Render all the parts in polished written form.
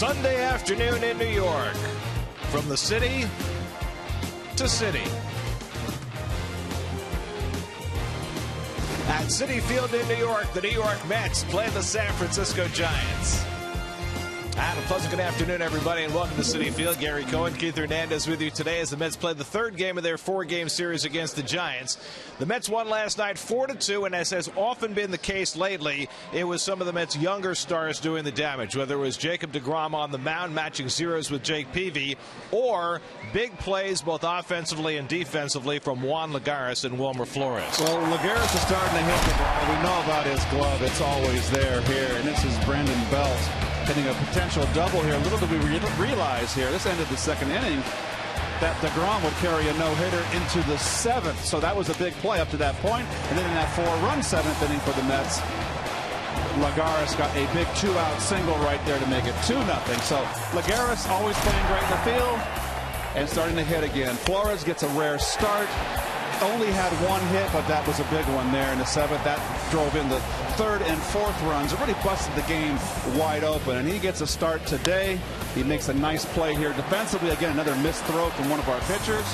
Sunday afternoon in New York. From the city to city. At Citi Field in New York, the New York Mets play the San Francisco Giants. And a pleasant good afternoon, everybody, and welcome to Citi Field. Gary Cohen, Keith Hernandez with you today as the Mets play the third game of their four-game series against the Giants. The Mets won last night 4-2, and as has often been the case lately, it was some of the Mets' younger stars doing the damage, whether it was Jacob deGrom on the mound matching zeros with Jake Peavy, or big plays both offensively and defensively from Juan Lagares and Wilmer Flores. Well, Lagares is starting to hit the ball. We know about his glove. It's always there here, and this is Brandon Belt hitting a potential double here. Little did we realize here, this ended the second inning, that deGrom would carry a no-hitter into the seventh. So that was a big play up to that point. And then in that four-run seventh inning for the Mets, Lagares got a big two-out single right there to make it 2-0. So Lagares always playing great in the field and starting to hit again. Flores gets a rare start. Only had one hit, but that was a big one there in the seventh. That drove in the third and fourth runs. It really busted the game wide open, and he gets a start today. He makes a nice play here defensively. Again, another missed throw from one of our pitchers.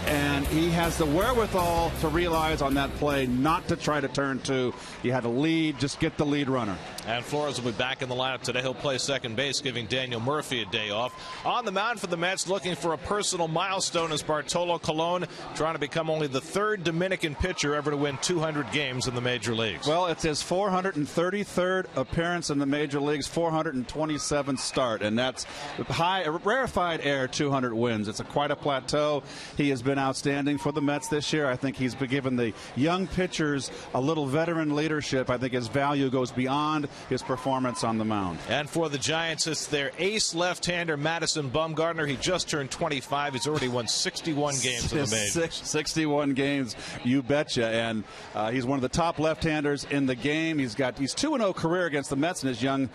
And he has the wherewithal to realize on that play not to try to turn two. You had a lead, just get the lead runner. And Flores will be back in the lineup today. He'll play second base, giving Daniel Murphy a day off. On the mound for the Mets, looking for a personal milestone, is Bartolo Colon, trying to become only the third Dominican pitcher ever to win 200 games in the major leagues. Well, it's his 433rd appearance in the major leagues, 427th start, and that's high, rarefied air 200 wins. It's quite a plateau. He has been outstanding for the Mets this year. I think he's been given the young pitchers a little veteran leadership. I think his value goes beyond his performance on the mound. And for the Giants, it's their ace left-hander, Madison Bumgarner. He just turned 25. He's already won 61 games in the majors. 61 games, you betcha. And he's one of the top left-handers in the game. He's 2-0 career against the Mets in his young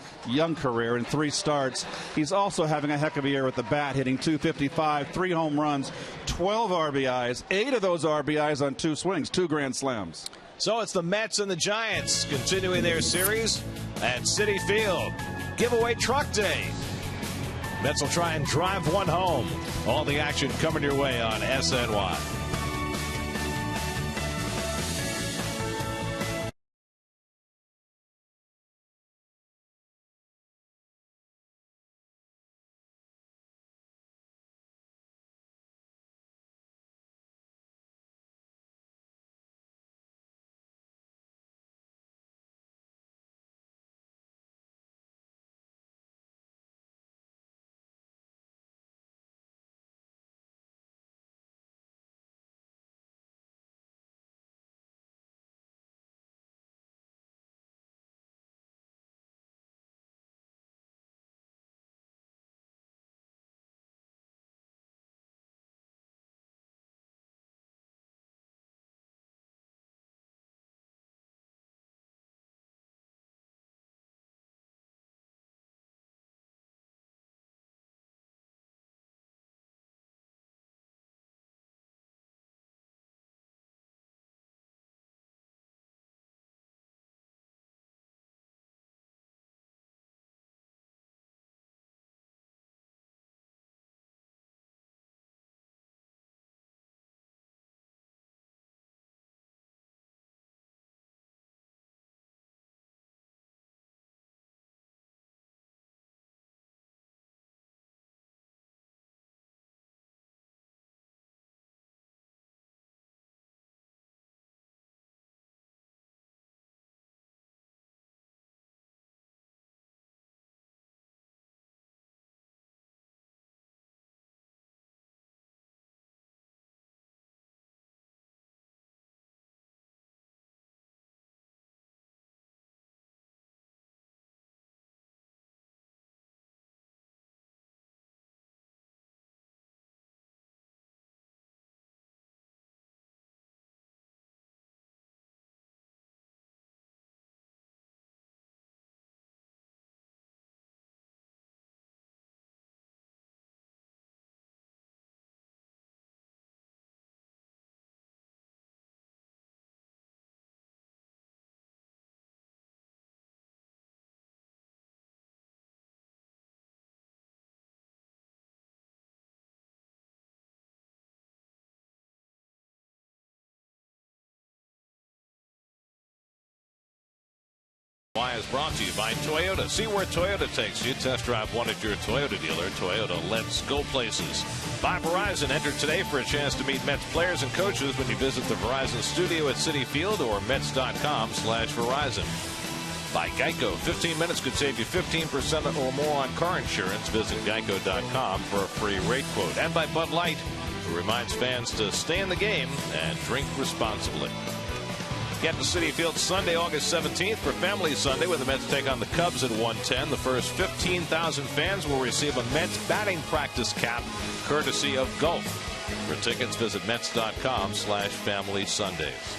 career in 3 starts. He's also having a heck of a year with the bat, hitting .255, 3 home runs, 12 RBIs, 8 of those RBIs on 2 swings, 2 grand slams. So it's the Mets and the Giants continuing their series at Citi Field. Giveaway Truck Day. Mets will try and drive one home. All the action coming your way on SNY. Why is brought to you by Toyota. See where Toyota takes you. Test drive one at your Toyota dealer. Toyota, let's go places. By Verizon, enter today for a chance to meet Mets players and coaches when you visit the Verizon studio at Citi Field or Mets.com/Verizon. By Geico, 15 minutes could save you 15% or more on car insurance. Visit Geico.com for a free rate quote. And by Bud Light, who reminds fans to stay in the game and drink responsibly. Get to Citi Field Sunday, August 17th for Family Sunday, when the Mets take on the Cubs at 1:10. The first 15,000 fans will receive a Mets batting practice cap, courtesy of Gulf. For tickets, visit Mets.com/Family Sundays.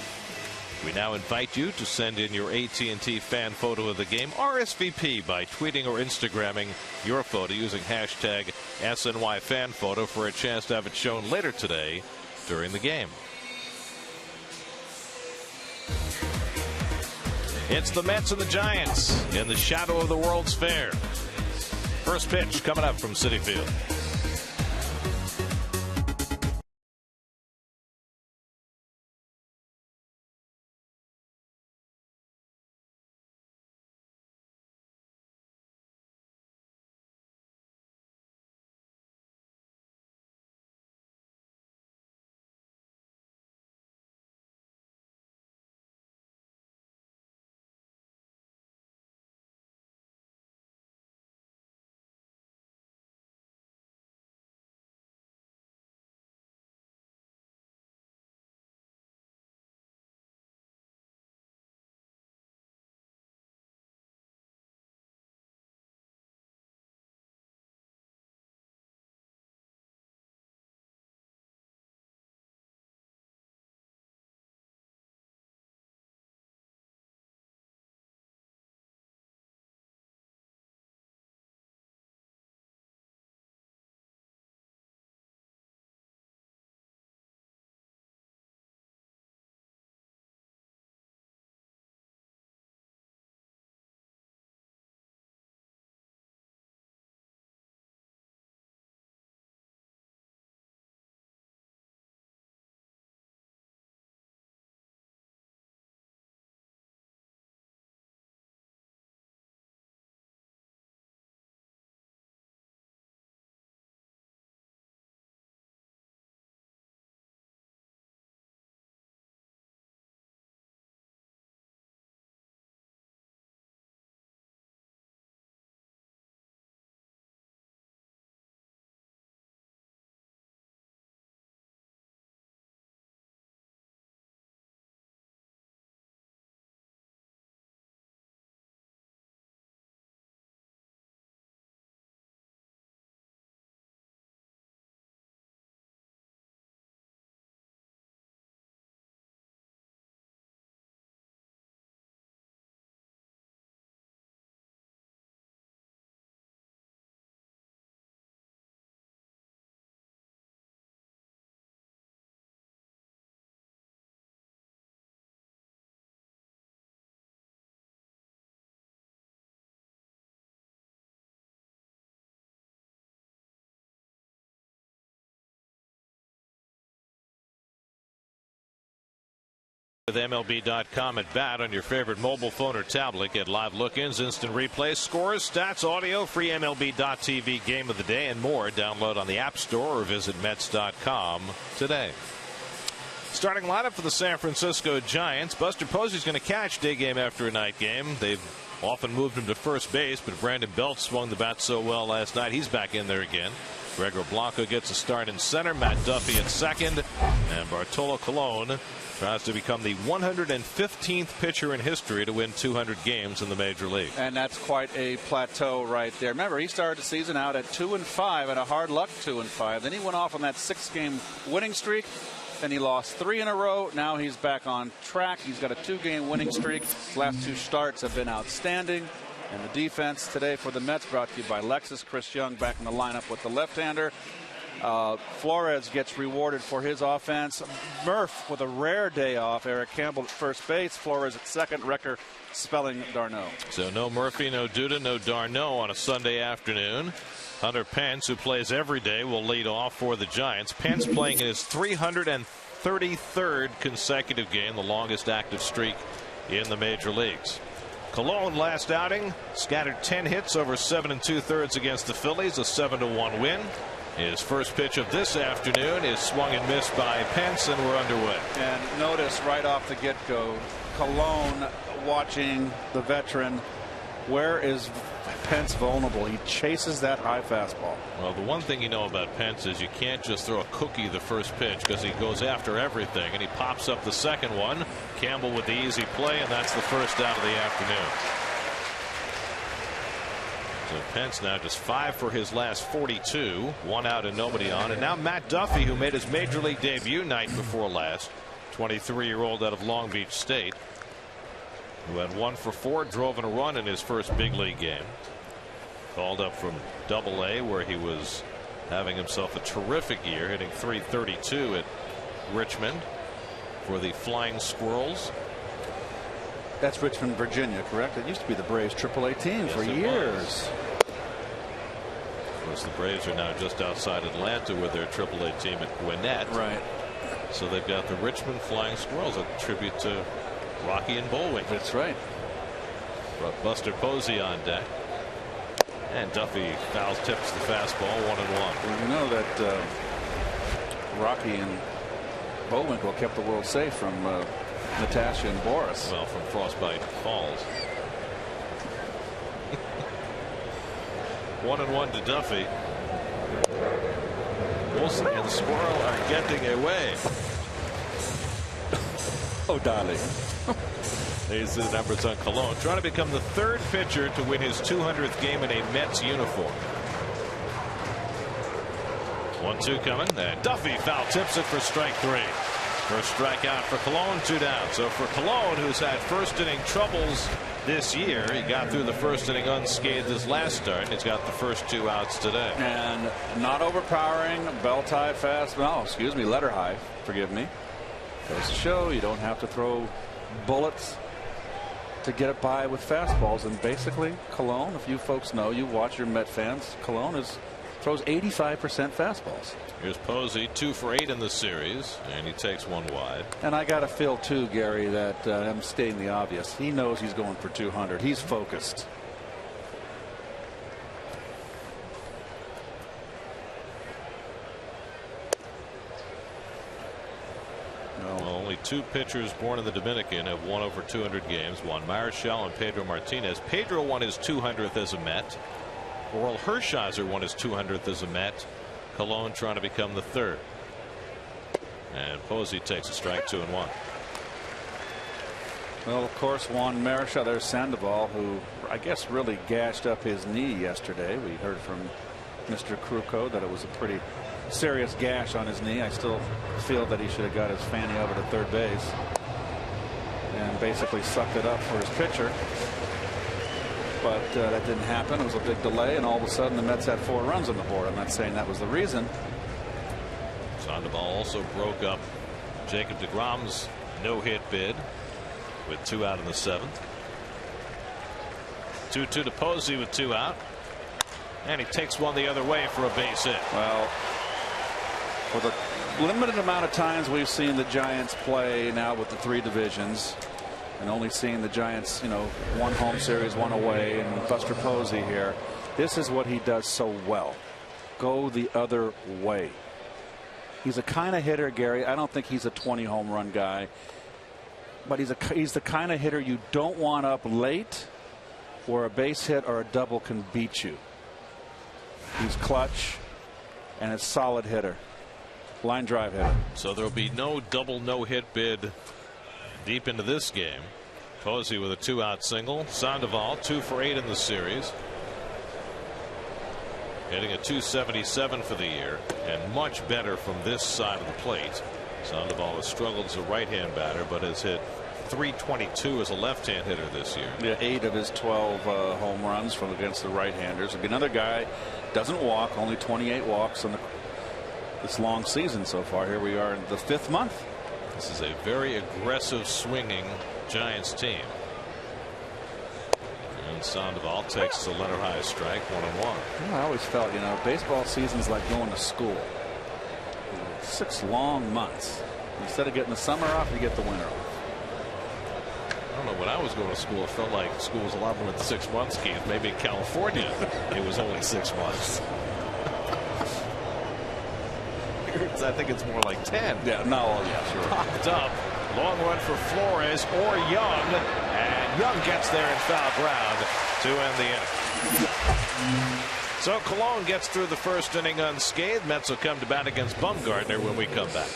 We now invite you to send in your AT&T fan photo of the game. RSVP by tweeting or Instagramming your photo using hashtag SNYFanPhoto for a chance to have it shown later today during the game. It's the Mets and the Giants in the shadow of the World's Fair. First pitch coming up from Citi Field. With MLB.com at bat on your favorite mobile phone or tablet. Get live look-ins, instant replays, scores, stats, audio, free MLB.tv game of the day, and more. Download on the App Store or visit Mets.com today. Starting lineup for the San Francisco Giants. Buster Posey's going to catch day game after a night game. They've often moved him to first base, but Brandon Belt swung the bat so well last night. He's back in there again. Gregor Blanco gets a start in center. Matt Duffy at second. And Bartolo Colon tries to become the 115th pitcher in history to win 200 games in the major league. And that's quite a plateau right there. Remember, he started the season out at 2-5 and a hard luck 2-5. Then he went off on that 6-game winning streak. Then he lost 3 in a row. Now he's back on track. He's got a 2-game winning streak. His last 2 starts have been outstanding. And the defense today for the Mets brought to you by Lexus. Chris Young back in the lineup with the left-hander. Flores gets rewarded for his offense. Murph with a rare day off. Eric Campbell at first base. Flores at second. Recker spelling d'Arnaud. So no Murphy, no Duda, no d'Arnaud on a Sunday afternoon. Hunter Pence, who plays every day, will lead off for the Giants. Pence playing in his 333rd consecutive game, the longest active streak in the major leagues. Cologne last outing scattered 10 hits over 7 2/3 against the Phillies, a 7-1 win. His first pitch of this afternoon is swung and missed by Pence, and we're underway. And notice right off the get-go, Cologne watching the veteran. Where is Pence vulnerable? He chases that high fastball. Well, the one thing you know about Pence is you can't just throw a cookie the first pitch, because he goes after everything, and he pops up the second one. Campbell with the easy play, and that's the first out of the afternoon. So Pence now just 5 for his last 42, 1 out and nobody on. And now Matt Duffy, who made his major league debut night before last, 23-year-old out of Long Beach State, who had 1 for 4, drove in a run in his first big league game. Called up from Double-A, where he was having himself a terrific year, hitting .332 at Richmond for the Flying Squirrels. That's Richmond, Virginia, correct? It used to be the Braves AAA team for years. Of course, the Braves are now just outside Atlanta with their AAA team at Gwinnett. Right. So they've got the Richmond Flying Squirrels, a tribute to Rocky and Bullwinkle. That's right. Brought Buster Posey on deck. And Duffy foul tips the fastball, 1-1. Well, you know that Rocky and Bullwinkle kept the world safe from Natasha and Boris. Well, from Frostbite Falls. 1-1 to Duffy. Wilson and Squirrel are getting away. Oh, darling. These are the numbers on Cologne. Trying to become the 3rd pitcher to win his 200th game in a Mets uniform. 1-2 coming. And Duffy foul tips it for strike 3. First strikeout for Cologne, 2 down. So for Cologne, who's had first inning troubles this year, he got through the first inning unscathed his last start. He's got the first 2 outs today. And not overpowering, belt high fast. No, excuse me, letter high. Forgive me. Goes to show you don't have to throw bullets to get it by with fastballs. And basically, Cologne, if you folks know, you watch your Met fans, Cologne throws 85% fastballs. Here's Posey, 2 for 8 in the series, and he takes 1 wide. And I got to feel too, Gary, that I'm stating the obvious. He knows he's going for 200. He's focused. Well, only 2 pitchers born in the Dominican have won over 200 games. Juan Marichal and Pedro Martinez. Pedro won his 200th as a Met. Oral Hershiser won his 200th as a Met. Cologne trying to become the 3rd. And Posey takes a strike, 2-1. Well, of course, Juan Marichal. There's Sandoval, who I guess really gashed up his knee yesterday. We heard from Mr. Kruko that it was a pretty serious gash on his knee. I still feel that he should have got his fanny over to third base and basically sucked it up for his pitcher. But that didn't happen. It was a big delay, and all of a sudden the Mets had 4 runs on the board. I'm not saying that was the reason. Sandoval also broke up Jacob deGrom's no-hit bid with 2 out in the 7th. 2-2 to Posey with 2 out. And he takes one the other way for a base hit. Well, for the limited amount of times we've seen the Giants play now with the 3 divisions, and only seeing the Giants, 1 home series, 1 away, and Buster Posey here, this is what he does so well. Go the other way. He's a kind of hitter, Gary. I don't think he's a 20 home run guy, but he's the kind of hitter you don't want up late where a base hit or a double can beat you. He's clutch and a solid hitter. Line drive hitter. So there will be no double no-hit bid deep into this game. Posey with a 2-out single. Sandoval 2 for 8 in the series. Hitting a .277 for the year, and much better from this side of the plate. Sandoval has struggled as a right-hand batter, but has hit .322 as a left-hand hitter this year. Yeah, 8 of his 12 home runs from against the right-handers. Another guy doesn't walk, only 28 walks in this long season so far. Here we are in the 5th month. This is a very aggressive swinging Giants team. And Sandoval takes the letter high strike, 1-1. I always felt, baseball season's like going to school. 6 long months. Instead of getting the summer off, you get the winter off. I don't know, when I was going to school, it felt like school was a lot more than 6 months, Keith. Maybe in California, it was only 6 months. I think it's more like 10. Yeah, no, yeah, sure. Popped up. Long run for Flores or Young. And Young gets there in foul ground to end the inning. So Cologne gets through the first inning unscathed. Mets will come to bat against Bumgarner when we come back.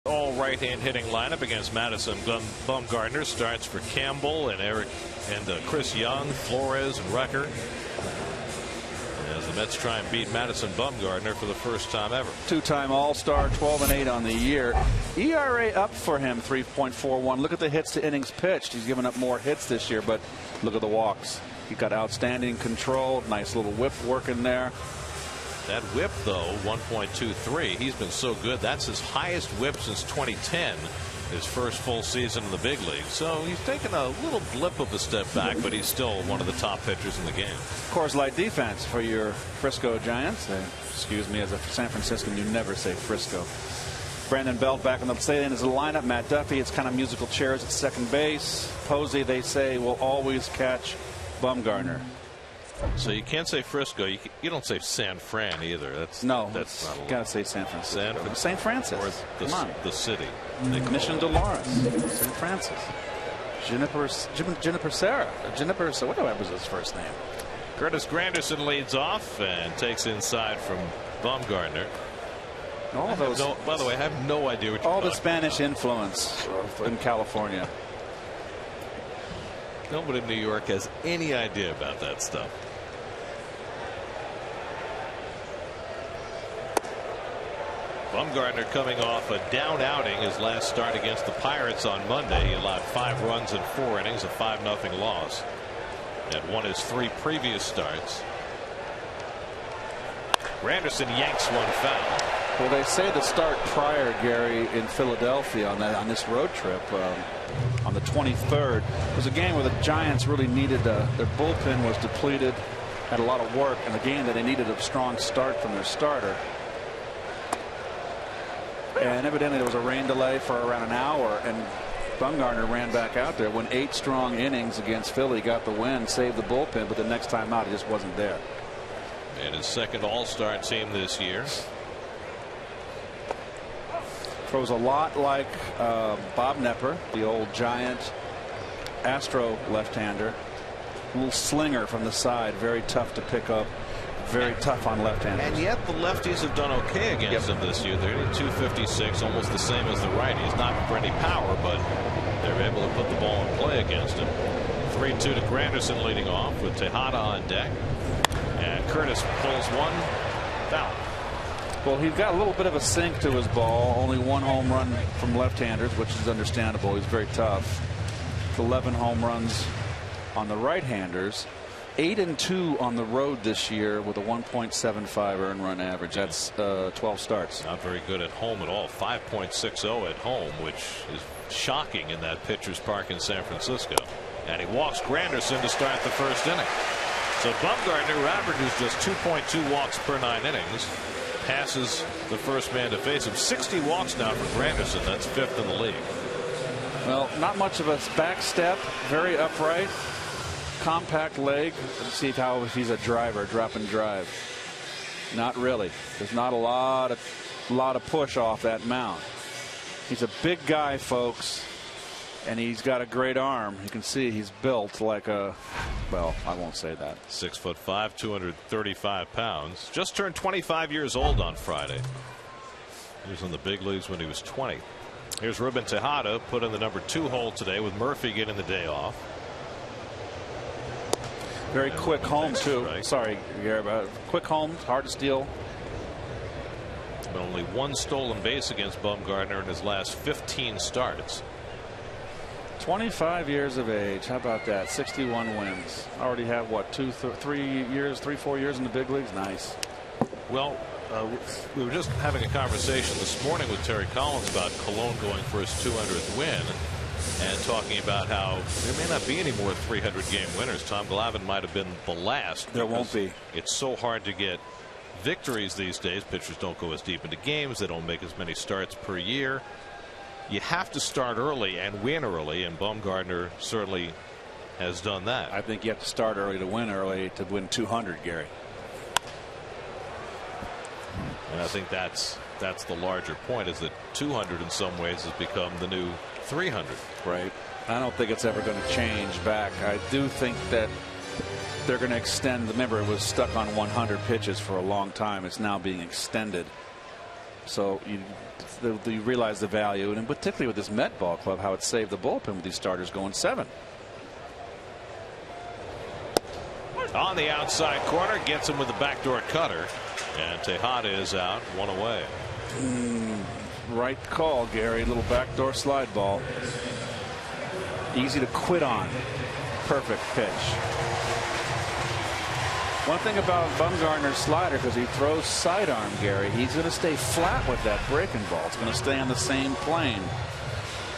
All right-hand hitting lineup against Madison. Bumgarner starts for Campbell and Chris Young, Flores and Rucker. As the Mets try and beat Madison Bumgarner for the first time ever. Two-time All-Star, 12-8 on the year. ERA up for him, 3.41. Look at the hits to innings pitched. He's given up more hits this year, but look at the walks. He got outstanding control. Nice little whip working there. That whip, though, 1.23. He's been so good. That's his highest whip since 2010, his first full season in the big league. So he's taken a little blip of a step back, but he's still one of the top pitchers in the game. Coors Light defense for your Frisco Giants. Excuse me, as a San Franciscan, you never say Frisco. Brandon Belt back in the stadium as a lineup. Matt Duffy, it's kind of musical chairs at second base. Posey, they say, will always catch Bumgarner. So you can't say Frisco. You don't say San Fran either. That's not allowed. Gotta say San Francisco. St. Francis. Or Come on. The city. Mission Dolores. St. Francis. Juniper Serra. What was his first name? Curtis Granderson leads off and takes inside from Bumgarner. All those. By the way, I have no idea what you're all the talking Spanish influence in California. Nobody in New York has any idea about that stuff. Bumgarner coming off a down outing, his last start against the Pirates on Monday. He allowed 5 runs in 4 innings, a 5-0 loss. Had won his 3 previous starts. Granderson yanks one foul. Well, they say the start prior, Gary, in Philadelphia on this road trip on the 23rd was a game where the Giants really needed their bullpen was depleted, had a lot of work, and a game that they needed a strong start from their starter. And evidently there was a rain delay for around an hour, and Bumgarner ran back out there, won 8 strong innings against Philly, got the win, saved the bullpen, but the next time out he just wasn't there. And his second All-Star team this year. Throws a lot like Bob Nepper, the old Giant Astro left-hander. A little slinger from the side, very tough to pick up, very tough on left-handers. And yet the lefties have done okay against him this year. They're at 256, almost the same as the righties. Not for any power, but they're able to put the ball in play against him. 3-2 to Granderson leading off with Tejada on deck. And Curtis pulls one foul. Well, he's got a little bit of a sink to his ball. Only one home run from left-handers, which is understandable. He's very tough. 11 home runs on the right-handers. 8-2 on the road this year with a 1.75 earned run average. That's 12 starts. Not very good at home at all. 5.60 at home, which is shocking in that pitcher's park in San Francisco. And he walks Granderson to start the first inning. So Bumgarner averages just 2.2 walks per 9 innings. Passes the first man to face him. 60 walks now for Granderson. That's 5th in the league. Well, not much of a back step. Very upright. Compact leg. Let's see how he's a driver, drop and drive. Not really. There's not a lot of push off that mound. He's a big guy, folks, and he's got a great arm. You can see he's built like a, well, I won't say that. 6'5", 235 pounds. Just turned 25 years old on Friday. He was in the big leagues when he was 20. Here's Ruben Tejada, put in the number 2 hole today with Murphy getting the day off. Very quick home too. Sorry, Gary, quick home, hard to steal. But only 1 stolen base against Bumgarner in his last 15 starts. 25 years of age. How about that? 61 wins. Already have what, 4 years in the big leagues? Nice. Well, we were just having a conversation this morning with Terry Collins about Cologne going for his 200th win, and talking about how there may not be any more 300 game winners. Tom Glavine might have been the last. There won't be. It's so hard to get victories these days. Pitchers don't go as deep into games. They don't make as many starts per year. You have to start early and win early, and Bumgarner certainly has done that. I think you have to start early to win 200, Gary. And I think that's the larger point, is that 200 in some ways has become the new 300. Right. I don't think it's ever going to change back. I do think that they're going to extend. Remember, it was stuck on 100 pitches for a long time. It's now being extended. So you realize the value, and particularly with this Met ball club, how it saved the bullpen with these starters going 7. On the outside corner, gets him with the backdoor cutter, and Tejada is out, 1 away. Right call, Gary. Little backdoor slide ball. Easy to quit on. Perfect pitch. One thing about Bumgarner's slider, because he throws sidearm, Gary, he's going to stay flat with that breaking ball. It's going to stay on the same plane.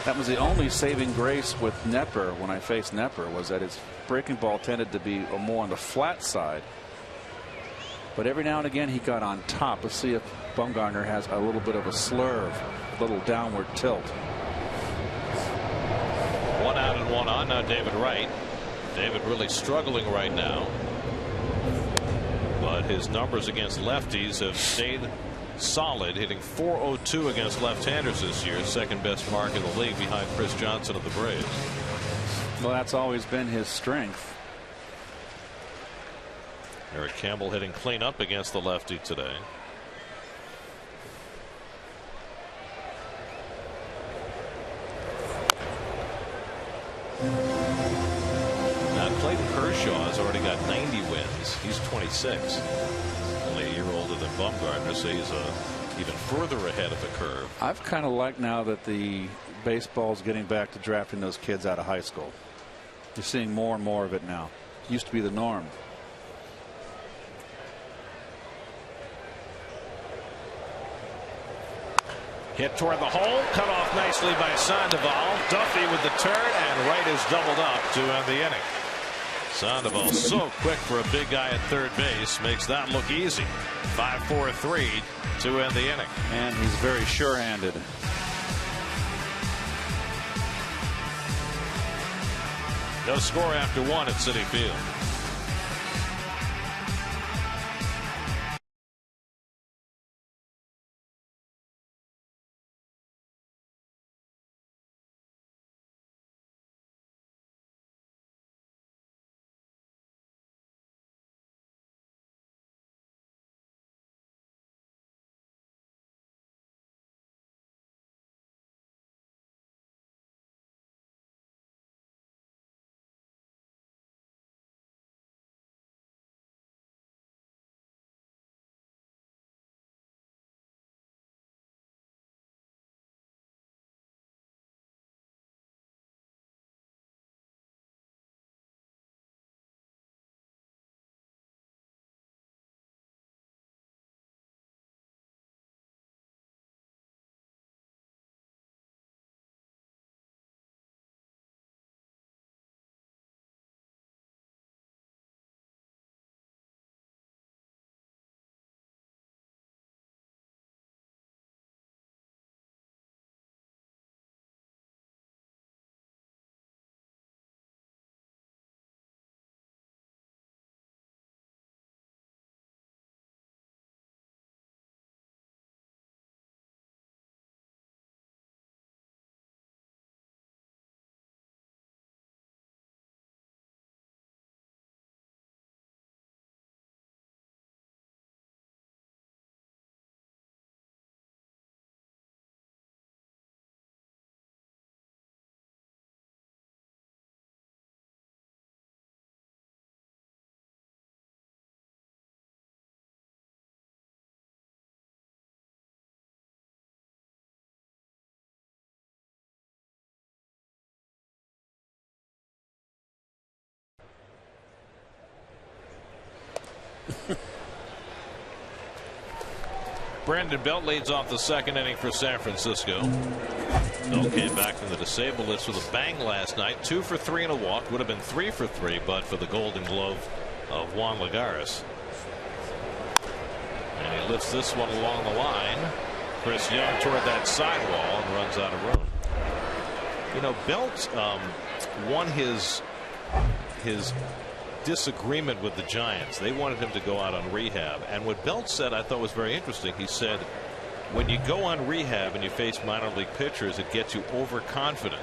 That was the only saving grace with Nepper when I faced Nepper, was that his breaking ball tended to be more on the flat side. But every now and again he got on top. Let's see if Bumgarner has a little bit of a slurve, a little downward tilt. 1 out and 1 on. Now David Wright. David really struggling right now, but his numbers against lefties have stayed solid, hitting .402 against left-handers this year, second best mark in the league behind Chris Johnson of the Braves. Well, that's always been his strength. Eric Campbell hitting cleanup against the lefty today. Now Clayton Kershaw has already got 90 wins. He's 26. Only a year older than Bumgarner, so he's even further ahead of the curve. I've kind of liked now that the baseball's getting back to drafting those kids out of high school. You're seeing more and more of it now. It used to be the norm. Hit toward the hole, cut off nicely by Sandoval. Duffy with the turn, and Wright is doubled up to end the inning. Sandoval so quick for a big guy at third base, makes that look easy. 5-4-3 to end the inning. And he's very sure-handed. No score after 1 at Citi Field. Brandon Belt leads off the second inning for San Francisco. Belt came back from the disabled list with a bang last night. 2 for 3 and a walk. Would have been 3 for 3 but for the Golden Glove of Juan Lagares. And he lifts this one along the line. Chris Young toward that sidewall and runs out of room. You know, Belt won his disagreement with the Giants. They wanted him to go out on rehab, and what Belt said I thought was very interesting. He said, when you go on rehab and you face minor league pitchers, it gets you overconfident.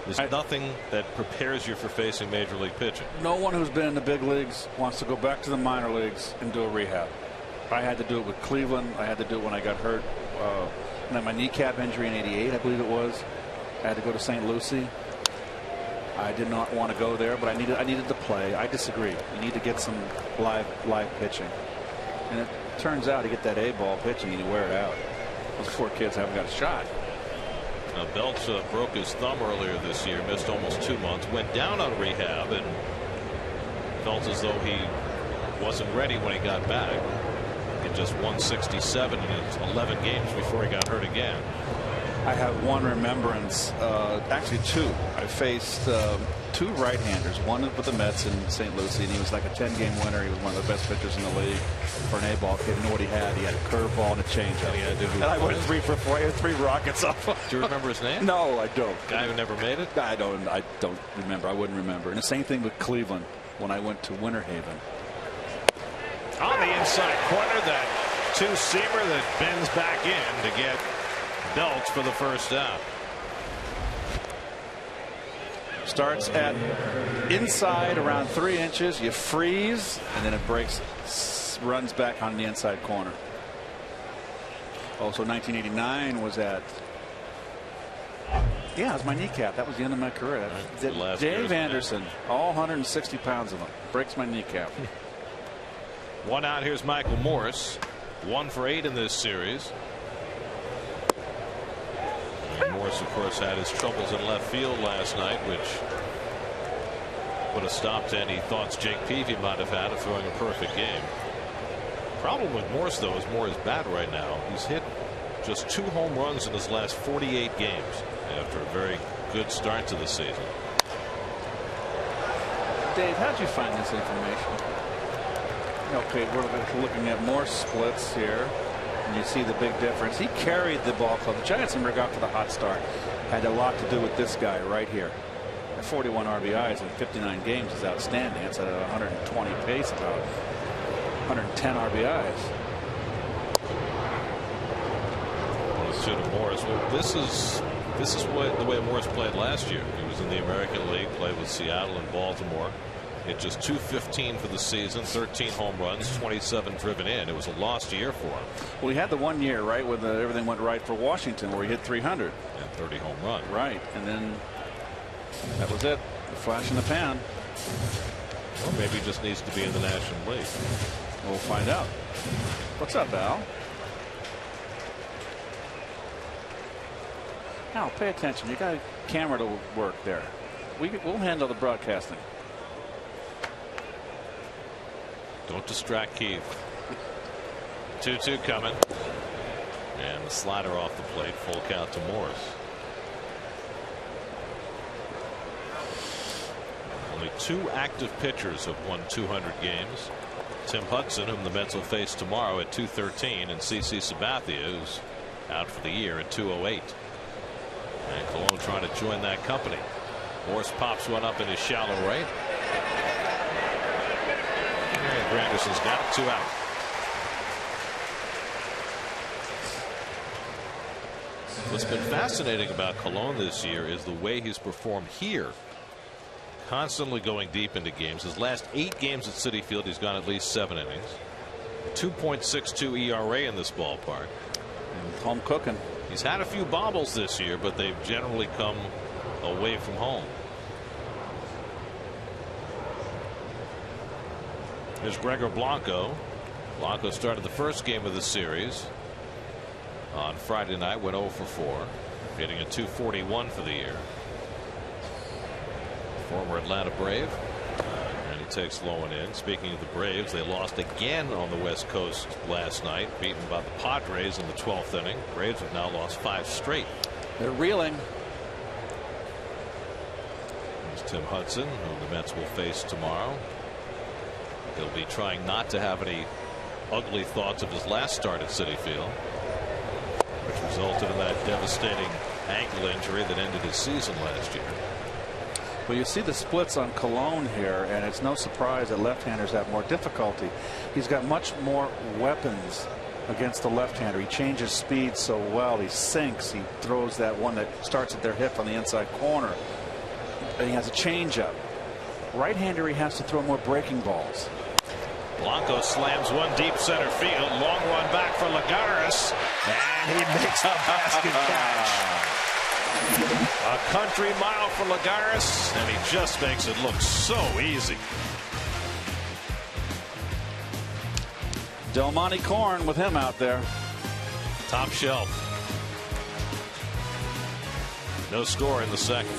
There's nothing that prepares you for facing major league pitching. No one who's been in the big leagues wants to go back to the minor leagues and do a rehab. I had to do it with Cleveland. I had to do it when I got hurt. And then my kneecap injury in '88, I believe it was. I had to go to St. Lucie. I did not want to go there, but I needed to play. I disagree. You need to get some live pitching. And it turns out you get that A-ball pitching and you wear it out. Those poor kids haven't got a shot. Now Belt broke his thumb earlier this year, missed almost 2 months, went down on rehab, and felt as though he wasn't ready when he got back. He just 167 in his 11 games before he got hurt again. I have one remembrance, actually two. I faced 2 right-handers, one with the Mets in St. Lucie, and he was like a 10-game winner. He was one of the best pitchers in the league for an A-ball kid. You know what he had? He had a curveball and a changeup. And I went 3 for 4. I had 3 rockets off. Do you remember his name? No, I don't. Guy who never made it? I don't remember. I wouldn't remember. And the same thing with Cleveland when I went to Winter Haven. On the inside corner, that two-seamer that bends back in to get Belt for the first out. Starts at inside around 3 inches. You freeze, and then it breaks, runs back on the inside corner. Also, 1989 was at. Yeah, it was my kneecap. That was the end of my career. Dave Anderson, all 160 pounds of him, breaks my kneecap. 1 out. Here's Michael Morse. 1 for 8 in this series. And Morse, of course, had his troubles in left field last night, which put a stop to any thoughts Jake Peavy might have had of throwing a perfect game. Problem with Morse, though, is more his bat right now. He's hit just 2 home runs in his last 48 games after a very good start to the season. Dave, how'd you find this information? Okay, we're looking at Morse splits here, and you see the big difference. He carried the ball club. The Giants never got to the hot start. Had a lot to do with this guy right here. At 41 RBIs in 59 games is outstanding. It's at a 120 pace, about 110 RBIs. Let's shoot to Morris. Well, this is the way Morris played last year. He was in the American League, played with Seattle and Baltimore. Hit just .215 for the season, 13 home runs, 27 driven in. It was a lost year for him. Well, he had the 1 year, right, when everything went right for Washington, where he hit 300. And 30 home runs. Right, and then that was it. The flash in the pan. Or maybe he just needs to be in the National League. We'll find out. What's up, Al? Al, pay attention. You got a camera to work there. We'll handle the broadcasting. Don't distract Keith. 2-2 coming. And the slider off the plate. Full count to Morris. Only 2 active pitchers have won 200 games. Tim Hudson, whom the Mets will face tomorrow at 2:13, and CC Sabathia, who's out for the year at 2:08. And Colon trying to join that company. Morris pops one up in his shallow right. And Granderson's got it. 2 out. What's been fascinating about Colon this year is the way he's performed here. Constantly going deep into games. His last 8 games at Citi Field, he's gone at least 7 innings. 2.62 ERA in this ballpark. And home cooking. He's had a few bobbles this year, but they've generally come away from home. Here's Gregor Blanco. Blanco started the first game of the series on Friday night, went 0 for 4, hitting a .241 for the year. Former Atlanta Brave, and he takes low and in. Speaking of the Braves, they lost again on the West Coast last night, beaten by the Padres in the 12th inning. Braves have now lost 5 straight. They're reeling. There's Tim Hudson, who the Mets will face tomorrow. He'll be trying not to have any ugly thoughts of his last start at Citi Field, which resulted in that devastating ankle injury that ended his season last year. Well, you see the splits on Cologne here, and it's no surprise that left-handers have more difficulty. He's got much more weapons against the left-hander. He changes speed so well. He sinks. He throws that one that starts at their hip on the inside corner. And he has a changeup. Right-hander, he has to throw more breaking balls. Blanco slams one deep center field. Long one back for Lagares, and he makes a basket catch. A country mile for Lagares, and he just makes it look so easy. Del Monte Corn with him out there. Top shelf. No score in the second.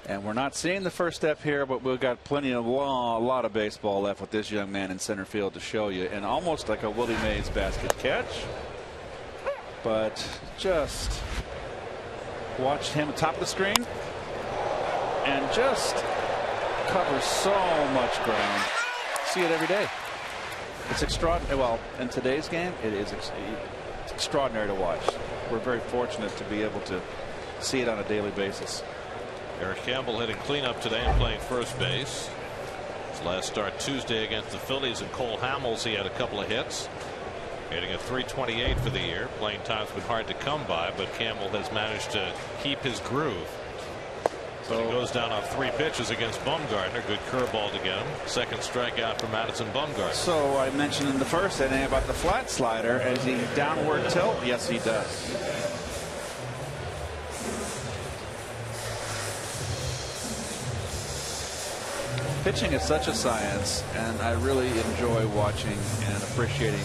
And we're not seeing the first step here, but we've got plenty of a lot of baseball left with this young man in center field to show you. And almost like a Willie Mays basket catch. But just watch him top of the screen and just cover so much ground. See it every day. It's extraordinary. Well, in today's game, it is extraordinary to watch. We're very fortunate to be able to see it on a daily basis. Eric Campbell hitting cleanup today and playing first base. His last start Tuesday against the Phillies and Cole Hamels, he had a couple of hits. Hitting a .328 for the year. Playing time's been hard to come by, but Campbell has managed to keep his groove. So he goes down on 3 pitches against Bumgarner. Good curveball to get him. Second strikeout for Madison Bumgarner. So I mentioned in the first inning about the flat slider. Is he downward tilt? Yes, he does. Pitching is such a science, and I really enjoy watching and appreciating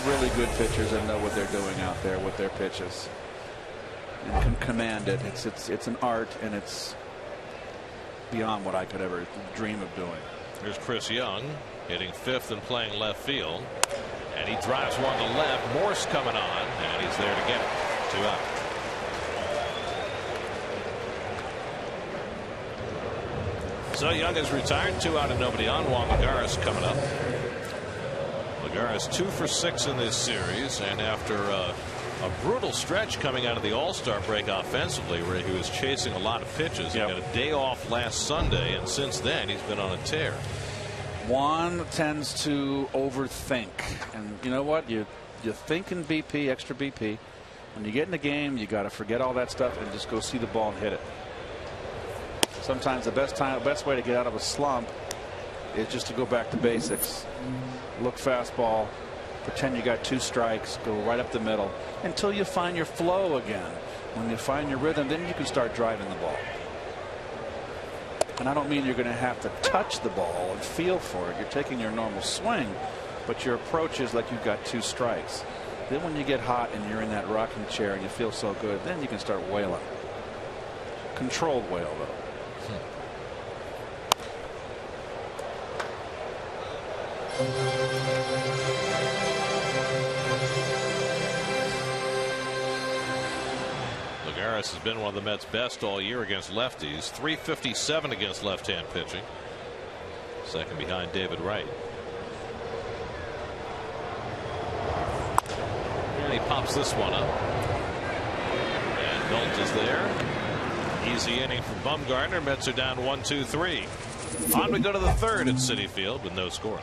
really good pitchers that know what they're doing out there with their pitches and can command it. It's an art, and it's beyond what I could ever dream of doing. Here's Chris Young hitting 5th and playing left field, and he drives one to left. Morse coming on, and he's there to get it. 2 out. So Young is retired, 2 out and nobody on. Juan Lagares coming up. Lagares 2 for 6 in this series, and after A brutal stretch coming out of the All-Star break offensively, where he was chasing a lot of pitches. He got a day off last Sunday, and since then he's been on a tear. Juan tends to overthink, and you know what? You think in BP, extra BP. When you get in the game, you got to forget all that stuff and just go see the ball and hit it. Sometimes the best way to get out of a slump is just to go back to basics. Look fastball, pretend you got 2 strikes, go right up the middle until you find your flow again. When you find your rhythm, then you can start driving the ball. And I don't mean you're going to have to touch the ball and feel for it. You're taking your normal swing, but your approach is like you've got 2 strikes. Then when you get hot and you're in that rocking chair and you feel so good, then you can start wailing. Controlled wail, though. Lagares has been one of the Mets' best all year against lefties. .357 against left-hand pitching. Second behind David Wright. And he pops this one up. And Belt is there. Easy inning from Bumgarner. Mets are down 1-2-3. On we go to the third at Citi Field with no score.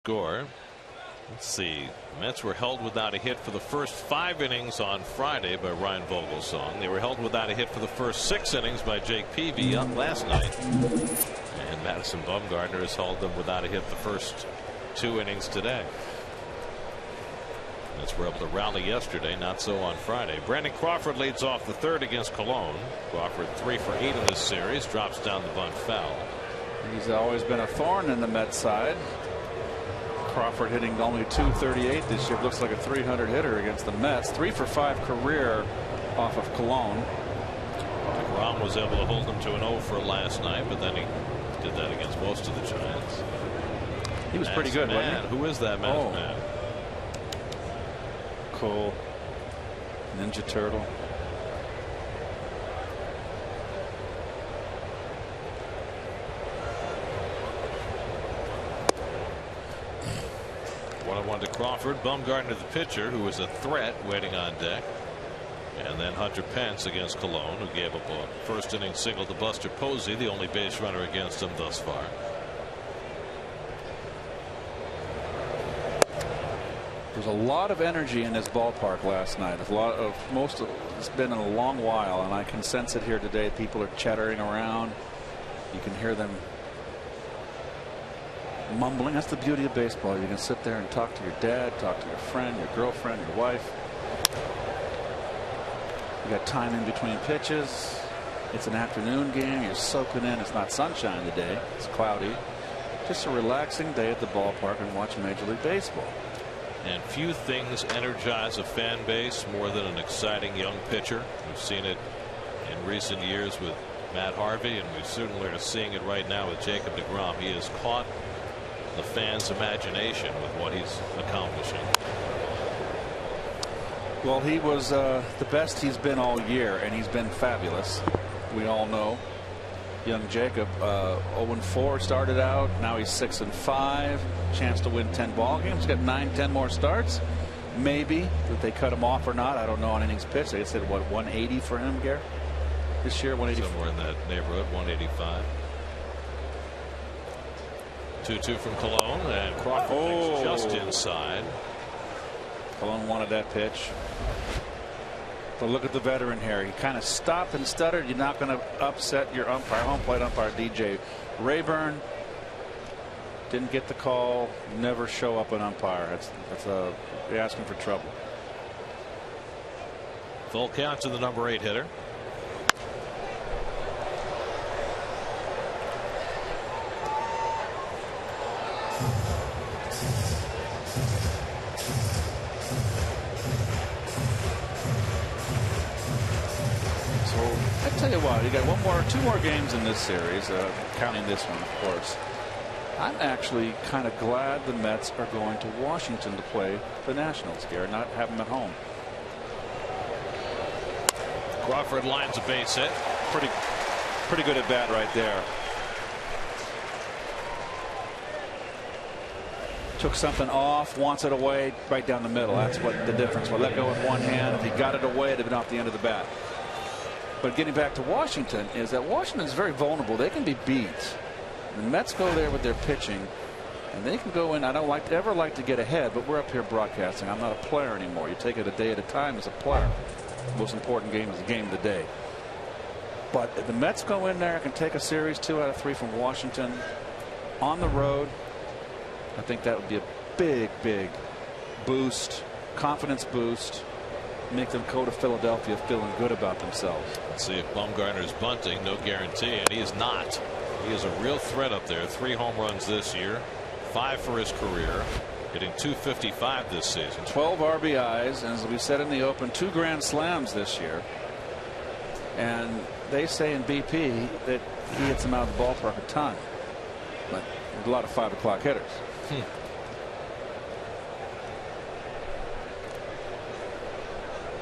Score. Let's see. The Mets were held without a hit for the first 5 innings on Friday by Ryan Vogelsong. They were held without a hit for the first 6 innings by Jake Peavy last night. And Madison Bumgarner has held them without a hit the first 2 innings today. Mets were able to rally yesterday, not so on Friday. Brandon Crawford leads off the third against Cologne. Crawford 3 for 8 in this series, drops down the bunt foul. He's always been a thorn in the Mets side. Crawford hitting only .238 this year. Looks like a .300 hitter against the Mets. 3 for 5 career off of Cologne. DeGrom was able to hold him to an 0 for last night, but then he did that against most of the Giants. He was pretty good, wasn't he? Who is that man? Man? Cool. Ninja Turtle. One to Crawford. Bumgarner the pitcher, who was a threat waiting on deck. And then Hunter Pence against Cologne, who gave up a first inning single to Buster Posey, the only base runner against him thus far. There's a lot of energy in this ballpark last night. It's been in a long while, and I can sense it here today. People are chattering around. You can hear them mumbling. That's the beauty of baseball. You can sit there and talk to your dad, talk to your friend, your girlfriend, your wife. You got time in between pitches. It's an afternoon game. You're soaking in. It's not sunshine today. It's cloudy. Just a relaxing day at the ballpark and watching Major League Baseball. And few things energize a fan base more than an exciting young pitcher. We've seen it in recent years with Matt Harvey, and we certainly are seeing it right now with Jacob deGrom. He has caught the fans' imagination with what he's accomplishing. Well, he was the best he's been all year, and he's been fabulous. We all know. Young Jacob, 0-4 started out. Now he's 6-5. Chance to win 10 ball games. He's got 9-10 more starts. Maybe that they cut him off or not. I don't know on innings pitched. They said what, 180 for him, Gary, this year. 180 somewhere in that neighborhood. 185. 2-2 from Cologne, and Crawford thinks just inside. Cologne wanted that pitch. But look at the veteran here. He kind of stopped and stuttered. You're not going to upset your umpire, home plate umpire DJ Rayburn. Didn't get the call. Never show up an umpire. You're asking for trouble. Full count to the number 8 hitter. I tell you what, you got two more games in this series, counting this one, of course. I'm actually kind of glad the Mets are going to Washington to play the Nationals, Gary, not have them at home. Crawford lines a base hit. Pretty good at bat right there. Took something off, wants it away, right down the middle. That's what the difference was. Let go with one hand. If he got it away, it'd have been off the end of the bat. But getting back to Washington, is that Washington is very vulnerable. They can be beat. The Mets go there with their pitching, and they can go in. I don't ever like to get ahead, but we're up here broadcasting. I'm not a player anymore. You take it a day at a time as a player. The most important game is the game of the day. But if the Mets go in there and can take a series 2 out of 3 from Washington on the road, I think that would be a big boost, confidence boost. Make them go to Philadelphia feeling good about themselves. Let's see if Bumgarner's bunting. No guarantee, and he is not. He is a real threat up there. 3 home runs this year, 5 for his career, hitting .255 this season. 12 RBIs, and as we said in the open, 2 grand slams this year. And they say in BP that he hits them out of the ballpark a ton, but a lot of 5 o'clock hitters.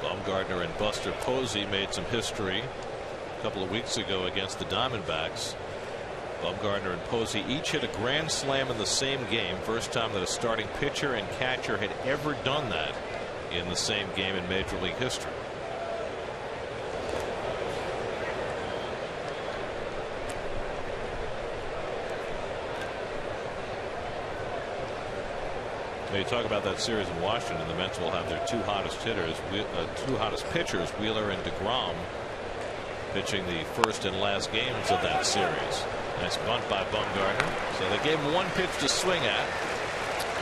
Bumgarner and Buster Posey made some history a couple of weeks ago against the Diamondbacks. Bumgarner and Posey each hit a grand slam in the same game. First time that a starting pitcher and catcher had ever done that in the same game in Major League history. Now you talk about that series in Washington. The Mets will have their 2 hottest hitters, 2 hottest pitchers, Wheeler and deGrom, pitching the first and last games of that series. Nice bunt by Bumgarner. So they gave him 1 pitch to swing at,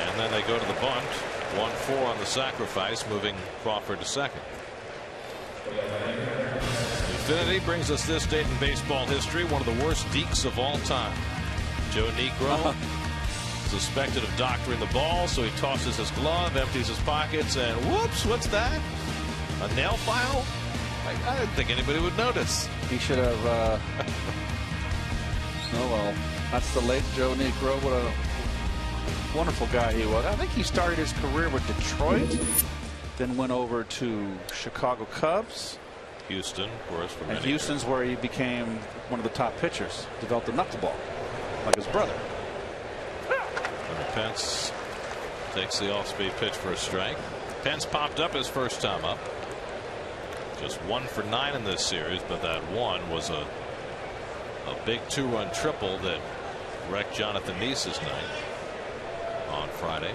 and then they go to the bunt. 1-4 on the sacrifice, moving Crawford to second. Infinity brings us this date in baseball history, one of the worst dekes of all time. Joe Niekro suspected of doctoring the ball, so he tosses his glove, empties his pockets, and whoops, what's that? A nail file? I didn't think anybody would notice. He should have oh well, that's the late Joe Niekro. What a wonderful guy he was. I think he started his career with Detroit, then went over to Chicago Cubs, Houston, of course, and Houston's where he became one of the top pitchers, developed a knuckleball like his brother. Pence takes the off-speed pitch for a strike. Pence popped up his first time up. Just 1 for 9 in this series, but that one was a big 2-run triple that wrecked Jonathan Neese's night on Friday.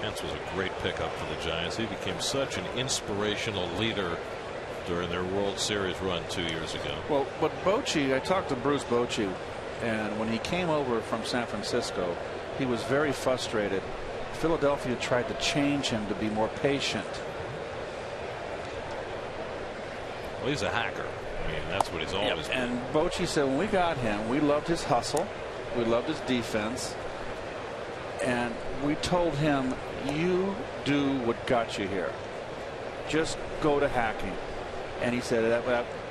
Pence was a great pickup for the Giants. He became such an inspirational leader during their World Series run 2 years ago. Well, but Bochy, I talked to Bruce Bochy, and when he came over from San Francisco, He was very frustrated. Philadelphia tried to change him to be more patient. Well, he's a hacker. I mean, that's what he's always been. And Bochy said when we got him, we loved his hustle. We loved his defense. And we told him, you do what got you here. Just go to hacking. And he said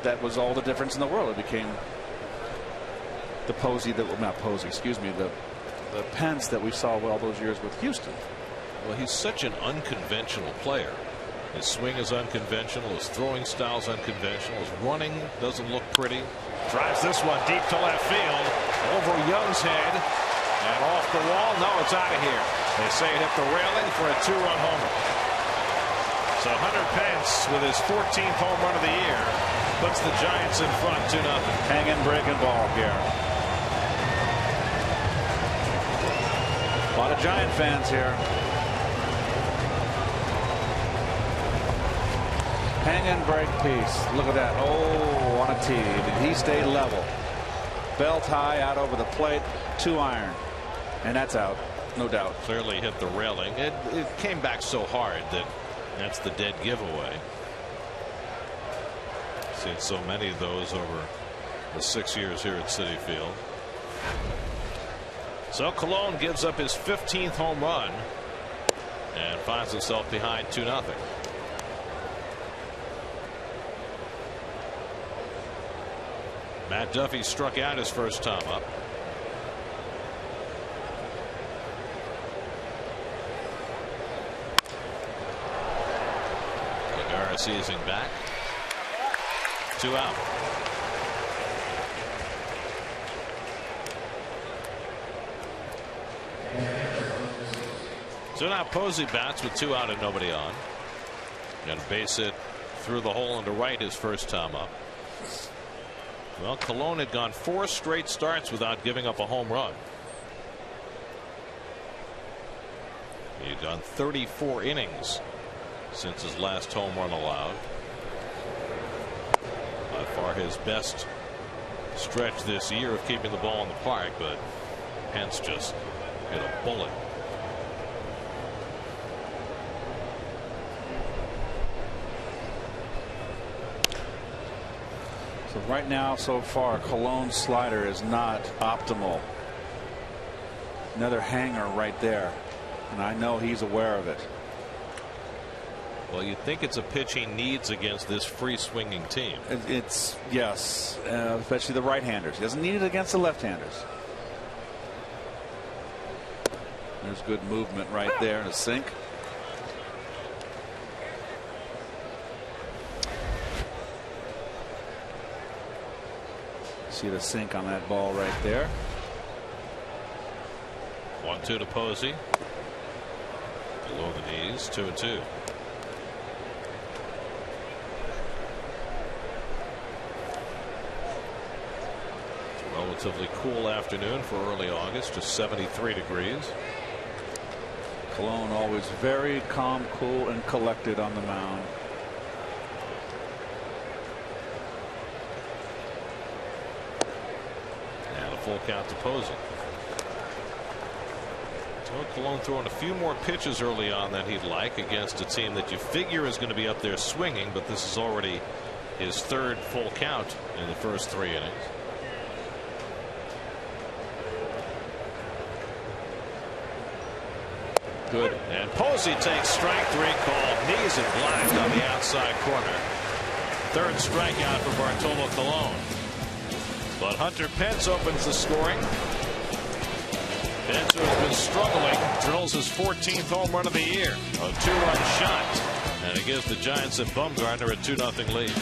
that was all the difference in the world. It became the Posey not Posey, excuse me, the Pence that we saw all those years with Houston. Well, he's such an unconventional player. His swing is unconventional. His throwing style is unconventional. His running doesn't look pretty. Drives this one deep to left field. Over Young's head. And off the wall. No, it's out of here. They say it hit the railing for a 2-run homer. So Hunter Pence with his 14th home run of the year puts the Giants in front 2-0. Hanging breaking ball here. A lot of Giant fans here. Hang and break piece. Look at that. Oh, on a tee. Did he stay level? Belt high out over the plate. 2-iron. And that's out. No doubt. Clearly hit the railing. It came back so hard that that's the dead giveaway. Seen so many of those over the 6 years here at Citi Field. So Colon gives up his 15th home run and finds himself behind 2-0. Matt Duffy struck out his first time up. Lagara seizing back. 2 out. So now Posey bats with 2 out and nobody on. Got a base hit through the hole into right his first time up. Well, Colon had gone 4 straight starts without giving up a home run. He'd gone 34 innings since his last home run allowed. By far his best stretch this year of keeping the ball in the park, but Pence just hit a bullet. So right now, so far, Colon's slider is not optimal. Another hanger right there, and I know he's aware of it. Well, you'd think it's a pitch he needs against this free swinging team. It's yes, especially the right-handers. He doesn't need it against the left-handers. There's good movement right there in a sink. See the sink on that ball right there. 1-2 to Posey. Below the knees. 2-2. Relatively cool afternoon for early August, just 73 degrees. Colon always very calm, cool, and collected on the mound. And a full count to Posey. So Colon throwing a few more pitches early on than he'd like against a team that you figure is going to be up there swinging, but this is already his 3rd full count in the first 3 innings. Good. And Posey takes strike 3 called. Knees and blind on the outside corner. 3rd strikeout for Bartolo Colon. But Hunter Pence opens the scoring. Pence, who has been struggling, drills his 14th home run of the year. A 2-run shot. And it gives the Giants and Bumgarner a 2-0 lead.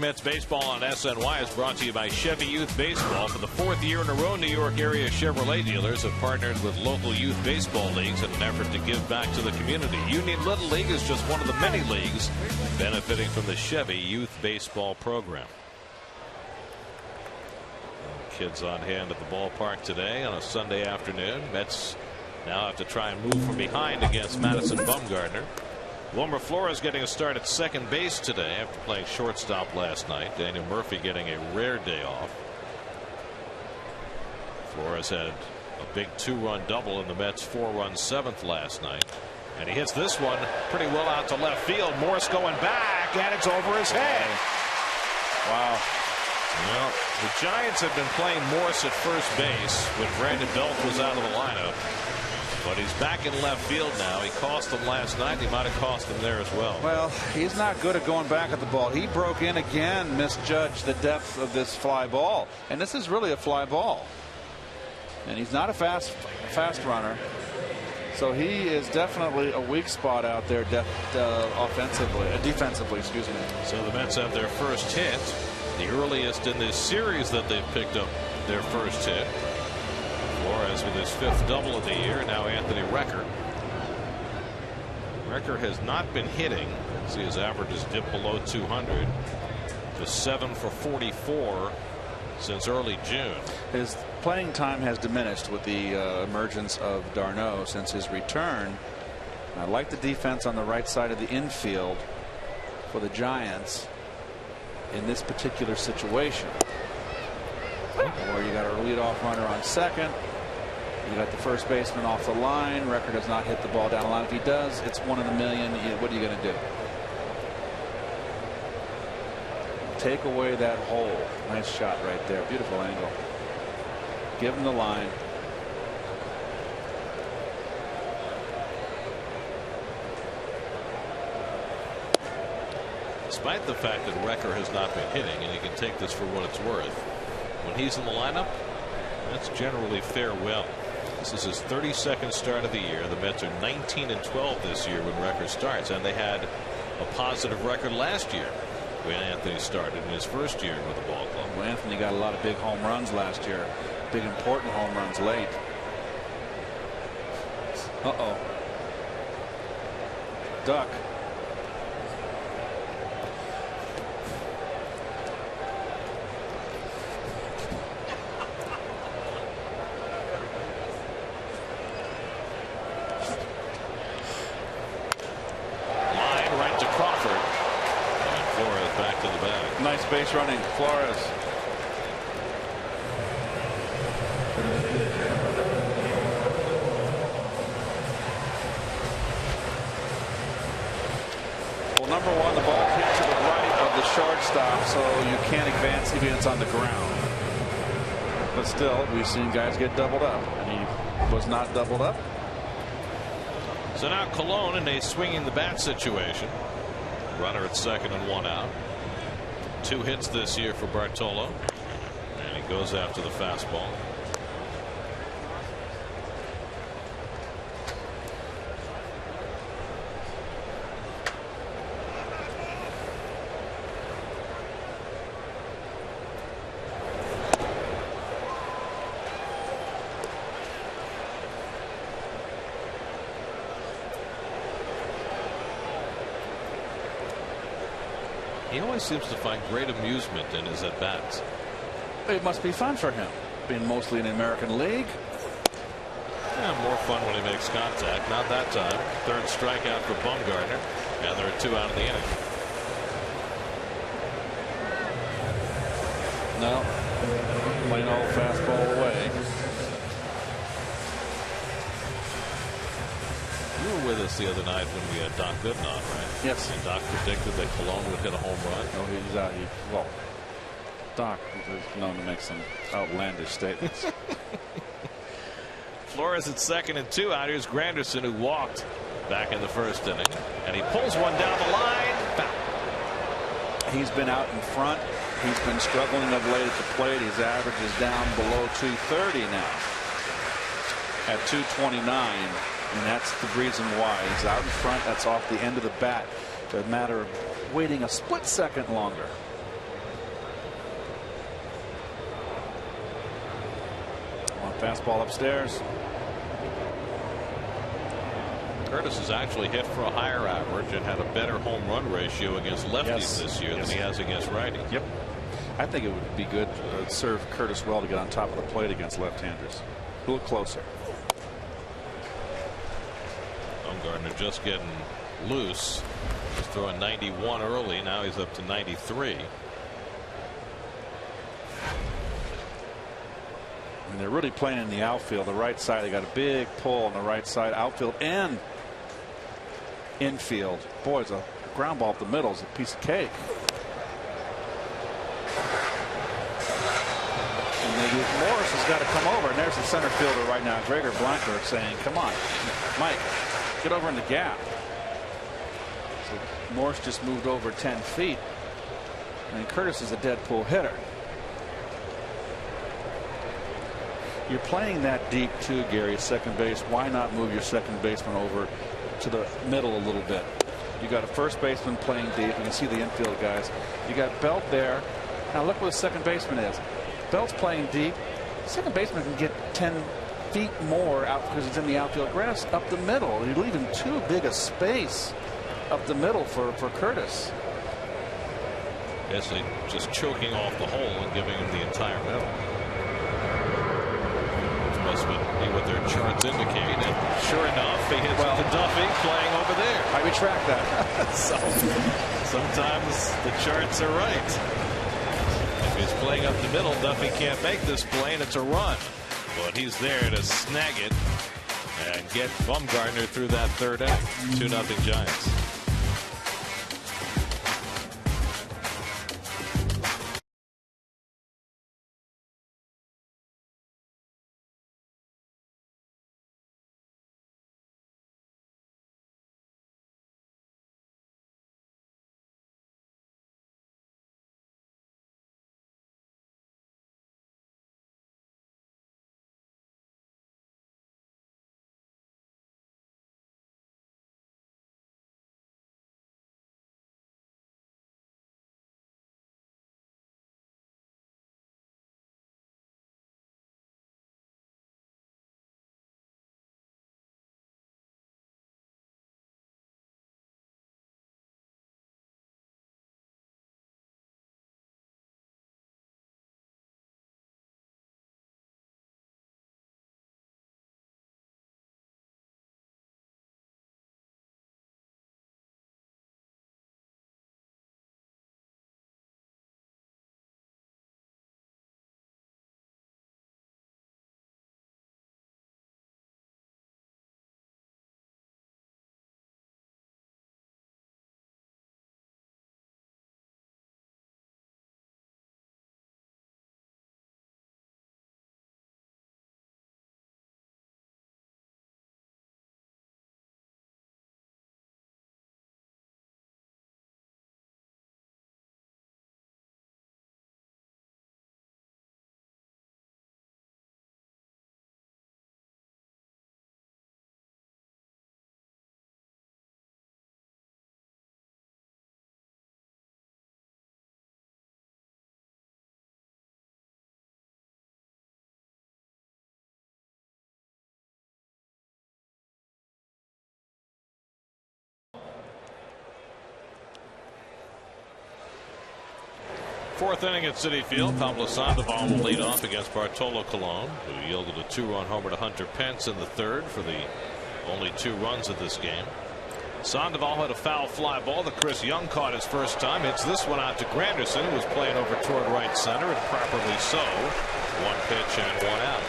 Mets baseball on SNY is brought to you by Chevy Youth Baseball. For the 4th year in a row, New York area Chevrolet dealers have partnered with local youth baseball leagues in an effort to give back to the community. Union Little League is just one of the many leagues benefiting from the Chevy Youth Baseball program. Kids on hand at the ballpark today on a Sunday afternoon. Mets now have to try and move from behind against Madison Bumgarner. Wilmer Flores getting a start at second base today after playing shortstop last night. Daniel Murphy getting a rare day off. Flores had a big 2-run double in the Mets' 4-run 7th last night. And he hits this one pretty well out to left field. Morse going back, and it's over his head. Wow. Well, the Giants have been playing Morse at first base when Brandon Belt was out of the lineup. But he's back in left field now. He cost them last night. He might have cost them there as well. Well, he's not good at going back at the ball. He broke in again, misjudged the depth of this fly ball. And this is really a fly ball. And he's not a fast runner. So he is definitely a weak spot out there defensively, excuse me. So the Mets have their first hit, the earliest in this series that they've picked up their first hit. Flores with his 5th double of the year. Now Anthony Recker. Recker has not been hitting. See, his average has dipped below 200 to 7 for 44 since early June. His playing time has diminished with the emergence of d'Arnaud since his return. I like the defense on the right side of the infield for the Giants in this particular situation, where you got a leadoff runner on second. You got the first baseman off the line. Recker does not hit the ball down the line. If he does, it's 1 in a million. What are you going to do? Take away that hole. Nice shot right there. Beautiful angle. Give him the line. Despite the fact that Recker has not been hitting, and you can take this for what it's worth, when he's in the lineup, that's generally farewell. This is his 32nd start of the year. The Mets are 19-12 this year when Recker starts, and they had a positive record last year when Anthony started in his first year with the ball club. Well, Anthony got a lot of big home runs last year, big important home runs late. Duck. Nice base running, Flores. Well, number one, the ball hit to the right of the shortstop, so you can't advance even if it's on the ground. But still, we've seen guys get doubled up, and he was not doubled up. So now Colon in a swinging the bat situation. Runner at second and 1 out. 2 hits this year for Bartolo, and he goes after the fastball. He always seems to find great amusement in his at-bats. It must be fun for him, being mostly in the American League. Yeah, more fun when he makes contact. Not that time. 3rd strikeout for Bumgarner, and there are 2 out of the inning. No, plain old fastball away. You were with us the other night when we had Doc Gooden on, right? Yes. And Doc predicted that Colon would hit a home run. Oh, he's out. Well, Doc is known to make some outlandish statements. Flores at second and 2 out. Here's Granderson, who walked back in the first inning, and he pulls one down the line. Foul. He's been out in front. He's been struggling of late at the plate. His average is down below 230 now at 229. And that's the reason why he's out in front. That's off the end of the bat. It's a matter of waiting a split second longer. Fastball upstairs. Curtis has actually hit for a higher average and had a better home run ratio against lefties this year than he has against righties. Yep. I think it would be good to serve Curtis well to get on top of the plate against left-handers. A little closer. Bumgarner just getting loose. He's throwing 91 early. Now he's up to 93. And they're really playing in the outfield, the right side. They got a big pull on the right side, outfield and infield. Boy, it's a ground ball up the middle is a piece of cake. And maybe Morris has got to come over, and there's the center fielder right now, Gregor Blanchard, saying, "Come on, Mike, get over in the gap." So Morris just moved over 10 feet, and Curtis is a dead pull hitter. You're playing that deep too, Gary, at second base. Why not move your second baseman over to the middle a little bit? You got a first baseman playing deep. You can see the infield guys. You got Belt there. Now look where the second baseman is. Belt's playing deep. Second baseman can get 10 feet more out because he's in the outfield grass up the middle. You're leaving too big a space up the middle for Curtis. Yes, they just choking off the hole and giving him the entire middle. Must be what their charts indicate, and sure enough, he hits it to Duffy playing over there. I retract that. So sometimes the charts are right. If he's playing up the middle, Duffy can't make this play, and it's a run. But he's there to snag it and get Bumgarner through that third inning. 2-0 Giants. Fourth inning at Citi Field. Pablo Sandoval will lead off against Bartolo Colon, who yielded a 2-run homer to Hunter Pence in the third for the only 2 runs of this game. Sandoval had a foul fly ball that Chris Young caught his first time. Hits this one out to Granderson, who was playing over toward right center, and properly so. 1 pitch and 1 out.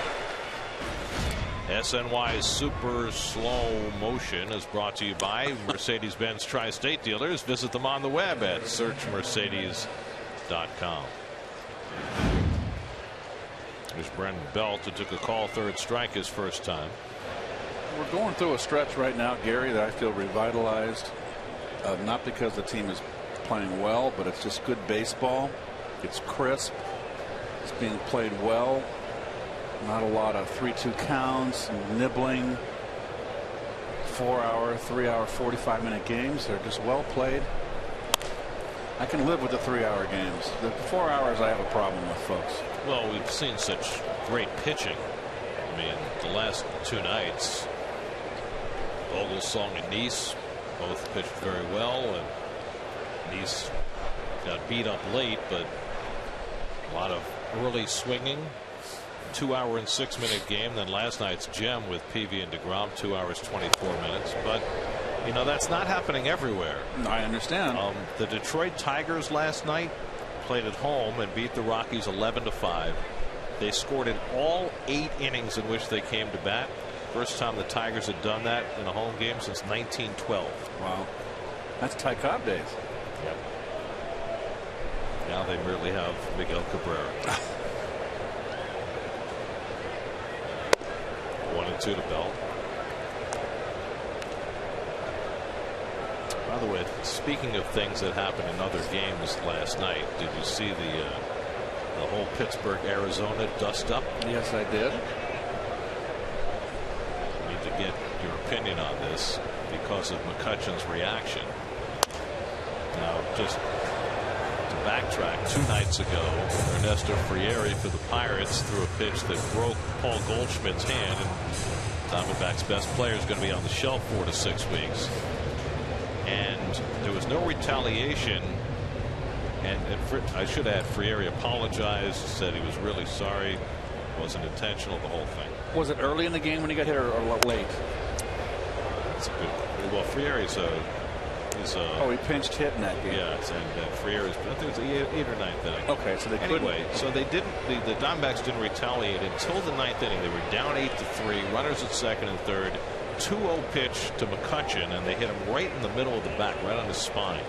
SNY's super slow motion is brought to you by Mercedes-Benz Tri-State dealers. Visit them on the web at searchmercedes.com. There's Brendan Belt, who took a call third strike his first time. We're going through a stretch right now, Gary, that I feel revitalized. Not because the team is playing well, but it's just good baseball. It's crisp. It's being played well. Not a lot of 3-2 counts and nibbling. 4-hour, 3-hour, 45-minute games. They're just well played. I can live with the 3-hour games. The 4 hours I have a problem with, folks. Well, we've seen such great pitching I mean, the last two nights, Vogelsong and Nice both pitched very well, and Nice got beat up late, but a lot of early swinging. 2 hour and 6 minute game. Then last night's gem with PV and DeGrom, 2 hours 24 minutes. But you know, that's not happening everywhere. I understand. The Detroit Tigers last night played at home and beat the Rockies 11-5. They scored in all 8 innings in which they came to bat. First time the Tigers had done that in a home game since 1912. Wow, that's Ty Cobb days. Yep. Now they merely have Miguel Cabrera. 1-2 to Bell. By the way, speaking of things that happened in other games last night, did you see the whole Pittsburgh Arizona dust up? Yes, I did. I need to get your opinion on this because of McCutcheon's reaction. Now, just to backtrack, 2 nights ago, Ernesto Frieri for the Pirates threw a pitch that broke Paul Goldschmidt's hand, and Diamondbacks' best player is going to be on the shelf 4 to 6 weeks. And there was no retaliation, and I should add, Frieri apologized, said he was really sorry, wasn't intentional, the whole thing. Was it early in the game when he got hit, or late? That's a good. Well, Frieri's he pinched hit in that game. Yes, and Frieri's, I think it was the 8th or 9th inning. Okay, so they anyway, so they didn't. The Diamondbacks didn't retaliate until the 9th inning. They were down 8-3, runners at second and third. 2-0 pitch to McCutcheon, and they hit him right in the middle of the back, right on his spine.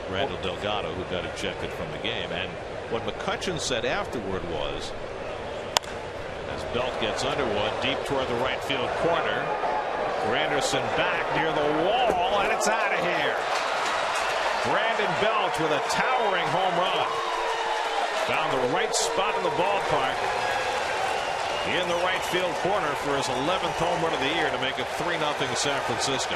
Randall Delgado, who got ejected from the game. And what McCutcheon said afterward was, as Belt gets under one, deep toward the right field corner, Granderson back near the wall, and it's out of here. Brandon Belt with a towering home run. Found the right spot in the ballpark, in the right field corner for his 11th home run of the year to make it 3-0 San Francisco.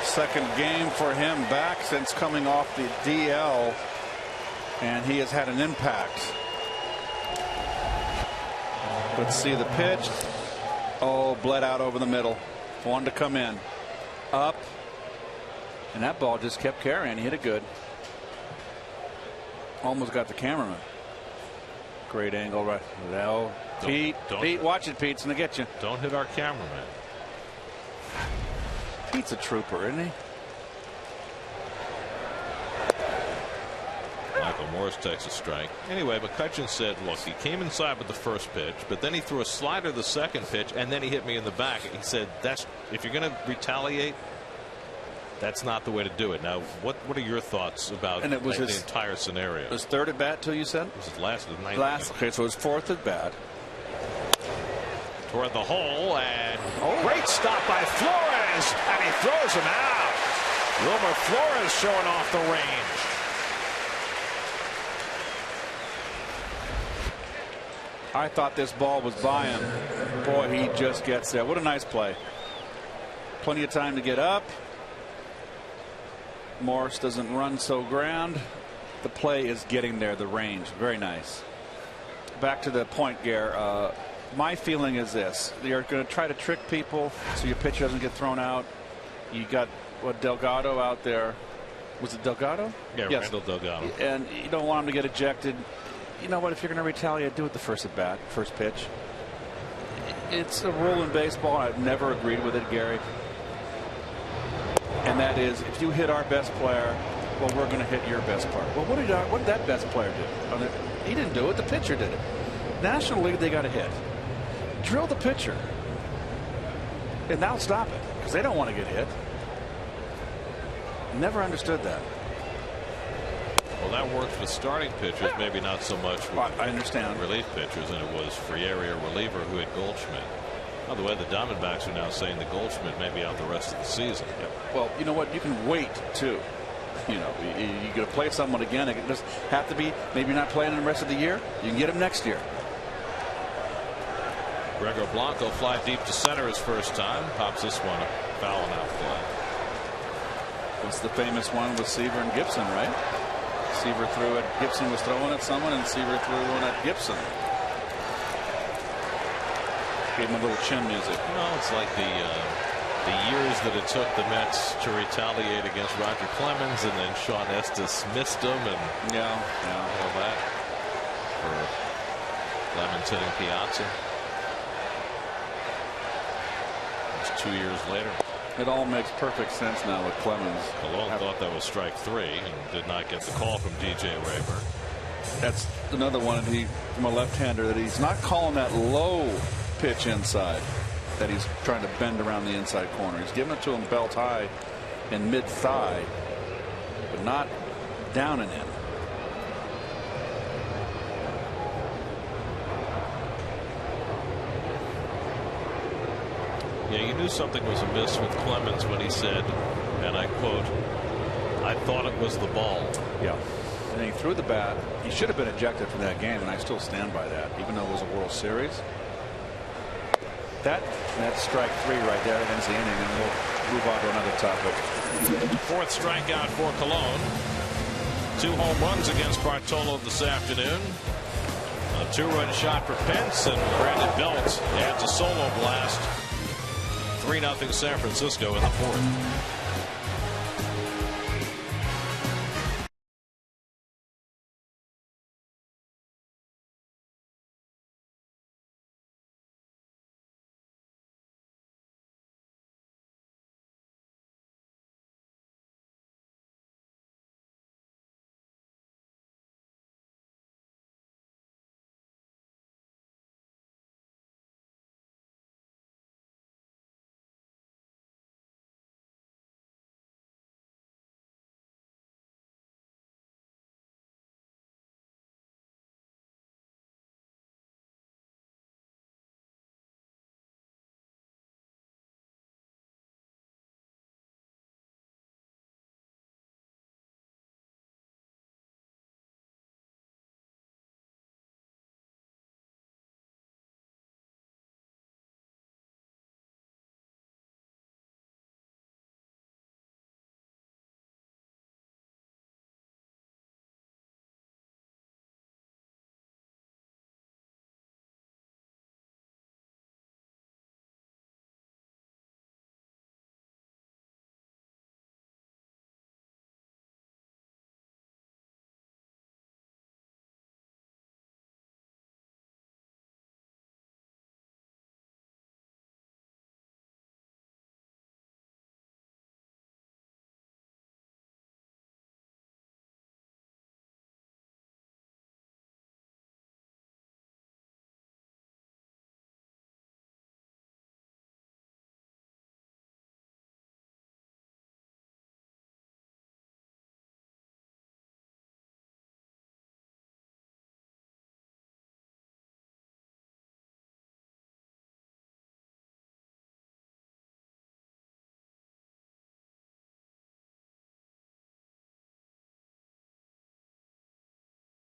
Second game for him back since coming off the DL, and he has had an impact. Let's see the pitch. Oh, bled out over the middle. Wanted to come in. Up. And that ball just kept carrying. He hit it good. Almost got the cameraman. Great angle right now. Pete, watch it, Pete. It's going to get you. Don't hit our cameraman. Pete's a trooper, isn't he? Michael Morris takes a strike. Anyway, McCutcheon said, look, he came inside with the first pitch, but then he threw a slider the second pitch, and then he hit me in the back. He said, if you're going to retaliate, that's not the way to do it. Now, what are your thoughts about the entire scenario? His third at bat, too, you said? It was his last. Okay, so his fourth at bat. Toward the hole, and great stop by Flores, and he throws him out. Wilmer Flores showing off the range. I thought this ball was by him. Boy, he just gets there. What a nice play. Plenty of time to get up. Morris doesn't run so grand. The play is getting there, the range. Very nice. Back to the point, Gare. My feeling is this: you're going to try to trick people so your pitcher doesn't get thrown out. You got Delgado out there. Was it Delgado? Yeah, yes. Randall Delgado. And you don't want him to get ejected. You know what? If you're going to retaliate, do it the first at bat, first pitch. It's a rule in baseball. I've never agreed with it, Gary. And that is, if you hit our best player, well, we're going to hit your best player. Well, what did that best player do? He didn't do it. The pitcher did it. National League, they got a hit. Drill the pitcher, and now stop it because they don't want to get hit. Never understood that. Well, that works with starting pitchers, maybe not so much with I understand. relief pitchers, and it was Frieri, a reliever, who hit Goldschmidt. By the way, the Diamondbacks are now saying that Goldschmidt may be out the rest of the season. Yep. Well, you know what? You can wait too. You know, you're going to play someone again. It doesn't have to be. Maybe you're not playing him the rest of the year. You can get him next year. Gregor Blanco fly deep to center his first time. Pops this one, fouling out fly. That's the famous one with Seaver and Gibson, right? Seaver threw it. Gibson was throwing at someone, and Seaver threw one at Gibson. Gave him a little chin music. Well, it's like the years that it took the Mets to retaliate against Roger Clemens, and then Sean Estes missed him, and all that for Clemens hitting Piazza. It's 2 years later. It all makes perfect sense now with Clemens. Cologne thought that was strike 3 and did not get the call from DJ Rayburn. That's another one from a left-hander that he's not calling that low pitch inside that he's trying to bend around the inside corner. He's giving it to him belt high and mid thigh, but not down and in. Yeah, you knew something was amiss with Clemens when he said, and I quote, "I thought it was the ball." Yeah. And he threw the bat. He should have been ejected from that game, and I still stand by that, even though it was a World Series. That's strike 3 right there. That ends the inning, and we'll move on to another topic. 4th strikeout for Cologne. 2 home runs against Bartolo this afternoon. A 2-run shot for Pence, and Brandon Belt adds a solo blast. 3-0 San Francisco in the 4th.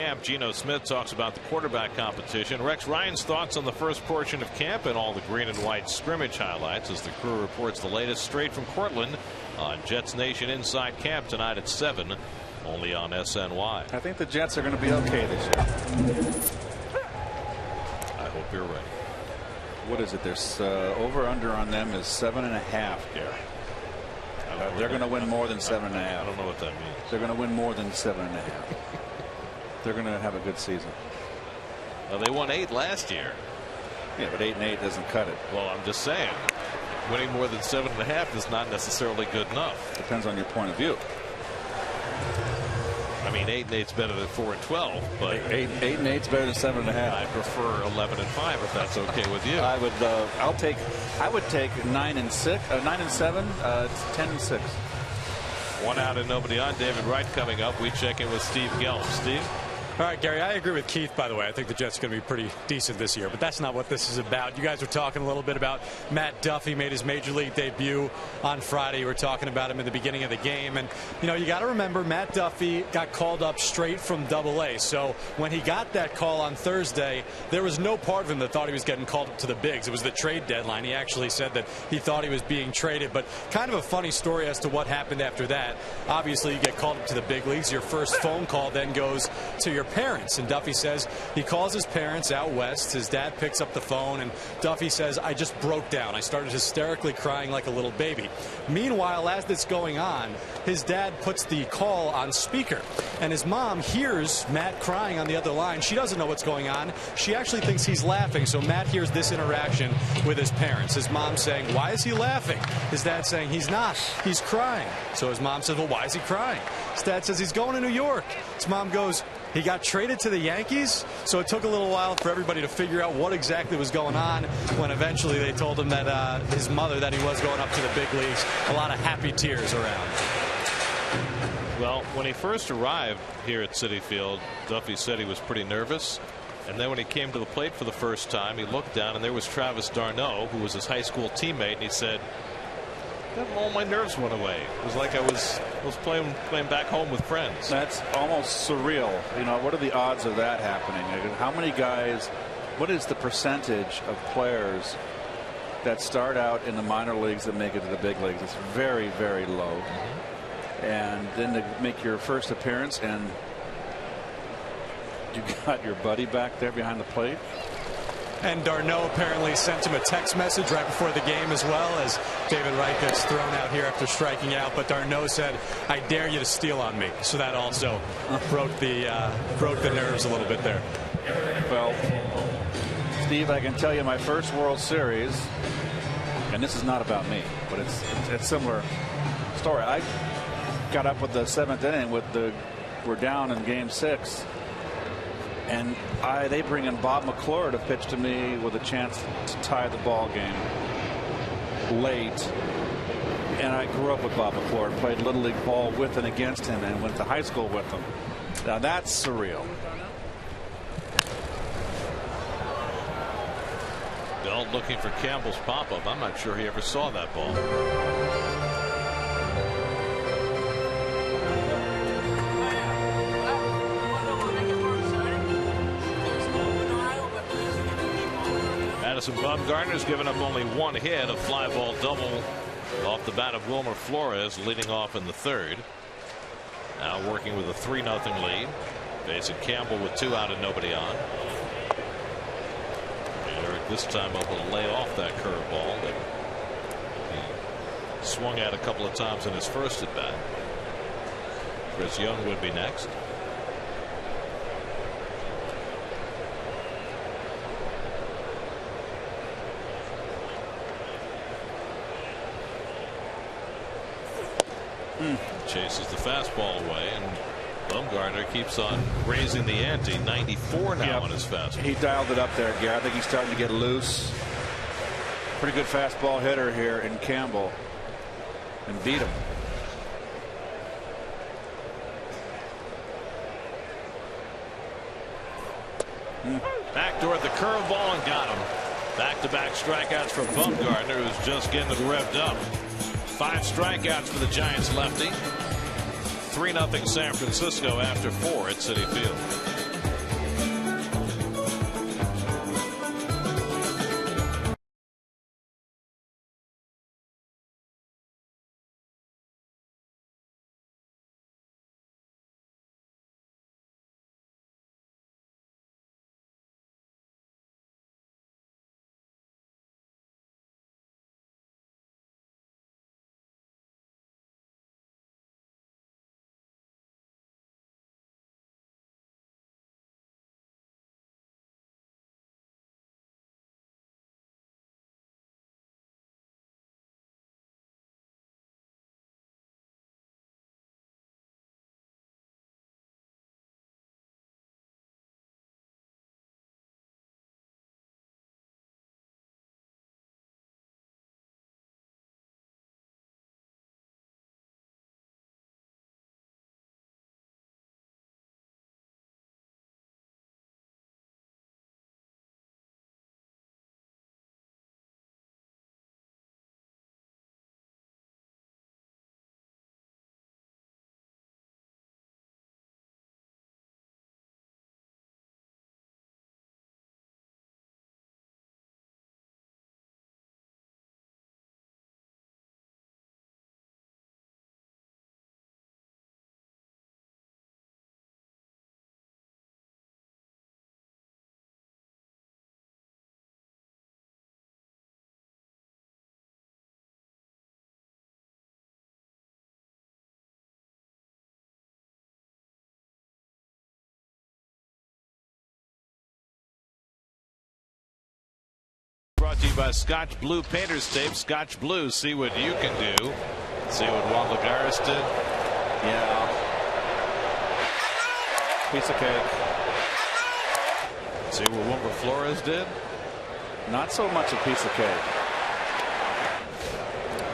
Camp, Geno Smith talks about the quarterback competition. Rex Ryan's thoughts on the first portion of camp and all the green and white scrimmage highlights as the crew reports the latest straight from Cortland on Jets Nation Inside Camp tonight at 7, only on SNY. I think the Jets are going to be okay this year. I hope you're right. What is it? There's over/under on them is 7.5. Gary. They're going to win more than 7.5. I don't know what that means. They're going to win more than 7.5. They're going to have a good season. Well, they won 8 last year. Yeah, but 8-8 doesn't cut it. Well, I'm just saying, winning more than 7.5 is not necessarily good enough. Depends on your point of view. I mean, 8-8's better than 4-12, but 8-8's better than 7.5. I prefer 11-5 if that's okay with you. I would. I would take 9-6, 9-7, 10-6. 1 out and nobody on. David Wright coming up. We check in with Steve Gelb. Steve. All right, Gary, I agree with Keith, by the way. I think the Jets are going to be pretty decent this year, but that's not what this is about. You guys were talking a little bit about Matt Duffy made his major league debut on Friday. You were talking about him in the beginning of the game. And, you know, you got to remember Matt Duffy got called up straight from Double-A. So when he got that call on Thursday, there was no part of him that thought he was getting called up to the bigs. It was the trade deadline. He actually said that he thought he was being traded. But kind of a funny story as to what happened after that. Obviously, you get called up to the big leagues. Your first phone call then goes to your parents. And Duffy says he calls his parents out west. His dad picks up the phone, and Duffy says, I just broke down. I started hysterically crying like a little baby. Meanwhile, as this going on, his dad puts the call on speaker, and his mom hears Matt crying on the other line. She doesn't know what's going on. She actually thinks he's laughing, so Matt hears this interaction with his parents. His mom saying, why is he laughing? His dad saying, he's not. He's crying. So his mom says, well, why is he crying? His dad says, he's going to New York. His mom goes, he got traded to the Yankees. So it took a little while for everybody to figure out what exactly was going on, when eventually they told him that his mother, that he was going up to the big leagues. A lot of happy tears around. Well, when he first arrived here at Citi Field, Duffy said he was pretty nervous. And then when he came to the plate for the first time, he looked down and there was Travis d'Arnaud, who was his high school teammate, and he said, all my nerves went away. It was like I was playing back home with friends. That's almost surreal. You know, what are the odds of that happening? How many guys, what is the percentage of players that start out in the minor leagues that make it to the big leagues? It's very, very low. And then to make your first appearance, and you got your buddy back there behind the plate. And d'Arnaud apparently sent him a text message right before the game, as well, as David Wright gets thrown out here after striking out. But d'Arnaud said, I dare you to steal on me. So that also broke the nerves a little bit there. Well, Steve, I can tell you my first World Series, and this is not about me, but it's a similar story. I got up with the 7th inning we're down in game 6. And they bring in Bob McClure to pitch to me with a chance to tie the ball game late. And I grew up with Bob McClure and played Little League ball with and against him and went to high school with him. Now that's surreal. Bell looking for Campbell's pop-up. I'm not sure he ever saw that ball. Bumgarner's given up only one hit, a fly ball double off the bat of Wilmer Flores, leading off in the 3rd. Now working with a 3-0 lead, facing Campbell with 2 out and nobody on. Eric this time able to lay off that curveball that he swung at a couple of times in his first at bat. Chris Young would be next. Chases the fastball away, and Bumgarner keeps on raising the ante. 94 now on his fastball. He dialed it up there, Gary. I think he's starting to get loose. Pretty good fastball hitter here in Campbell, and beat him. Back toward the curveball and got him. Back-to-back strikeouts from Bumgarner, who's just getting it revved up. 5 strikeouts for the Giants lefty. 3-0 San Francisco after 4 at Citi Field. brought to you by Scotch Blue Painter's Tape. Scotch Blue, see what you can do. See what Juan Lagares did. Yeah. Piece of cake. See what Wilmer Flores did. Not so much a piece of cake.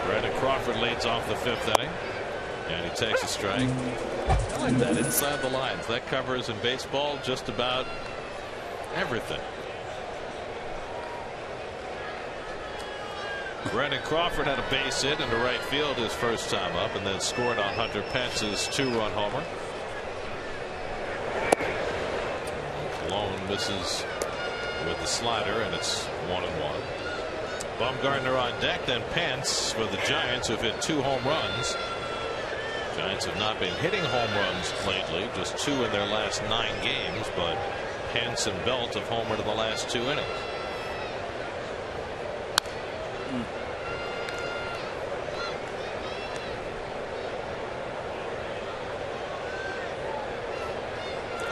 Brandon Crawford leads off the 5th inning. And he takes a strike. I like that inside the lines. That covers in baseball just about everything. Brandon Crawford had a base hit into right field his first time up, and then scored on Hunter Pence's 2-run homer. Cologne misses with the slider, and it's 1-1. Bumgarner on deck, then Pence for the Giants, who've hit 2 home runs. Giants have not been hitting home runs lately, just 2 in their last 9 games, but Pence and Belt have homered in the last 2 innings.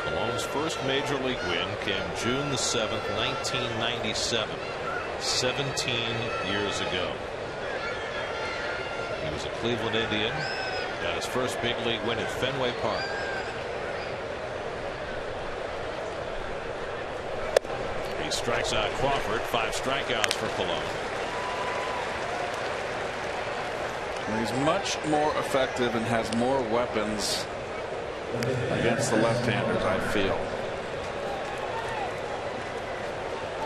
Cologne's first major league win came June the 7th, 1997, 17 years ago. He was a Cleveland Indian, got his first big league win at Fenway Park. He strikes out Crawford. 5 strikeouts for Cologne. He's much more effective and has more weapons against the left-handers, I feel.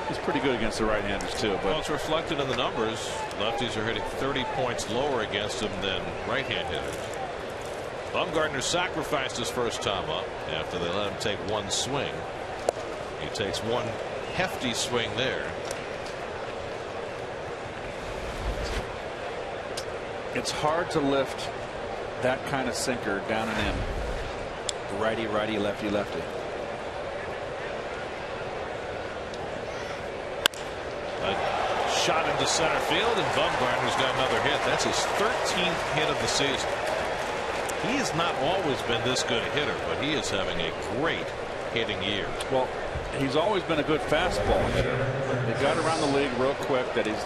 He's pretty good against the right-handers too. But well, it's reflected in the numbers. Lefties are hitting 30 points lower against him than right-hand hitters. Bumgarner sacrificed his first time up after they let him take 1 swing. He takes 1 hefty swing there. It's hard to lift that kind of sinker down and in. Righty, righty, lefty, lefty. A shot into center field, and Bumgarner's got another hit. That's his 13th hit of the season. He has not always been this good a hitter, but he is having a great hitting year. Well, he's always been a good fastball hitter. They got around the league real quick that he's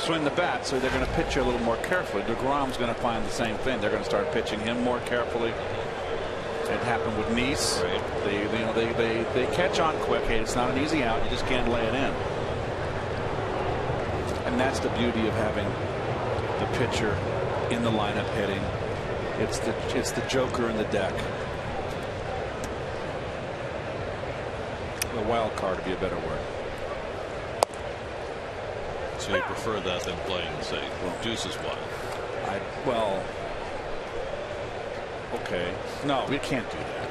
swing the bat, so they're going to pitch you a little more carefully. DeGrom's going to find the same thing. They're going to start pitching him more carefully. It happened with Nice. Right. They catch on quick. Hey, it's not an easy out. You just can't lay it in. And that's the beauty of having the pitcher in the lineup hitting. It's the joker in the deck. The wild card would be a better word. So you prefer that than playing, say, Deuces Wild? Well, okay. No, we can't do that.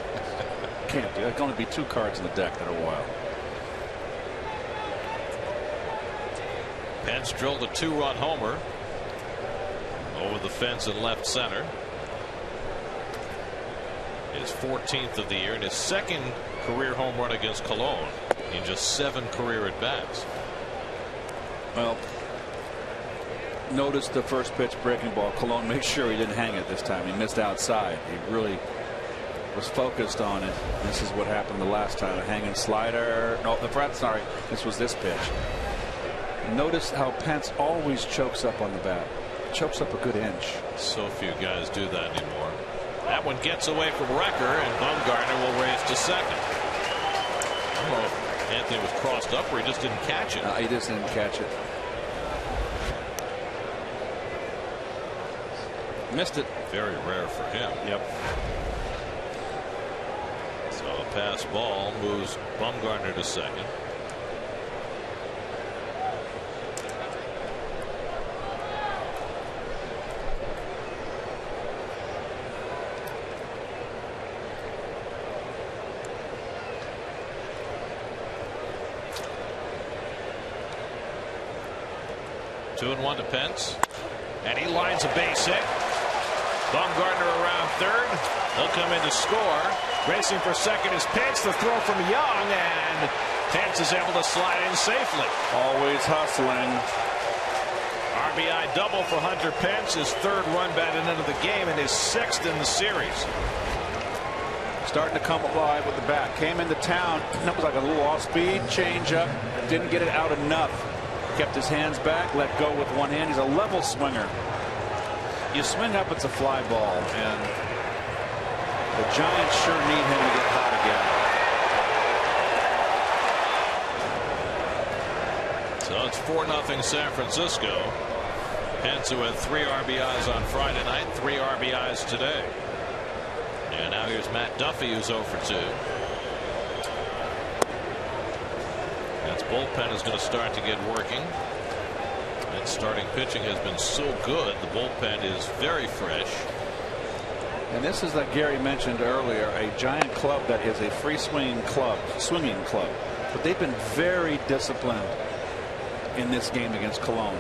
Can't do that. There's going to be 2 cards in the deck that are wild. Pence drilled a 2-run homer over the fence in left center. His 14th of the year and his 2nd career home run against Cologne in just 7 career at bats. Well, notice the first pitch breaking ball. Cologne made sure he didn't hang it this time. He missed outside. He really was focused on it. This is what happened the last time. A hanging slider. No, sorry. This was this pitch. Notice how Pence always chokes up on the bat. Chokes up a good inch. So few guys do that anymore. That one gets away from Recker, and Bumgarner will raise to second. I don't know if Anthony was crossed up or he just didn't catch it. He just didn't catch it. Missed it. Very rare for him. Yep. So a pass ball moves Bumgarner to second. Two and one to Pence, and he lines a base hit. Bumgarner around third. He'll come in to score. Racing for second is Pence. The throw from Young, and Pence is able to slide in safely. Always hustling. RBI double for Hunter Pence, his 3rd run batted into the game and his 6th in the series. starting to come alive with the bat. Came into town. That was like a little off-speed changeup. Didn't get it out enough. Kept his hands back. Let go with one hand. He's a level swinger. You swing up, it's a fly ball, and the Giants sure need him to get hot again. So it's 4-0 San Francisco. Pence, who had 3 RBIs on Friday night, 3 RBIs today. And now here's Matt Duffy, who's 0 for 2. That's bullpen is going to start to get working. That starting pitching has been so good. The bullpen is very fresh. And this is, like Gary mentioned earlier, a Giant club that is a free swinging club. But they've been very disciplined in this game against Cologne.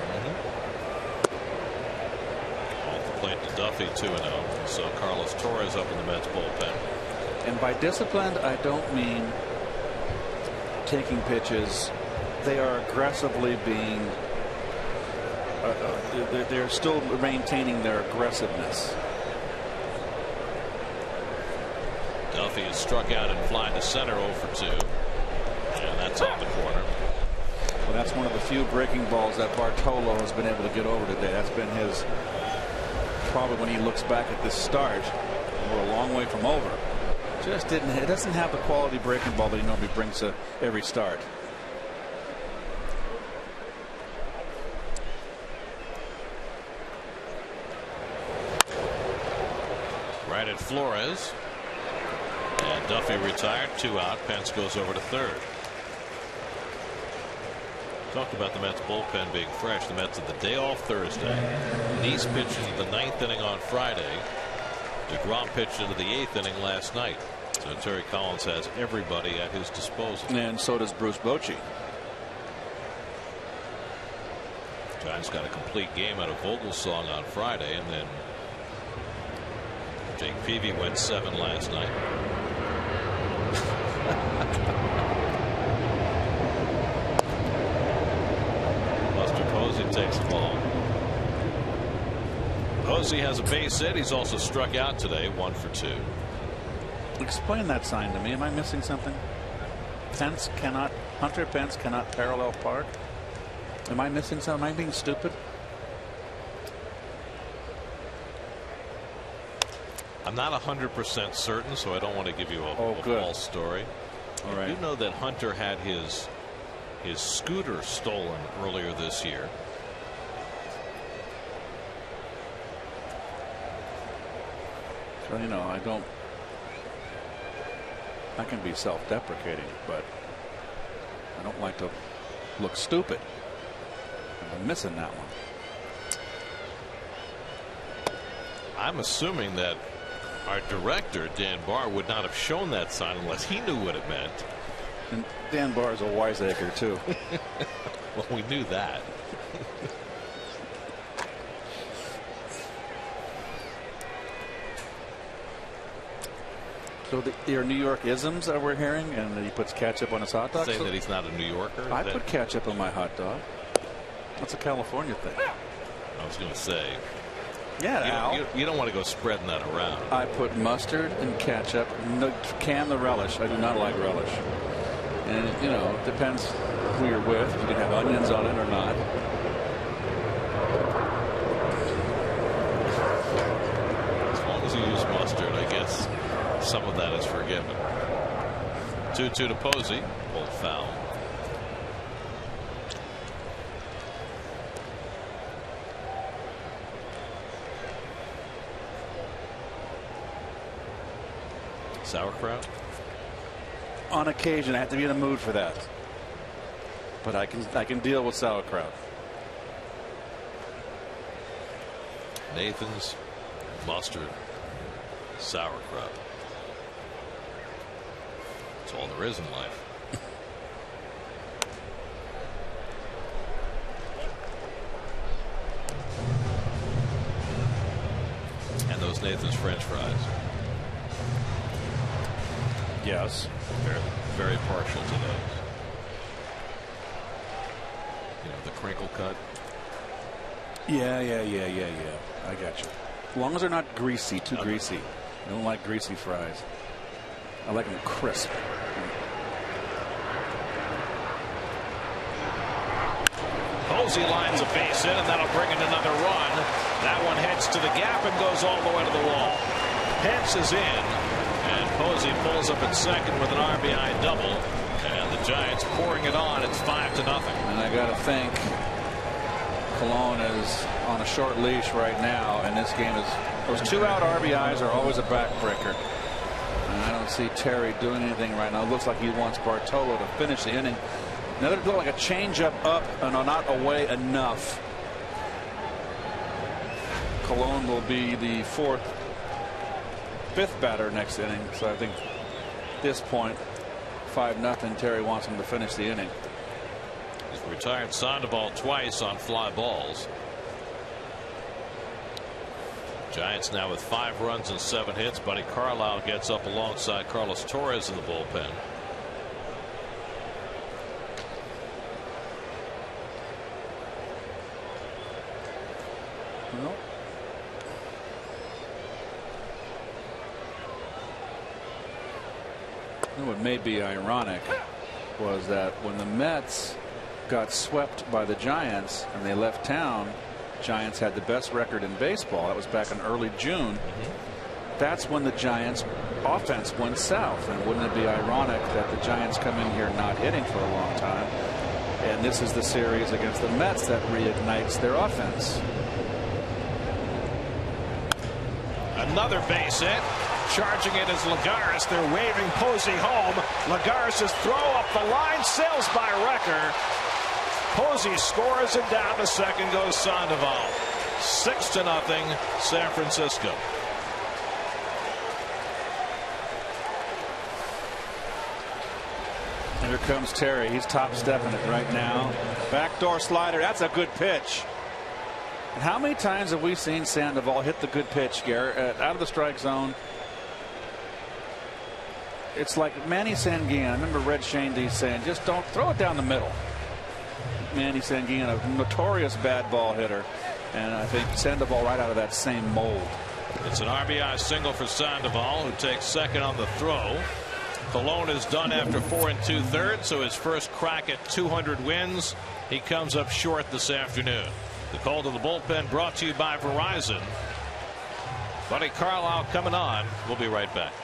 Plate to Duffy 2-0. So Carlos Torres up in the Mets bullpen. And by disciplined, I don't mean taking pitches. They are aggressively being. They're still maintaining their aggressiveness. Duffy is struck out and flying to center 0 for 2. And that's on the corner. Well, that's one of the few breaking balls that Bartolo has been able to get over today. That's been his. Probably when he looks back at this start, we're a long way from over. Just didn't. It doesn't have the quality breaking ball that he normally brings to every start. Right at Flores. And Duffy retired, 2 out. Pence goes over to third. Talked about the Mets bullpen being fresh. The Mets had the day off Thursday. Neese pitched into the 9th inning on Friday. DeGrom pitched into the 8th inning last night. So Terry Collins has everybody at his disposal. And so does Bruce Bochy. Giants got a complete game out of Vogelsong on Friday, and then Jake Peavy went 7 last night. Posey takes the ball. Posey has a base hit. He's also struck out today, 1 for 2. Explain that sign to me. Am I missing something? Hunter Pence cannot parallel park. Am I missing something? Am I being stupid? I'm not 100% certain, so I don't want to give you a false story. All right. You know that Hunter had his scooter stolen earlier this year. So, you know, I can be self-deprecating, but I don't like to look stupid. I'm missing that one. I'm assuming that our director, Dan Barr, would not have shown that sign unless he knew what it meant. And Dan Barr is a wiseacre, too. Well, we knew that. So your New York isms that we're hearing, and he puts ketchup on his hot dog? Saying that he's not a New Yorker? I put ketchup on my hot dog. That's a California thing. I was going to say. Yeah, you don't want to go spreading that around. I put mustard and ketchup. No, can the relish. I do not like relish. And, you know, it depends who you're with. You can have onions on it or not. As long as you use mustard, I guess some of that is forgiven. 2-2 to Posey. Pulled foul. Sauerkraut? On occasion, I have to be in a mood for that. But I can deal with sauerkraut. Nathan's, mustard, sauerkraut. That's all there is in life. And those Nathan's French fries. Yes. Very partial to those. You know, the crinkle cut. Yeah. I got you. As long as they're not greasy, too greasy. I don't like greasy fries. I like them crisp. Posey lines a base hit, and that'll bring in another run. That one heads to the gap and goes all the way to the wall. Pence is in, and Posey pulls up at second with an RBI double. And the Giants pouring it on. It's 5-0. And I got to think Colon is on a short leash right now, and this game is those 2-out RBIs are always a backbreaker. And I don't see Terry doing anything right now. It looks like he wants Bartolo to finish the inning. Another look like a changeup up and not away enough. Colon will be the fifth batter next inning. So I think at this point, 5-0. Terry wants him to finish the inning. He's retired Sandoval twice on fly balls. Giants now with 5 runs and 7 hits. Buddy Carlisle gets up alongside Carlos Torres in the bullpen. No. What may be ironic was that when the Mets got swept by the Giants and they left town, Giants had the best record in baseball. That was back in early June. That's when the Giants offense went south. And wouldn't it be ironic that the Giants come in here not hitting for a long time, and this is the series against the Mets that reignites their offense. Another base hit. Charging it is Lagares. They're waving Posey home. Lagares' throw up the line, sails by Recker. Posey scores, and down to second goes Sandoval. 6-0 San Francisco. Here comes Terry. He's top stepping it right now. Backdoor slider. That's a good pitch. And how many times have we seen Sandoval hit the good pitch, Garrett, out of the strike zone? It's like Manny Sanguin. I remember Red Shandy saying, just don't throw it down the middle. Manny Sanguin, a notorious bad ball hitter. And I think Sandoval right out of that same mold. It's an RBI single for Sandoval, who takes second on the throw. Colon is done after 4 2/3, so his first crack at 200 wins. He comes up short this afternoon. The call to the bullpen brought to you by Verizon. Buddy Carlisle coming on. We'll be right back.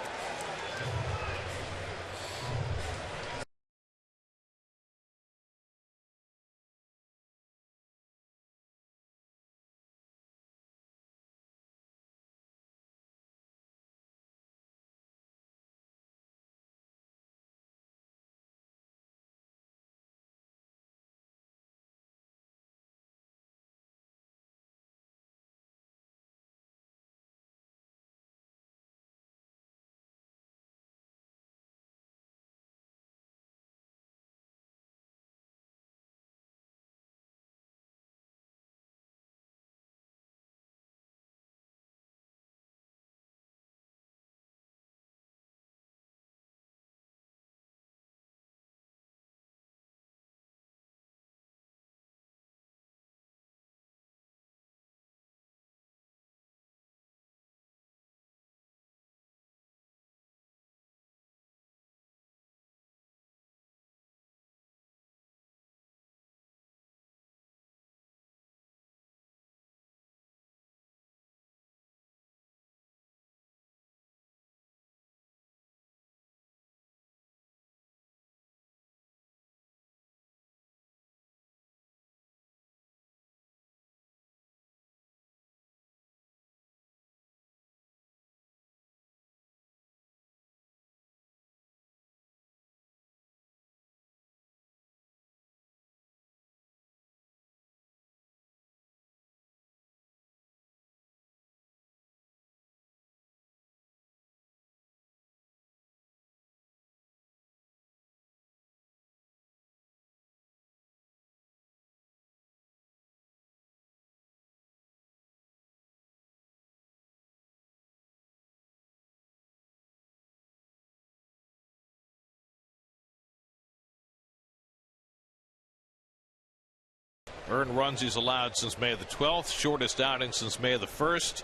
Earned runs he's allowed since May the 12th. Shortest outing since May the 1st.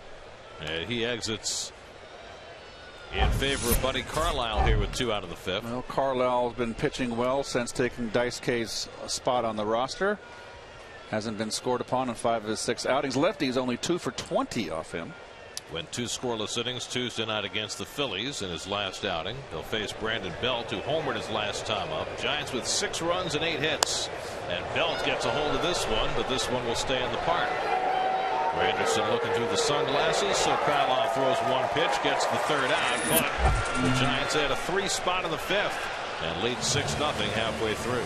He exits In favor of Buddy Carlisle here with 2 out of the 5th. Well, Carlisle's been pitching well since taking Dice K's spot on the roster. Hasn't been scored upon in 5 of his 6 outings. Lefty's only 2 for 20 off him. Went 2 scoreless innings Tuesday night against the Phillies in his last outing. He'll face Brandon Belt, who homered his last time up. Giants with 6 runs and 8 hits. And Belt gets a hold of this one, but this one will stay in the park. Anderson looking through the sunglasses, so Carlisle throws 1 pitch, gets the 3rd out, but the Giants add a 3 spot in the 5th and lead 6-0 halfway through.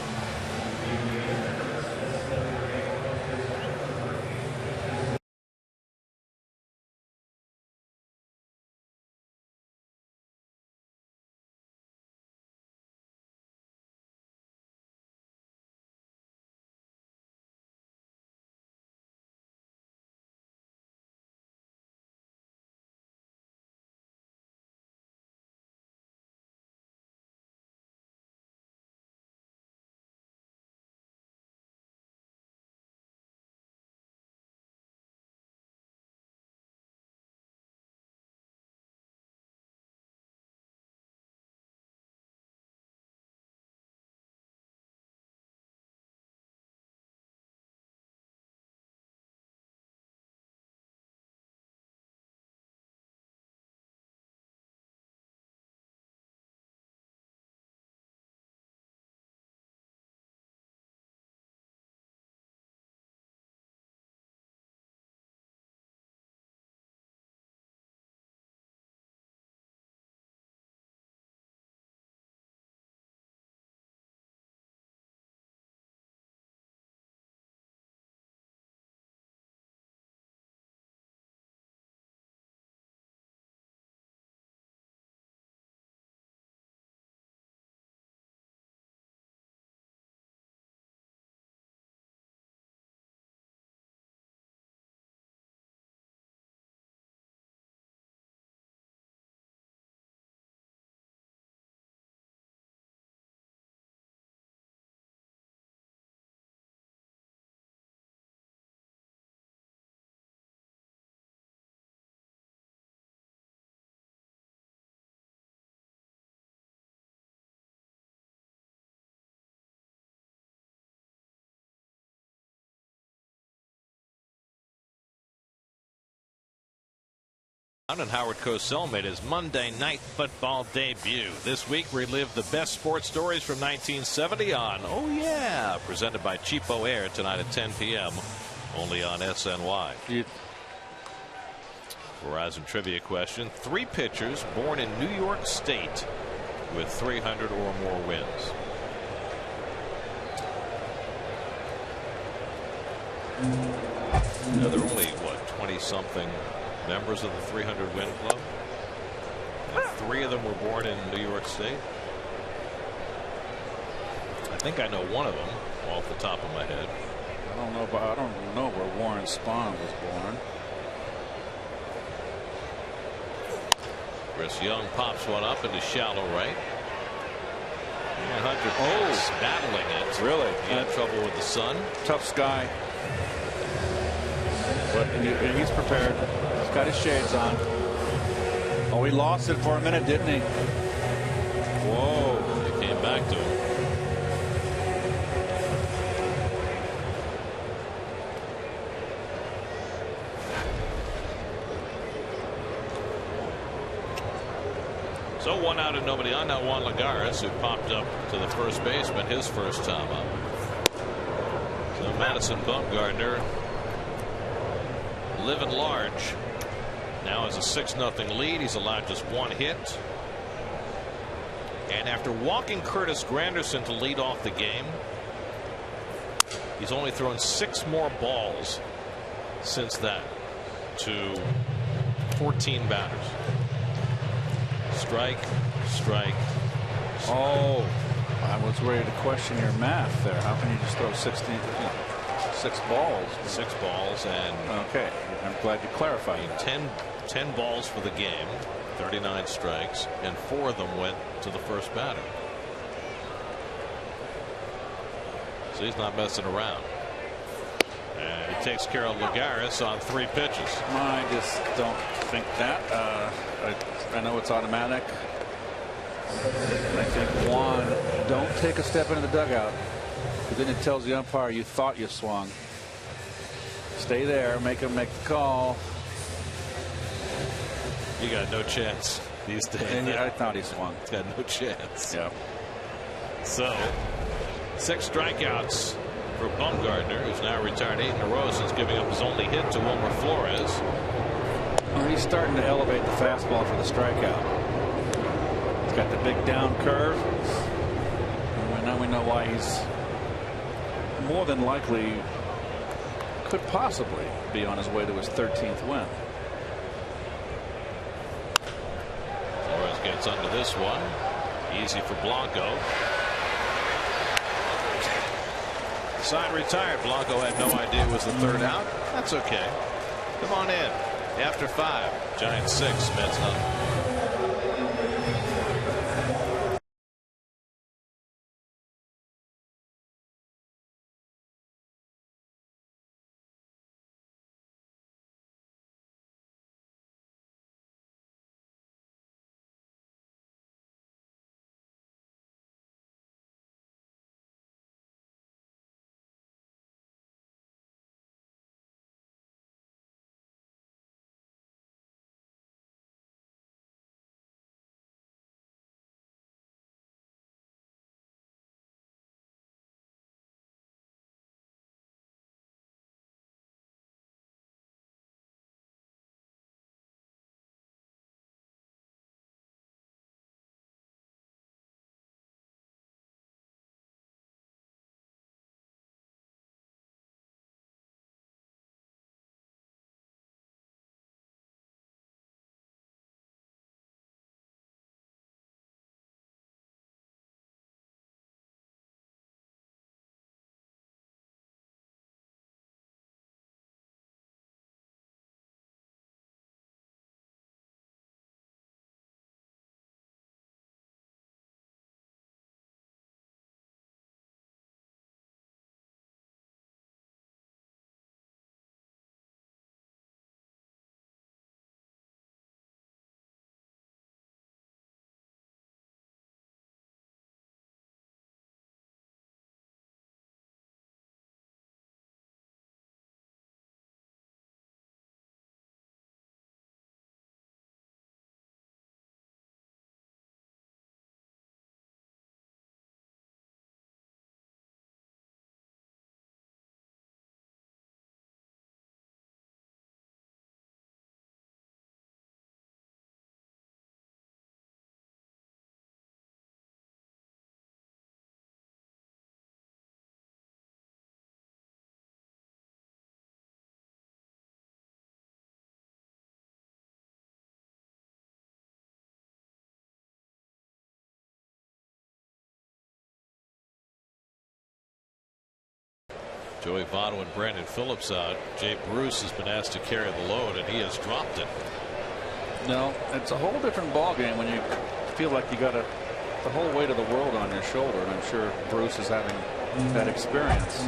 And Howard Cosell made his Monday Night Football debut. This week, relive the best sports stories from 1970 on Oh Yeah, presented by Cheapo Air tonight at 10 p.m. only on SNY. Verizon trivia question: 3 pitchers born in New York State with 300 or more wins. Now, there are only, what, 20-something members of the 300 win club, and 3 of them were born in New York State. I think I know one of them off the top of my head. I don't know where Warren Spahn was born. Chris Young pops one up into shallow right. And Hunter Pence battling it. Really? He had trouble with the sun. Tough guy. But he's prepared. He's got his shades on. Oh, he lost it for a minute, didn't he? Whoa. He came back to him. So 1 out and nobody on. Now Juan Lagares, who popped up to the first baseman his first time up. So Madison Bumgarner living large. Now has a 6-0 lead. He's allowed just 1 hit. And after walking Curtis Granderson to lead off the game, he's only thrown 6 more balls since that to 14 batters. Strike, strike. Oh, I was ready to question your math there. How can you just throw 6 balls? 6 balls and okay. I'm glad you clarified. 10 balls for the game, 39 strikes, and 4 of them went to the first batter. So he's not messing around. And he takes care of Lagares on 3 pitches. I just don't. think that. I know it's automatic. And I think Juan, don't take a step into the dugout, because then it tells the umpire you thought you swung. Stay there, make him make the call. You got no chance these days. And I thought he swung. He's got no chance. Yeah. So 6 strikeouts for Bumgarner, who's now retired 8 in a row since giving up his only hit to Wilmer Flores. Well, he's starting to elevate the fastball for the strikeout. He's got the big down curve. And now we know why he's more than likely could possibly be on his way to his 13th win. Flores gets under this one. Easy for Blanco. Side retired. Blanco had no idea it was the 3rd out. That's okay. Come on in. After 5. Giants 6. Mets nothing. Joey Votto and Brandon Phillips out. Jay Bruce has been asked to carry the load, and he has dropped it. No, it's a whole different ballgame when you feel like you got the whole weight of the world on your shoulder, and I'm sure Bruce is having that experience.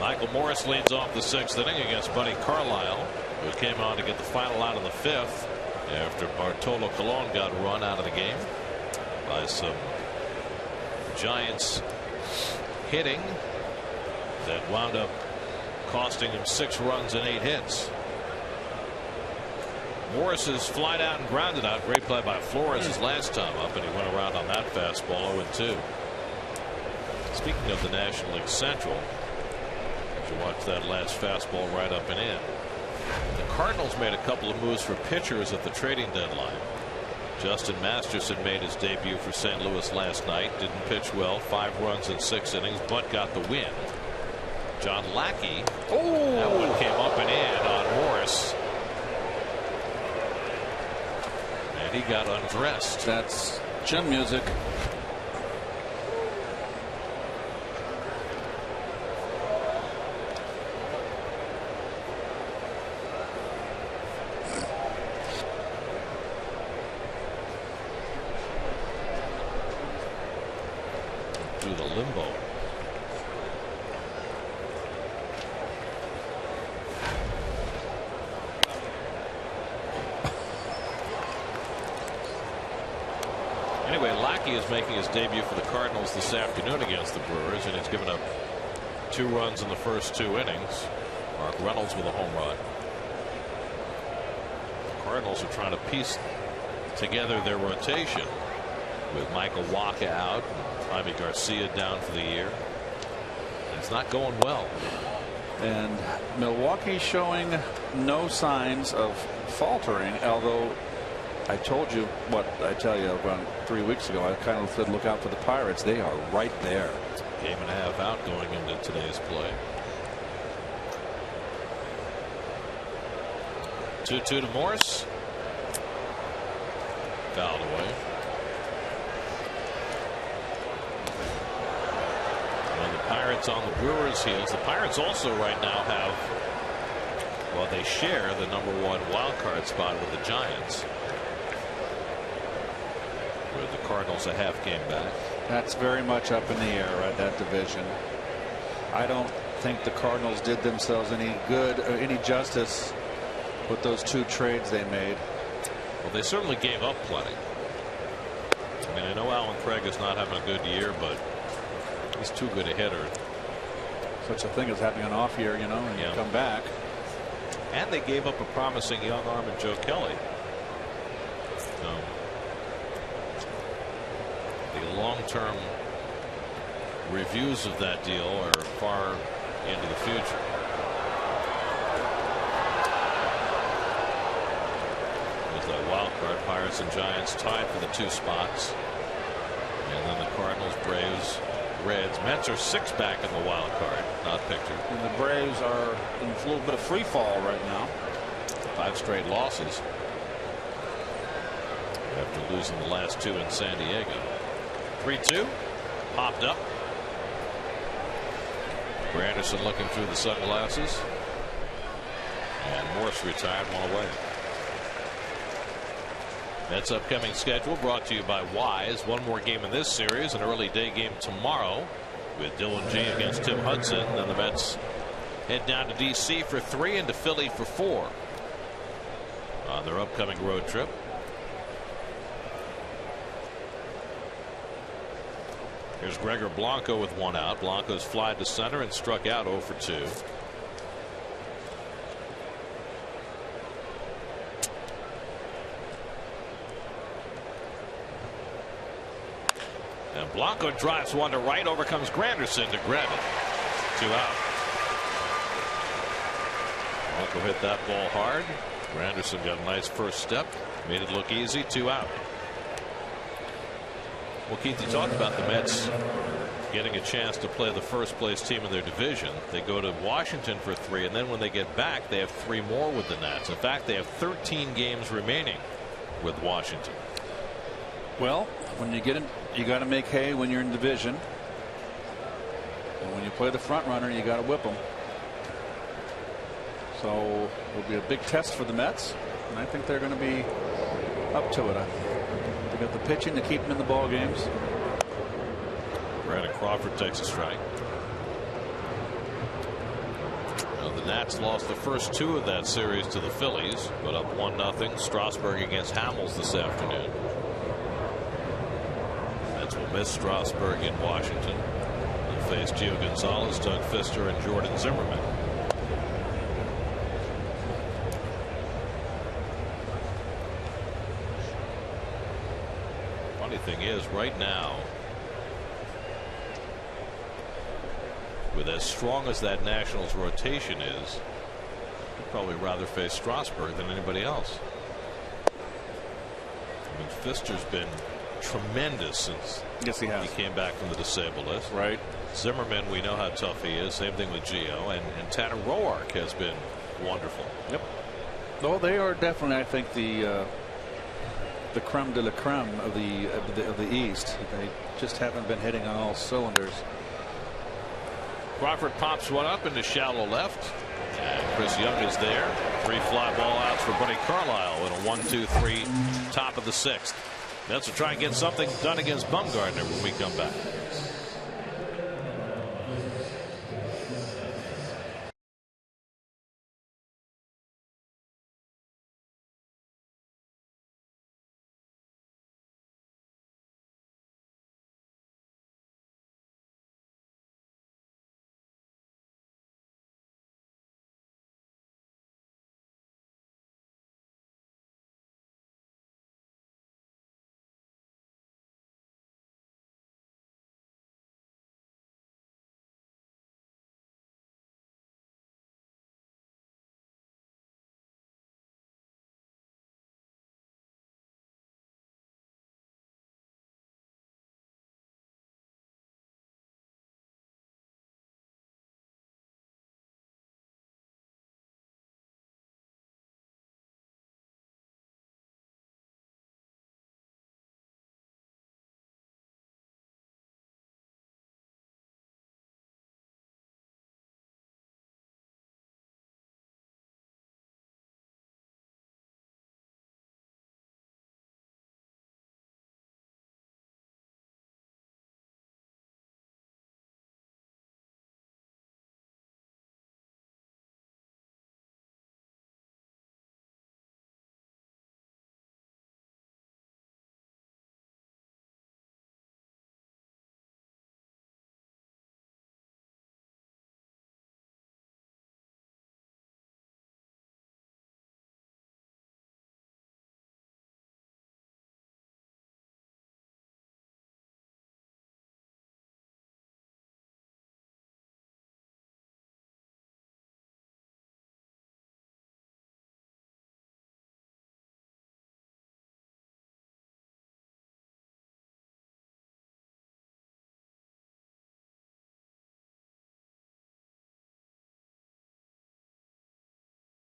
Michael Morris leads off the 6th inning against Buddy Carlisle, who came on to get the final out of the 5th after Bartolo Colon got run out of the game by some Giants hitting that wound up costing him 6 runs and 8 hits. Morris is flied out and grounded out. Great play by Flores his last time up, and he went around on that fastball 0-2. Speaking of the National League Central, you watch that last fastball right up and in. The Cardinals made a couple of moves for pitchers at the trading deadline. Justin Masterson made his debut for St. Louis last night. Didn't pitch well. 5 runs in 6 innings, but got the win. John Lackey. That one came up and in on Morris. And he got undressed. That's gym music. Through the limbo. Anyway, Lackey is making his debut for the Cardinals this afternoon against the Brewers, and he's given up 2 runs in the first 2 innings. Mark Reynolds with a home run. The Cardinals are trying to piece together their rotation with Michael Wacha out, Jaime Garcia down for the year. It's not going well. And Milwaukee showing no signs of faltering, although I told you what I tell you around 3 weeks ago. I kind of said look out for the Pirates. They are right there. Game and a half out going into today's play. 2-2 to Morse. Fouled away. And the Pirates on the Brewers' heels. The Pirates also right now have, well, they share the #1 wild card spot with the Giants, with the Cardinals a half game back. That's very much up in the air, right? That division. I don't think the Cardinals did themselves any good or any justice with those 2 trades they made. Well, they certainly gave up plenty. I mean, I know Alan Craig is not having a good year, but he's too good a hitter. Such a thing as having an off year, you know, and you come back. And they gave up a promising young arm in Joe Kelly. The long-term reviews of that deal are far into the future. There's that wild card. Pirates and Giants tied for the 2 spots, and then the Cardinals, Braves, Reds. Mets are 6 back in the wild card, not pictured. And the Braves are in a little bit of free fall right now. 5 straight losses after losing the last 2 in San Diego. 3-2, popped up. Granderson looking through the sunglasses, and Morse retired 1 away. Mets upcoming schedule brought to you by Wise. 1 more game in this series, an early day game tomorrow with Dylan G against Tim Hudson. Then the Mets head down to D.C. for 3 and to Philly for 4 on their upcoming road trip. Here's Gregor Blanco with 1 out. Blanco's flied to center and struck out 0 for 2. And Blanco drives 1 to right. Over comes Granderson to grab it. 2 out. Blanco hit that ball hard. Granderson got a nice first step. Made it look easy. 2 out. Well, Keith, you talked about the Mets getting a chance to play the first place team in their division. They go to Washington for 3, and then when they get back, they have 3 more with the Nats. In fact, they have 13 games remaining with Washington. Well, when you get in, you got to make hay when you're in division. And when you play the front runner, you got to whip them. So it'll be a big test for the Mets, and I think they're going to be up to it. They got the pitching to keep them in the ball games. Brandon Crawford takes a strike. Now, the Nats lost the first 2 of that series to the Phillies, but up 1-0. Strasburg against Hamels this afternoon. Mets will miss Strasburg in Washington. They'll face Gio Gonzalez, Doug Fister, and Jordan Zimmerman. Thing is, right now, with as strong as that Nationals rotation is, you'd probably rather face Strasburg than anybody else. I mean, Fister's been tremendous since he came back from the disabled list. Right. Zimmerman, we know how tough he is. Same thing with Gio, and Tanner Roark has been wonderful. Yep. Well, they are definitely, I think, the creme de la creme of the East. They just haven't been hitting on all cylinders. Crawford pops 1 up into shallow left, and Chris Young is there. 3 fly ball outs for Buddy Carlisle in a 1-2-3 top of the 6th. Mets will try and get something done against Bumgarner when we come back.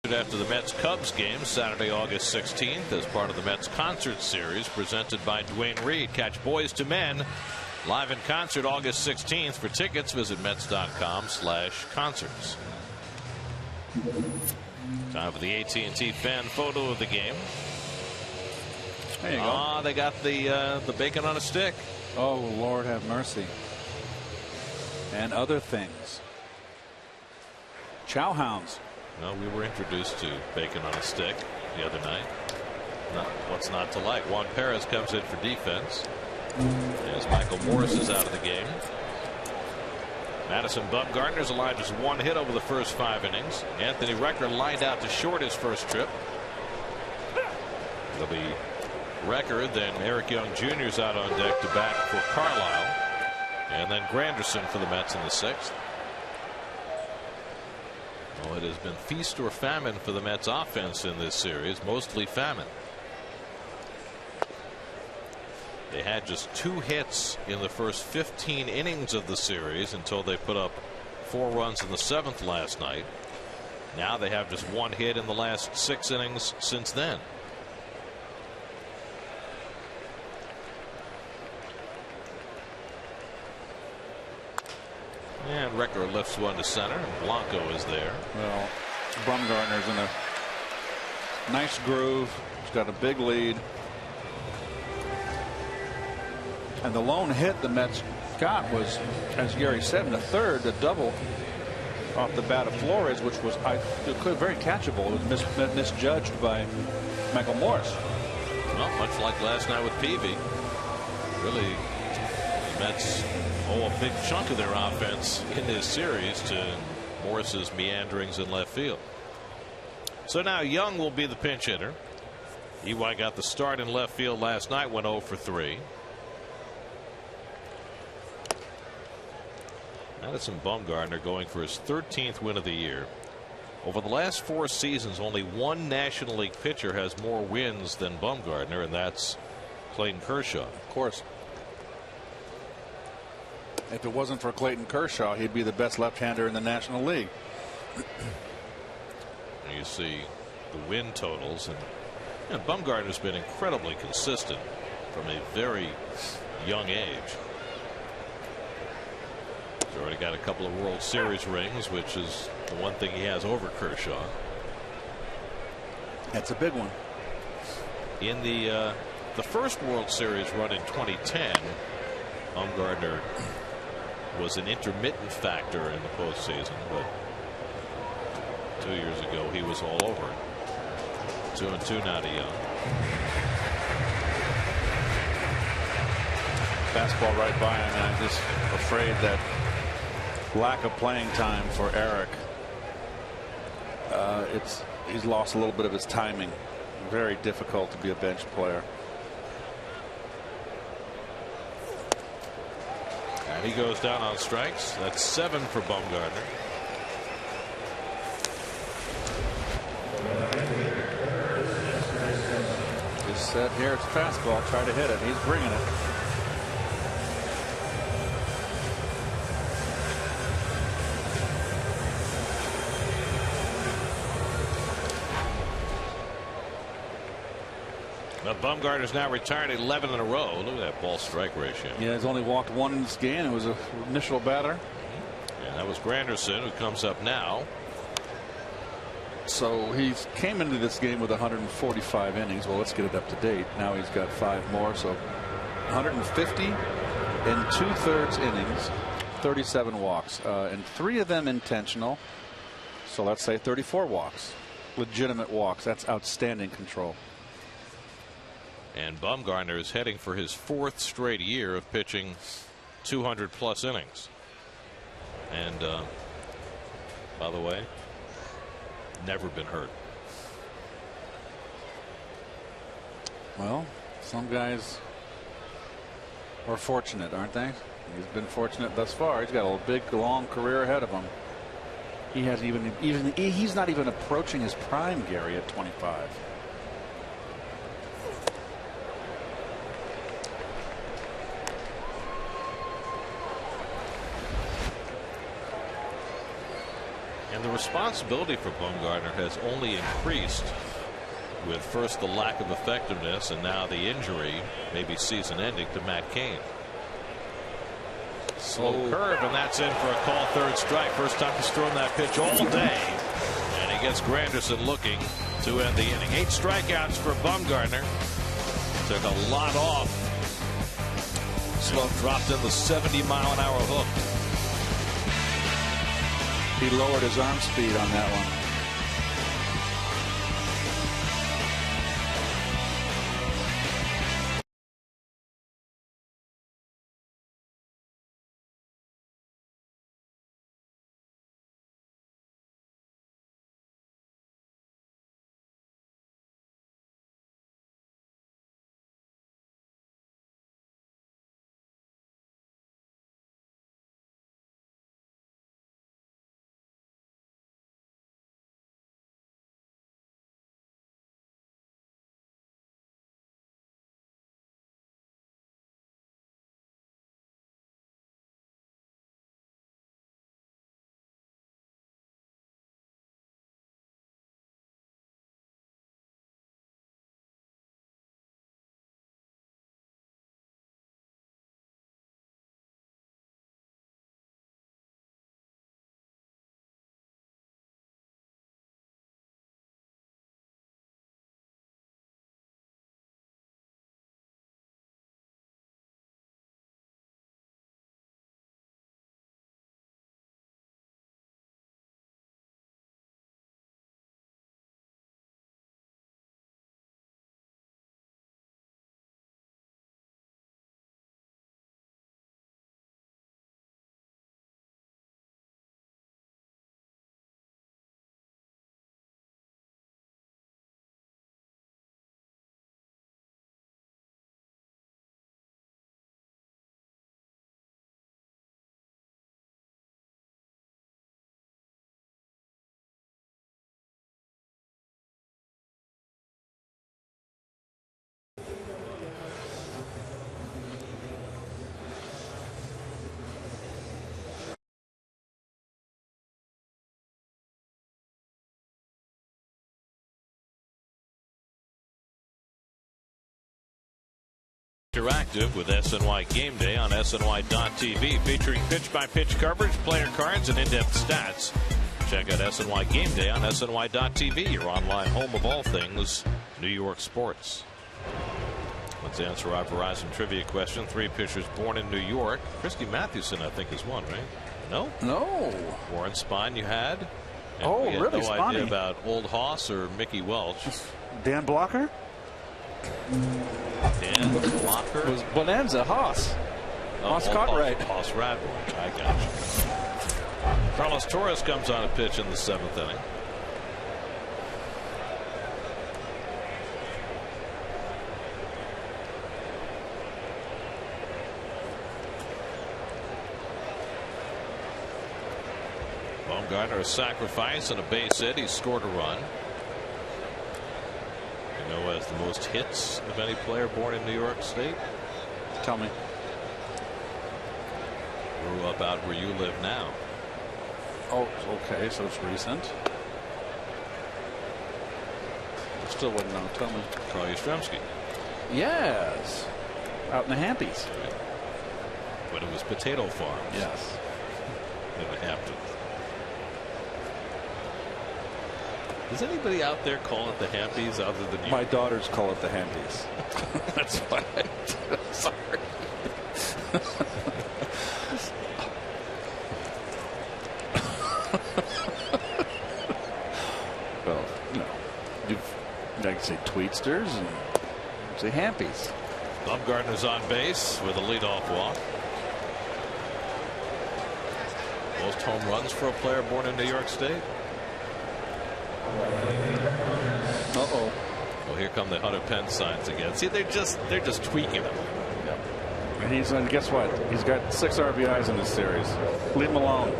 captured after the Mets-Cubs game Saturday, August 16th as part of the Mets concert series presented by Dwayne Reed. Catch Boys to Men live in concert August 16th. For tickets, visit Mets.com/concerts. Time for the AT&T fan photo of the game. There you go. They got the bacon on a stick. Oh, Lord have mercy. And other things. Chow hounds. No, we were introduced to bacon on a stick the other night. What's not to like? Juan Perez comes in for defense as Michael Morris is out of the game. Madison Bumgarner's allowed just one hit over the first 5 innings. Anthony Recker lined out to short his first trip. It'll be Recker, then Eric Young Jr. is out on deck to bat for Carlisle, and then Granderson for the Mets in the 6th. Well, it has been feast or famine for the Mets offense in this series, mostly famine. They had just 2 hits in the first 15 innings of the series until they put up 4 runs in the 7th last night. Now they have just 1 hit in the last 6 innings since then. And Recker lifts one to center, and Blanco is there. Well, Bumgarner's in a nice groove. He's got a big lead. And the lone hit the Mets got was, as Gary said, in the 3rd, a double off the bat of Flores, which was very catchable. It was misjudged by Michael Morris. Well, much like last night with Peavy. Really, the Mets owe a big chunk of their offense in this series to Morris's meanderings in left field. So now Young will be the pinch hitter. EY got the start in left field last night, went 0 for 3. Madison Bumgarner going for his 13th win of the year. Over the last 4 seasons, only one National League pitcher has more wins than Bumgarner, and that's Clayton Kershaw. Of course. If it wasn't for Clayton Kershaw, he'd be the best left-hander in the National League. You see the win totals, and Bumgarner's been incredibly consistent from a very young age. He's already got a couple of World Series rings, which is the one thing he has over Kershaw. That's a big one. In the first World Series run in 2010, Bumgarner was an intermittent factor in the postseason, but 2 years ago he was all over it. 2-2 now to Young. Fastball right by him, and I'm just afraid that lack of playing time for Eric. He's lost a little bit of his timing. Very difficult to be a bench player. And he goes down on strikes. That's 7 for Bumgarner. He's set here. It's fastball. Try to hit it. He's bringing it. But Bumgarner's now retired 11 in a row. Look at that ball strike ratio. Yeah, he's only walked 1 in this game. It was an initial batter. And that was Granderson, who comes up now. So he came into this game with 145 innings. Well, let's get it up to date. Now he's got 5 more. So 150 and 2/3 innings, 37 walks, and 3 of them intentional. So let's say 34 walks, legitimate walks. That's outstanding control. And Bumgarner is heading for his 4th straight year of pitching 200+ innings. And by the way, never been hurt. Well, some guys are fortunate, aren't they? He's been fortunate thus far. He's got a big, long career ahead of him. He hasn't he's not even approaching his prime, Gary, at 25. And the responsibility for Bumgarner has only increased with first the lack of effectiveness and now the injury, maybe season ending, to Matt Cain. Slow curve, and that's in for a call. Third strike. First time he's thrown that pitch all day. And he gets Granderson looking to end the inning. 8 strikeouts for Bumgarner. Took a lot off. Slow dropped in the 70-mile-an-hour hook. He lowered his arm speed on that one. Interactive with SNY Game Day on SNY.TV, featuring pitch-by-pitch coverage, player cards, and in-depth stats. Check out SNY Game Day on SNY.TV, your online home of all things New York sports. Let's answer our Verizon trivia question. 3 pitchers born in New York. Christy Mathewson, I think, is one, right? No? No. Warren Spahn you had. And Oh, we had really? no Spahny. idea about Old Hoss or Mickey Welch. Dan Blocker? Dan Blocker. It was Bonanza, Haas. Haas Cartwright. Haas Radbourne. I got you. Carlos Torres comes on a pitch in the 7th inning. Bumgarner, a sacrifice and a base hit. He scored a run. You know, has the most hits of any player born in New York State. Tell me. Grew up out where you live now. Oh, okay, so it's recent. Still wouldn't know. Tell me. Carl Yastrzemski. Yes. Out in the Hampies. When it was potato farms. Yes. In the Hamptons. Does anybody out there call it the Hampies other than you? My daughters call it the Hampies. That's why I'm sorry. Well, you know, I can say Tweetsters and say Hampies. Bumgarner's on base with a leadoff walk. Most home runs for a player born in New York State. Uh-oh. Well, here come the Hunter Pence signs again. See, they're just tweaking them. Yep. And he's and guess what? He's got 6 RBIs in this series. Leave him alone.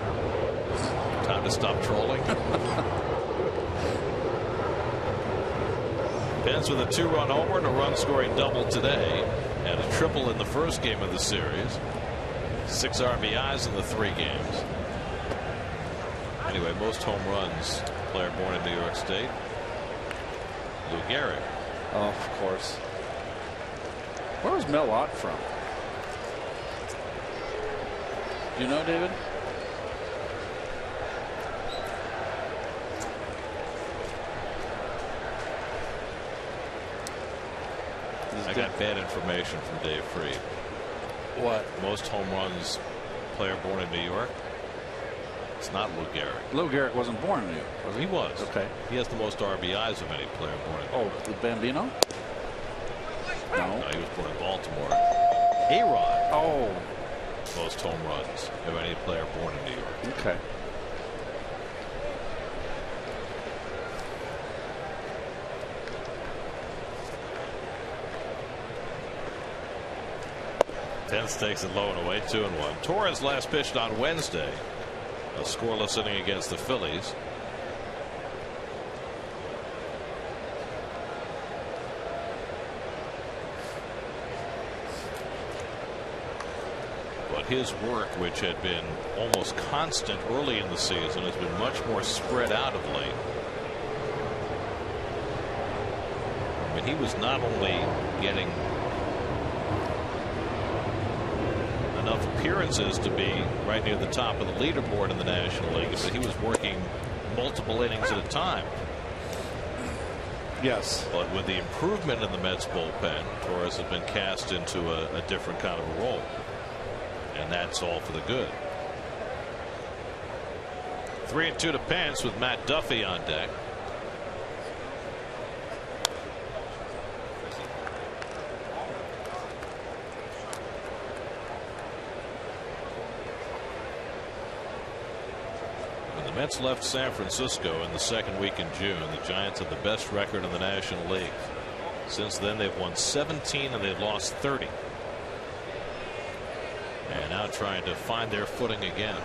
Time to stop trolling. Pence with a 2-run homer and a run-scoring double today, and a triple in the first game of the series. 6 RBIs in the 3 games. Anyway, most home runs, player born in New York State, Lou Gehrig. Oh, of course. Where was Mel Ott from? Do you know, David? I got bad information from Dave Freed. What? Most home runs, player born in New York. It's not Lou Gehrig. Lou Gehrig wasn't born in New York, was he? He was. Okay. He has the most RBIs of any player born in New York. Oh, the Bambino? No. No, he was born in Baltimore. A-Rod. Oh. Most home runs of any player born in New York. Okay. Pence takes it low and away, 2-1. Torres last pitched on Wednesday. A scoreless inning against the Phillies. But his work, which had been almost constant early in the season, has been much more spread out of late. I mean, he was not only getting enough appearances to be right near the top of the leaderboard in the National League, but he was working multiple innings at a time. Yes. But with the improvement in the Mets bullpen, Torres has been cast into a different kind of a role. And that's all for the good. 3-2 to Pence with Matt Duffy on deck. When the Mets left San Francisco in the second week in June, the Giants had the best record in the National League. Since then, they've won 17 and they've lost 30. And now trying to find their footing again.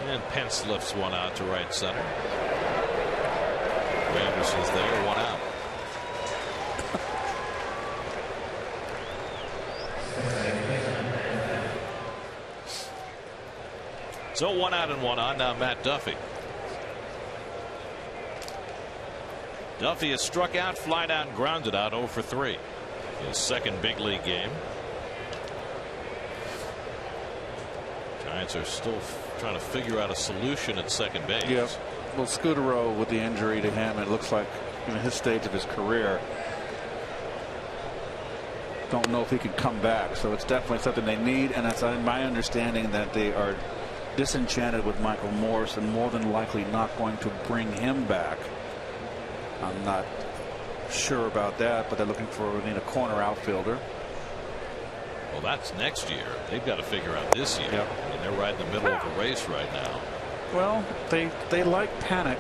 And Pence lifts one out to right center. Anderson's there, one out. So 1 out and 1 on. Now Matt Duffy. Duffy has struck out, fly down, grounded out, 0 for 3. His second big league game. Giants are still trying to figure out a solution at second base. Yep. Well, Scudero with the injury to him, it looks like in his stage of his career. Don't know if he can come back, so it's definitely something they need, and it's my understanding that they are disenchanted with Michael Morse and more than likely not going to bring him back. I'm not sure about that, but they're looking for a corner outfielder. Well, that's next year. They've got to figure out this year. Yep. I mean, they're right in the middle of a race right now. Well, they like Panic,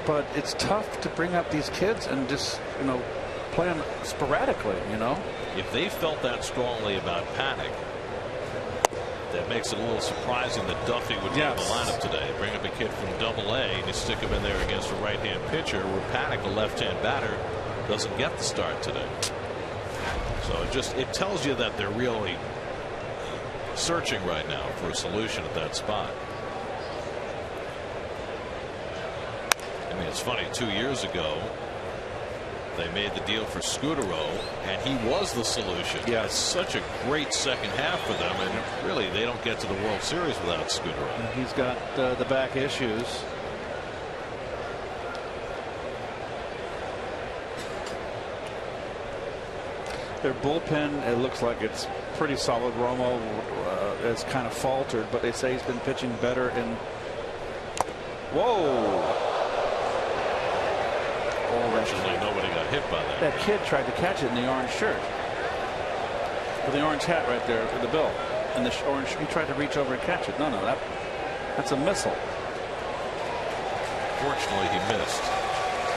but it's tough to bring up these kids and just play them sporadically. If they felt that strongly about Panic, that makes it a little surprising that Duffy would be in the lineup today. Bring up a kid from Double-A and you stick him in there against a right-hand pitcher, where Panic, a left-hand batter, doesn't get the start today. So it tells you that they're really searching right now for a solution at that spot. I mean, it's funny, 2 years ago they made the deal for Scudero, and he was the solution. Yeah. It's such a great second half for them, and really they don't get to the World Series without Scudero. He's got the back issues. Their bullpen, it looks like it's pretty solid. Romo has kind of faltered, but they say he's been pitching better in. Whoa! Fortunately, nobody got hit by that. That kid tried to catch it in the orange shirt, with the orange hat right there for the bill, and the orange. He tried to reach over and catch it. No, that's a missile. Fortunately, he missed.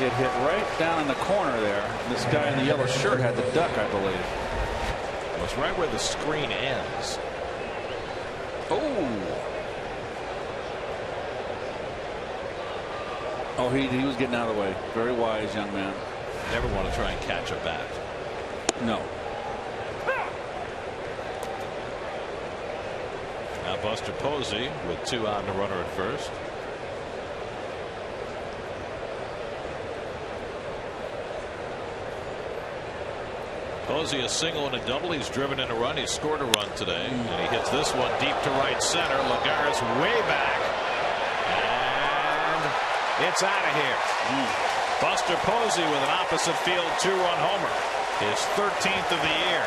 It hit right down in the corner there. This guy in the yellow shirt had the duck, I believe. Well, it's right where the screen ends. Oh, he was getting out of the way. Very wise young man. Never want to try and catch a bat. No. Now Buster Posey with 2 out and a runner at first. Posey a single and a double. He's driven in a run. He scored a run today. And he hits this one deep to right center. Lagares way back. And it's out of here. Buster Posey with an opposite field 2-run homer. His 13th of the year.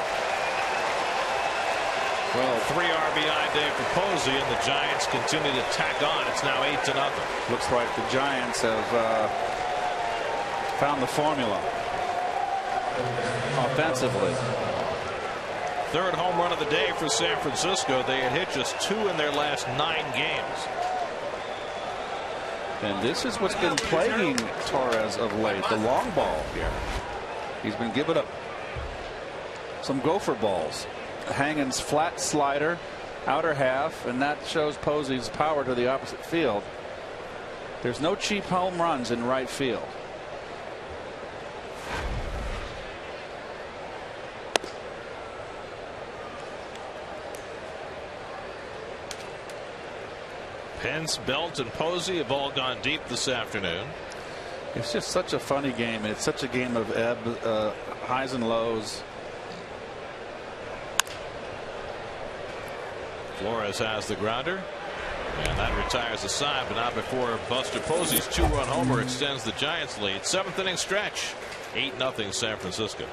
Well, 3 RBI day for Posey, and the Giants continue to tack on. It's now 8-0. Looks like the Giants have found the formula offensively. 3rd home run of the day for San Francisco. They had hit just 2 in their last 9 games. And this is what's been plaguing Torres of late, the long ball here. He's been giving up some gopher balls. Hanging's flat slider, outer half, and that shows Posey's power to the opposite field. There's no cheap home runs in right field. Pence, Belt, and Posey have all gone deep this afternoon. It's just such a funny game. It's such a game of highs and lows. Flores has the grounder, and that retires the side, but not before Buster Posey's 2-run homer extends the Giants' lead. 7th inning stretch, 8-0 San Francisco.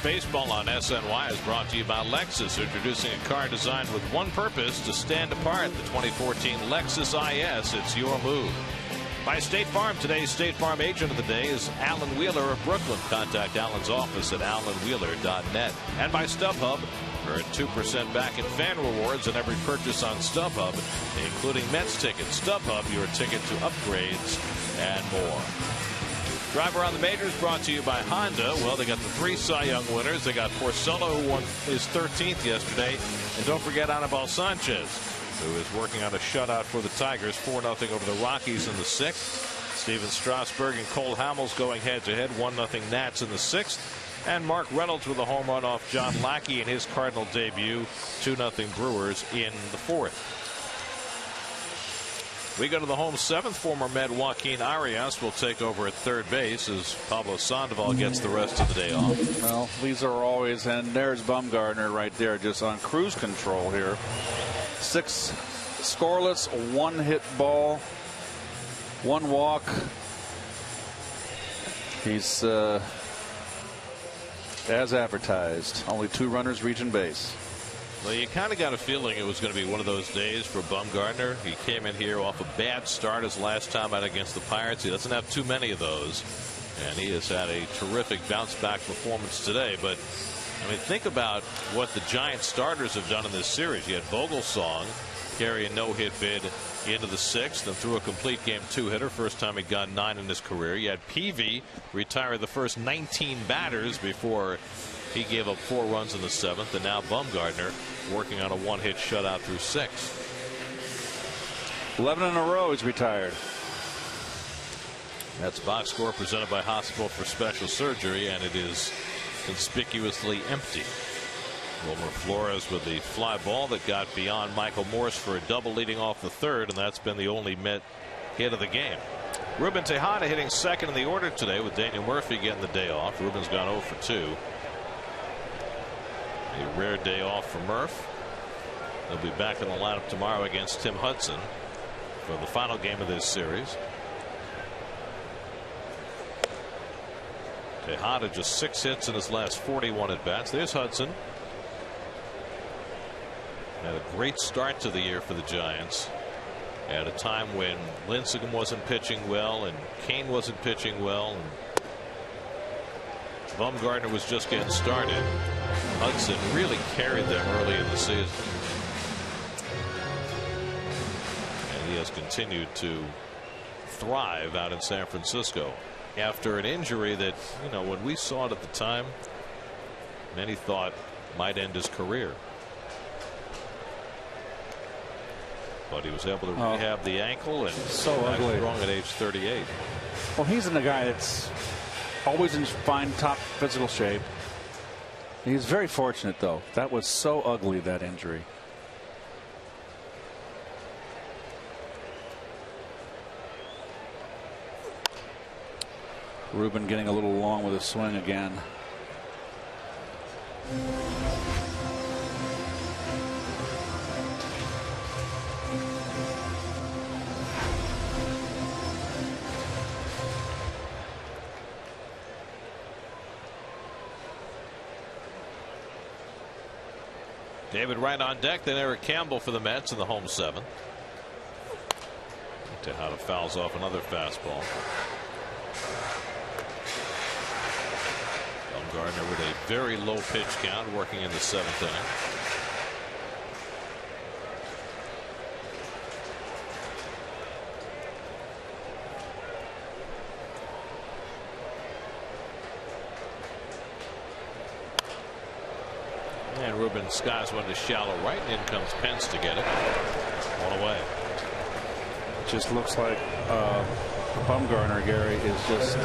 Baseball on SNY is brought to you by Lexus, introducing a car designed with one purpose: to stand apart. The 2014 Lexus IS. It's your move. By State Farm. Today's State Farm agent of the day is Alan Wheeler of Brooklyn. Contact Alan's office at alanwheeler.net. And by StubHub. Earn 2% back in fan rewards on every purchase on StubHub, including Mets tickets. StubHub, your ticket to upgrades and more. Driver on the Majors brought to you by Honda. Well, they got the 3 Cy Young winners. They got Porcello, who won his 13th yesterday. And don't forget Anibal Sanchez, who is working on a shutout for the Tigers. 4-0 over the Rockies in the 6th. Steven Strasburg and Cole Hamels going head-to-head. 1-0 Nats in the 6th. And Mark Reynolds with a home run off John Lackey in his Cardinal debut. 2-0 Brewers in the 4th. We go to the home 7th. Former Med Joaquin Arias will take over at third base as Pablo Sandoval gets the rest of the day off. Well, these are always, and there's Bumgarner right there just on cruise control here. 6 scoreless, 1 hit ball, 1 walk. He's as advertised. Only 2 runners reaching base. Well, you kind of got a feeling it was going to be one of those days for Bumgarner. He came in here off a bad start his last time out against the Pirates. He doesn't have too many of those, and he has had a terrific bounce back performance today. But I mean, think about what the Giants starters have done in this series. You had Vogelsong carry a no-hit bid into the 6th and threw a complete game 2-hitter. First time he'd gotten 9 in his career. You had Peavy retire the first 19 batters before he gave up 4 runs in the 7th. And now Bumgarner working on a 1-hit shutout through 6. 11 in a row he's retired. That's box score presented by Hospital for Special Surgery, and it is conspicuously empty. Wilmer Flores with the fly ball that got beyond Michael Morse for a double leading off the 3rd, and that's been the only Met hit of the game. Ruben Tejada hitting second in the order today with Daniel Murphy getting the day off. Ruben's gone 0 for 2. A rare day off for Murph. He'll be back in the lineup tomorrow against Tim Hudson for the final game of this series. Tejada just 6 hits in his last 41 at bats. There's Hudson. Had a great start to the year for the Giants at a time when Lincecum wasn't pitching well and Kane wasn't pitching well, and Bumgarner was just getting started. Hudson really carried them early in the season, and he has continued to thrive out in San Francisco after an injury that, you know, when we saw it at the time, many thought might end his career. But he was able to rehab the ankle and so ugly. Strong at age 38. Well, he's in a guy that's always in fine top physical shape. He's very fortunate, though. That was so ugly, that injury. Ruben getting a little long with his swing again. David Wright on deck, then Eric Campbell for the Mets in the home 7th. Tejada fouls off another fastball. Bumgarner with a very low pitch count working in the 7th inning. And Ruben skies one to shallow right, and in comes Pence to get it. 1 away. It just looks like Bumgarner, Gary, is just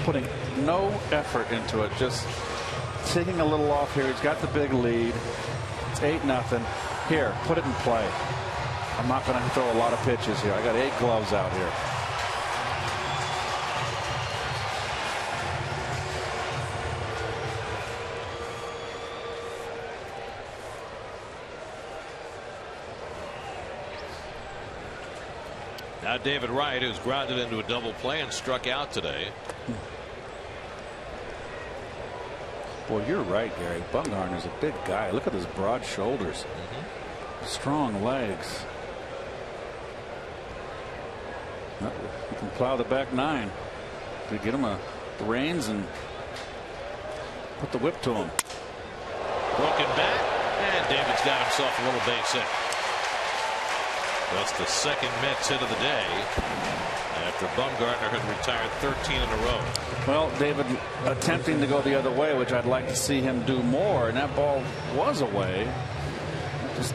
putting no effort into it. Just taking a little off here. He's got the big lead. It's 8-0. Here, put it in play. I'm not going to throw a lot of pitches here. I got 8 gloves out here. Now David Wright, who's grounded into a double play and struck out today. Boy, you're right, Gary. Bumgarner's a big guy. Look at his broad shoulders. Strong legs. He can plow the back 9. To get him the reins and put the whip to him. Broken bat, and David's got himself a little base hit. That's the second Mets hit of the day after Bumgarner had retired 13 in a row. Well, David attempting to go the other way, which I'd like to see him do more, and that ball was away.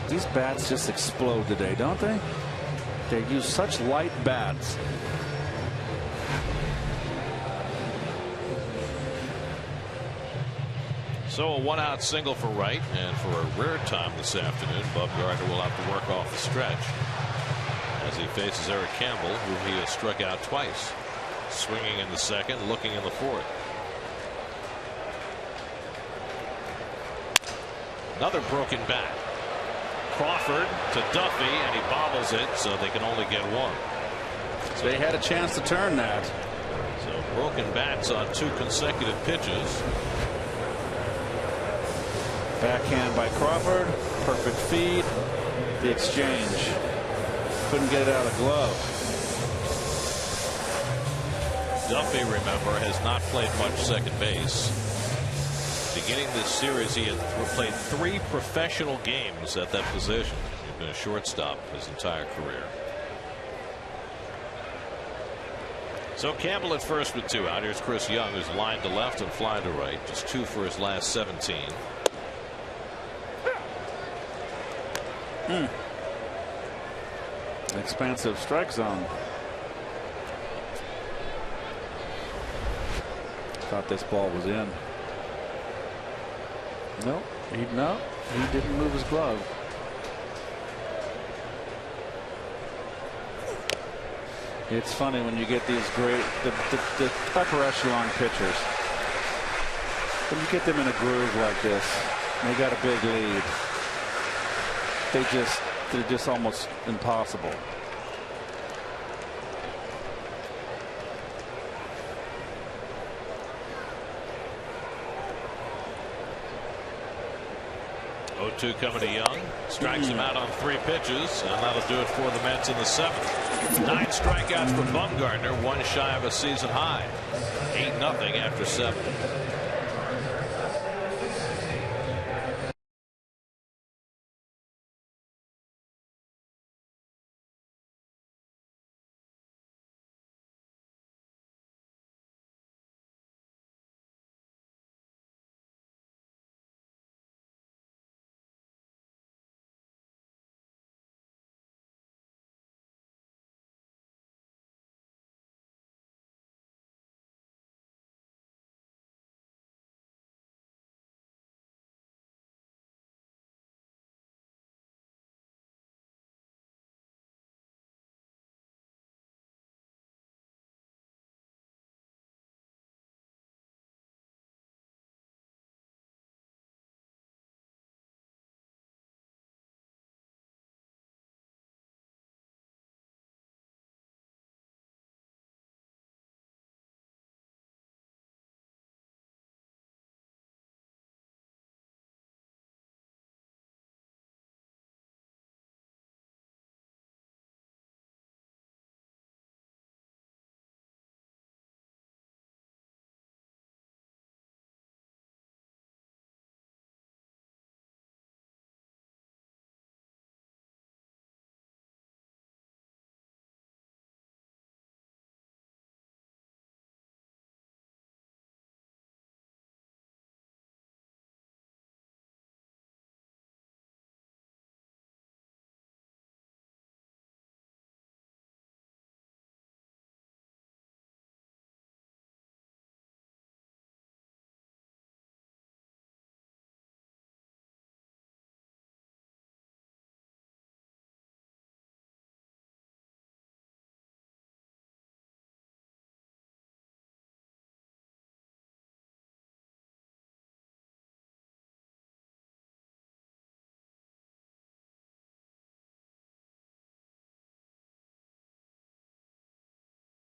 These bats just explode today, don't they? They use such light bats. So a 1-out single for Wright, and for a rare time this afternoon, Bumgarner will have to work off the stretch as he faces Eric Campbell, who he has struck out twice. Swinging in the 2nd, looking in the 4th. Another broken bat. Crawford to Duffy, and he bobbles it, so they can only get 1. So they had a chance to turn that. So broken bats on 2 consecutive pitches. Backhand by Crawford. Perfect feed. The exchange. Couldn't get it out of the glove. Duffy, remember, has not played much second base. Beginning this series, he had played 3 professional games at that position. He's been a shortstop his entire career. So Campbell at first with 2 out. Here's Chris Young, who's lined to left and fly to right. Just 2 for his last 17. Expansive strike zone. Thought this ball was in. No, he didn't move his glove. It's funny when you get these great the upper echelon pitchers. When you get them in a groove like this, and they got a big lead. They're just almost impossible. Oh-2 coming to Young. Strikes him out on 3 pitches, and that'll do it for the Mets in the 7th. 9 strikeouts for Bumgarner, 1 shy of a season high. 8-0 after 7.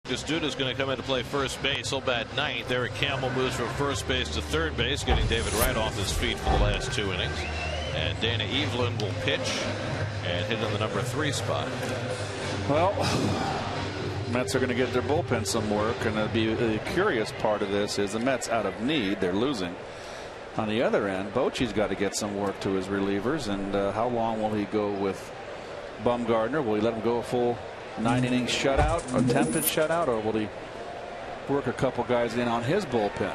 This dude is going to come in to play first base. He'll bat 9th. Eric Campbell moves from first base to third base, getting David Wright off his feet for the last 2 innings. And Dana Evelyn will pitch and hit in the number 3 spot. Well, Mets are going to get their bullpen some work, and the curious part of this is the Mets out of need. They're losing. On the other end, Bochy's got to get some work to his relievers, and how long will he go with Bumgarner? Will he let him go a full 9 innings shutout, attempted shutout, or will he work a couple guys in on his bullpen?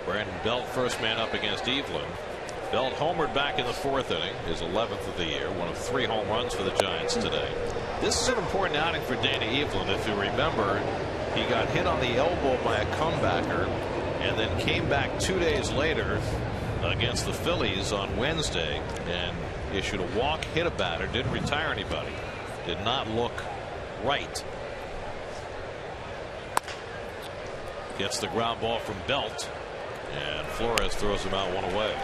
Brandon Belt first man up against Evelyn. Belt homered back in the 4th inning, his 11th of the year, one of 3 home runs for the Giants today. This is an important outing for Dana Evelyn. If you remember, he got hit on the elbow by a comebacker and then came back 2 days later against the Phillies on Wednesday and issued a walk, hit a batter, didn't retire anybody, did not look right. Gets the ground ball from Belt, and Flores throws him out 1 away.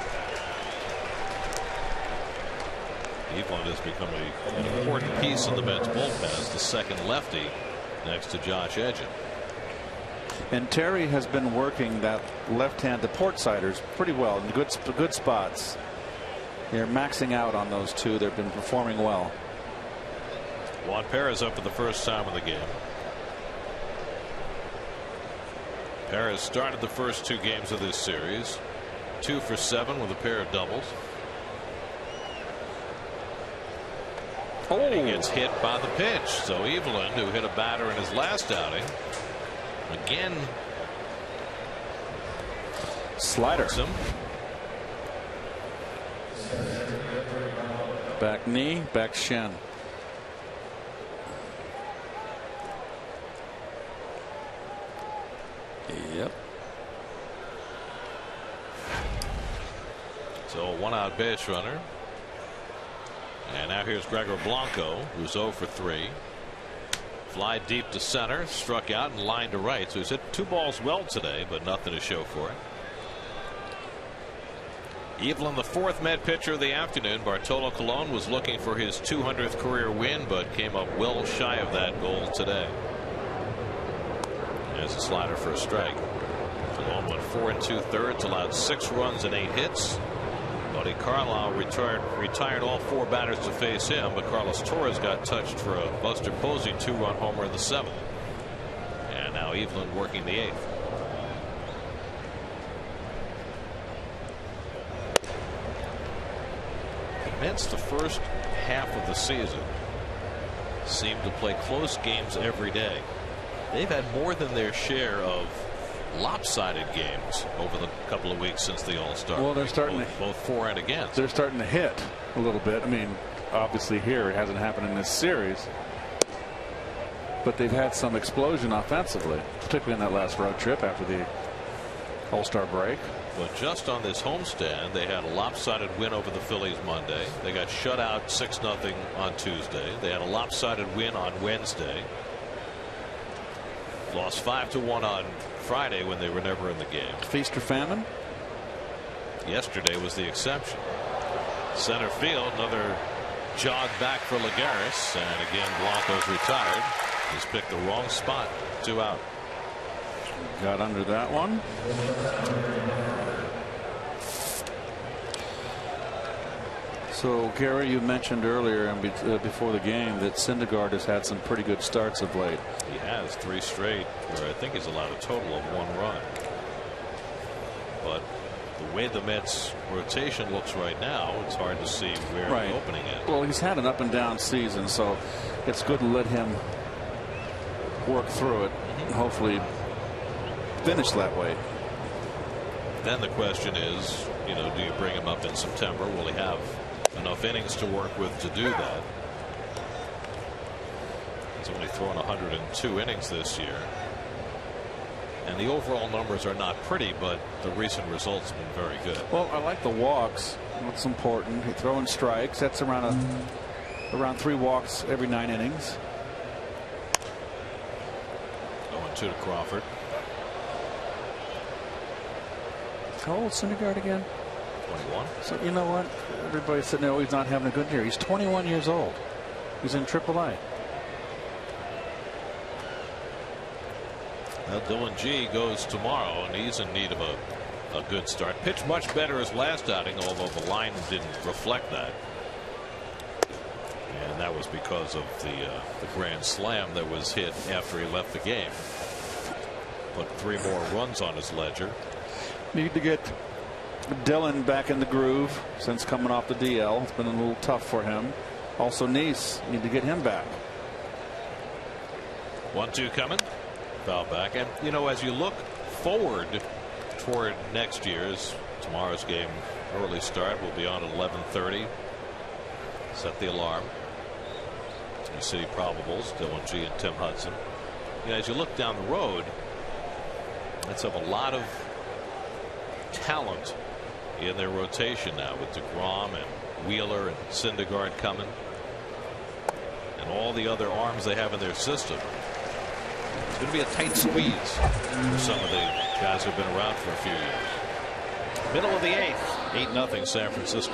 Evelyn has become an important piece in the Mets bullpen as the second lefty next to Josh Edgin. And Terry has been working that left hand to port-siders pretty well in good spots. They're maxing out on those two. They've been performing well. Juan Perez up for the first time in the game. Perez started the first 2 games of this series. 2 for 7 with a pair of doubles. And he gets hit by the pitch. So Evelyn, who hit a batter in his last outing, again slider. Back knee, back shin. Yep. So a 1-out base runner. And now here's Gregor Blanco, who's 0 for 3. Fly deep to center, struck out and lined to right. So he's hit 2 balls well today, but nothing to show for it. Evelyn, the 4th Met pitcher of the afternoon. Bartolo Colon was looking for his 200th career win, but came up well shy of that goal today. There's a slider for a strike. Colon went 4 2/3, allowed 6 runs and 8 hits. Buddy Carlisle retired all 4 batters to face him, but Carlos Torres got touched for a Buster Posey 2-run homer in the 7th. And now Evelyn working the 8th. The Mets, the first half of the season, seem to play close games every day. They've had more than their share of lopsided games over the couple of weeks since the All-Star. Well, they're starting both for and against. They're starting to hit a little bit. I mean, obviously here it hasn't happened in this series, but they've had some explosion offensively, particularly in that last road trip after the All-Star break. But just on this homestand, they had a lopsided win over the Phillies Monday. They got shut out 6-0 on Tuesday. They had a lopsided win on Wednesday. Lost 5-1 on Friday when they were never in the game. Feast or famine? Yesterday was the exception. Center field, another jog back for Lagares, and again Blanco's retired. He's picked the wrong spot. 2 out. Got under that one. So Gary, you mentioned earlier and before the game that Syndergaard has had some pretty good starts of late. He has 3 straight where I think he's allowed a total of 1 run. But the way the Mets rotation looks right now, it's hard to see where the opening is. Well, he's had an up and down season, so it's good to let him work through it and hopefully finish that way. Then the question is, you know, do you bring him up in September? Will he have enough innings to work with to do that? He's only thrown 102 innings this year. And the overall numbers are not pretty, but the recent results have been very good. Well, I like the walks. That's important. He's throwing strikes. That's around 3 walks every 9 innings. 0-2 to Crawford. How old is Syndergaard again? 21. So you know what? Everybody's sitting there, oh, he's not having a good year. He's 21 years old. He's in AAA. Well, Dylan G goes tomorrow, and he's in need of a good start. Pitched much better his last outing, although the line didn't reflect that. And that was because of the grand slam that was hit after he left the game. Put 3 more runs on his ledger. Need to get Dylan back in the groove since coming off the DL. It's been a little tough for him. Also, Neese, need to get him back. 1-2 coming. Foul back. And, you know, as you look forward toward next year's, tomorrow's game early start will be on at 11:30. Set the alarm. You see probables, Dylan G and Tim Hudson. You know, as you look down the road, it's of a lot of talent in their rotation now with DeGrom and Wheeler and Syndergaard coming, and all the other arms they have in their system. It's going to be a tight squeeze for some of the guys who've been around for a few years. Middle of the 8th, 8-0 San Francisco.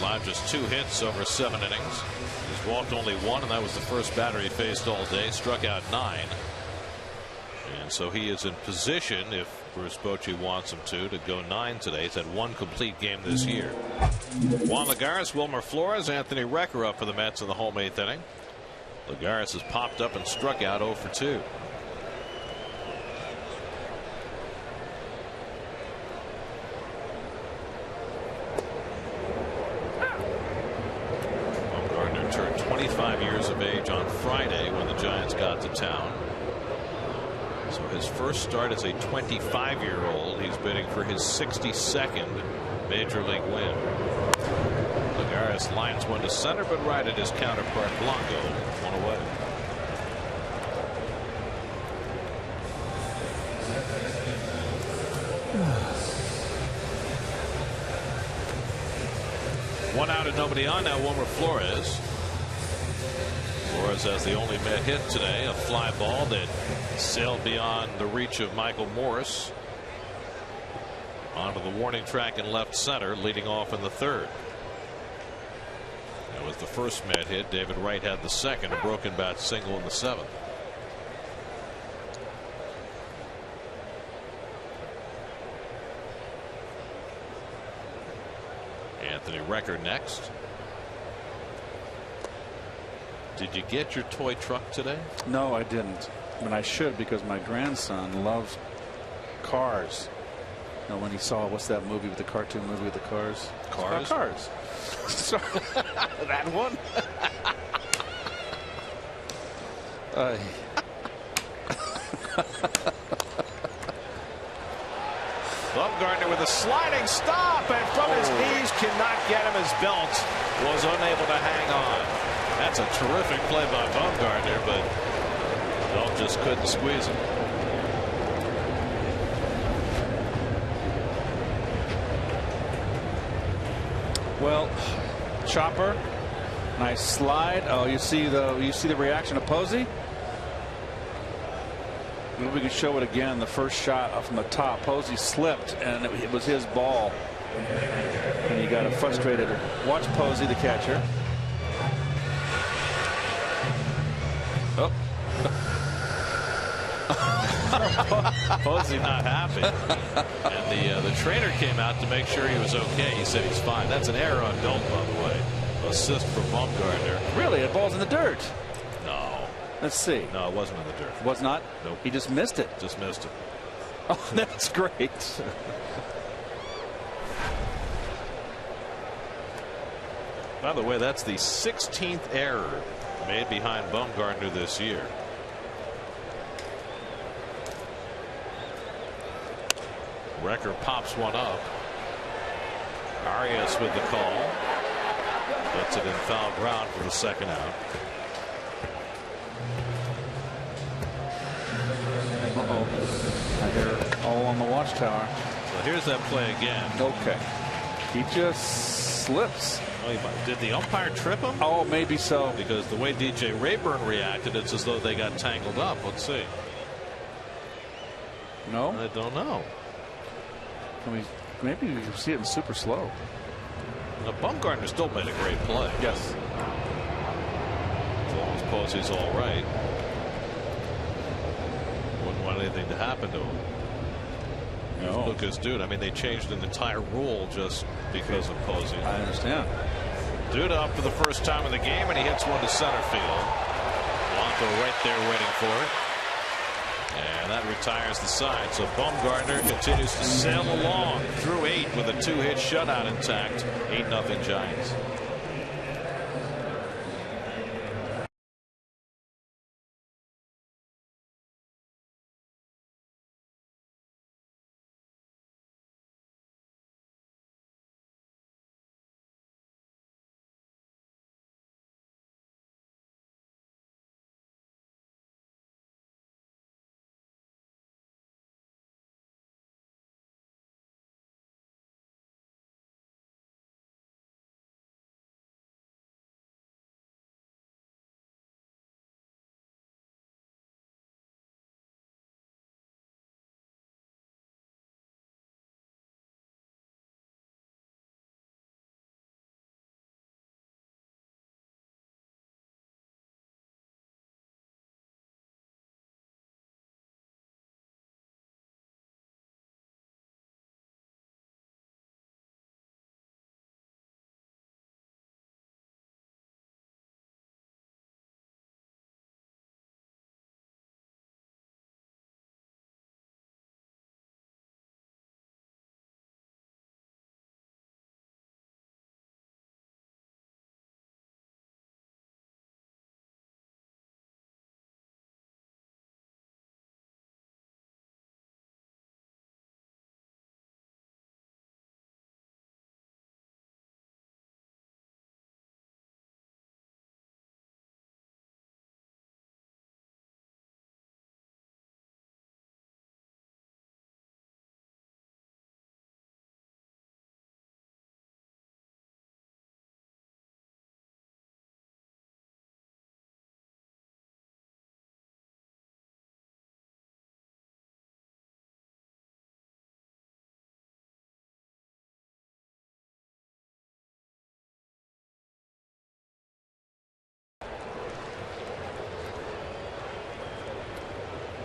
.235, just 2 hits over 7 innings. He's walked only 1, and that was the first batter he faced all day. Struck out 9. And so he is in position, if Bruce Bochy wants him to go 9 today. He's had 1 complete game this year. Juan Lagares, Wilmer Flores, Anthony Recker up for the Mets in the home 8th inning. Lagares has popped up and struck out 0 for 2. Bumgarner turned 25 years of age on Friday when the Giants got to town. So his first start as a 25-year-old. He's bidding for his 62nd major league win. Lagares lines one to center, but right at his counterpart Blanco, 1 away. One out and nobody on now. Wilmer Flores. Flores has the only Met hit today, a fly ball that sailed beyond the reach of Michael Morris onto the warning track in left center, leading off in the 3rd. That was the first Met hit. David Wright had the second, a broken bat single in the 7th. Anthony Recker next. Did you get your toy truck today? No, I didn't. But I should, because my grandson loves cars. You know, when he saw, what's that movie with the cartoon movie with the cars? Cars? Cars. That one? Bumgarner with a sliding stop, and from his knees cannot get him. His belt was unable to hang on. That's a terrific play by Bumgarner, but belt just couldn't squeeze him. Well, chopper, nice slide. Oh, you see the reaction of Posey. Maybe we can show it again. The first shot from the top, Posey slipped, and it was his ball, and he got a frustrated. Watch Posey, the catcher. Oh. Posey not happy, and the trainer came out to make sure he was okay. He said he's fine. That's an error on Belt, by the way. Assist from Bumgarner. Really, the ball's in the dirt. No. Let's see. No, it wasn't in the dirt. Was not? Nope. He just missed it. Just missed it. Oh, that's great. By the way, that's the 16th error made behind Bumgarner this year. Recker pops one up. Arias with the call. Gets it in foul ground for the 2nd out. I hear all on the watchtower. So here's that play again. Okay. He just slips. Did the umpire trip him? Oh, maybe so. Because the way DJ Rayburn reacted, it's as though they got tangled up. Let's see. No? I don't know. Maybe you can see it in super slow. Now, Bumgarner still made a great play. Yes. As long as Posey's all right. Wouldn't want anything to happen to him. No. Lucas Duda. I mean, they changed an entire rule just because of Posey. I understand. Duda up for the first time in the game, and he hits one to center field. Blanco right there waiting for it. And that retires the side. So Bumgarner continues to sail along through 8 with a 2-hit shutout intact. 8-0 Giants.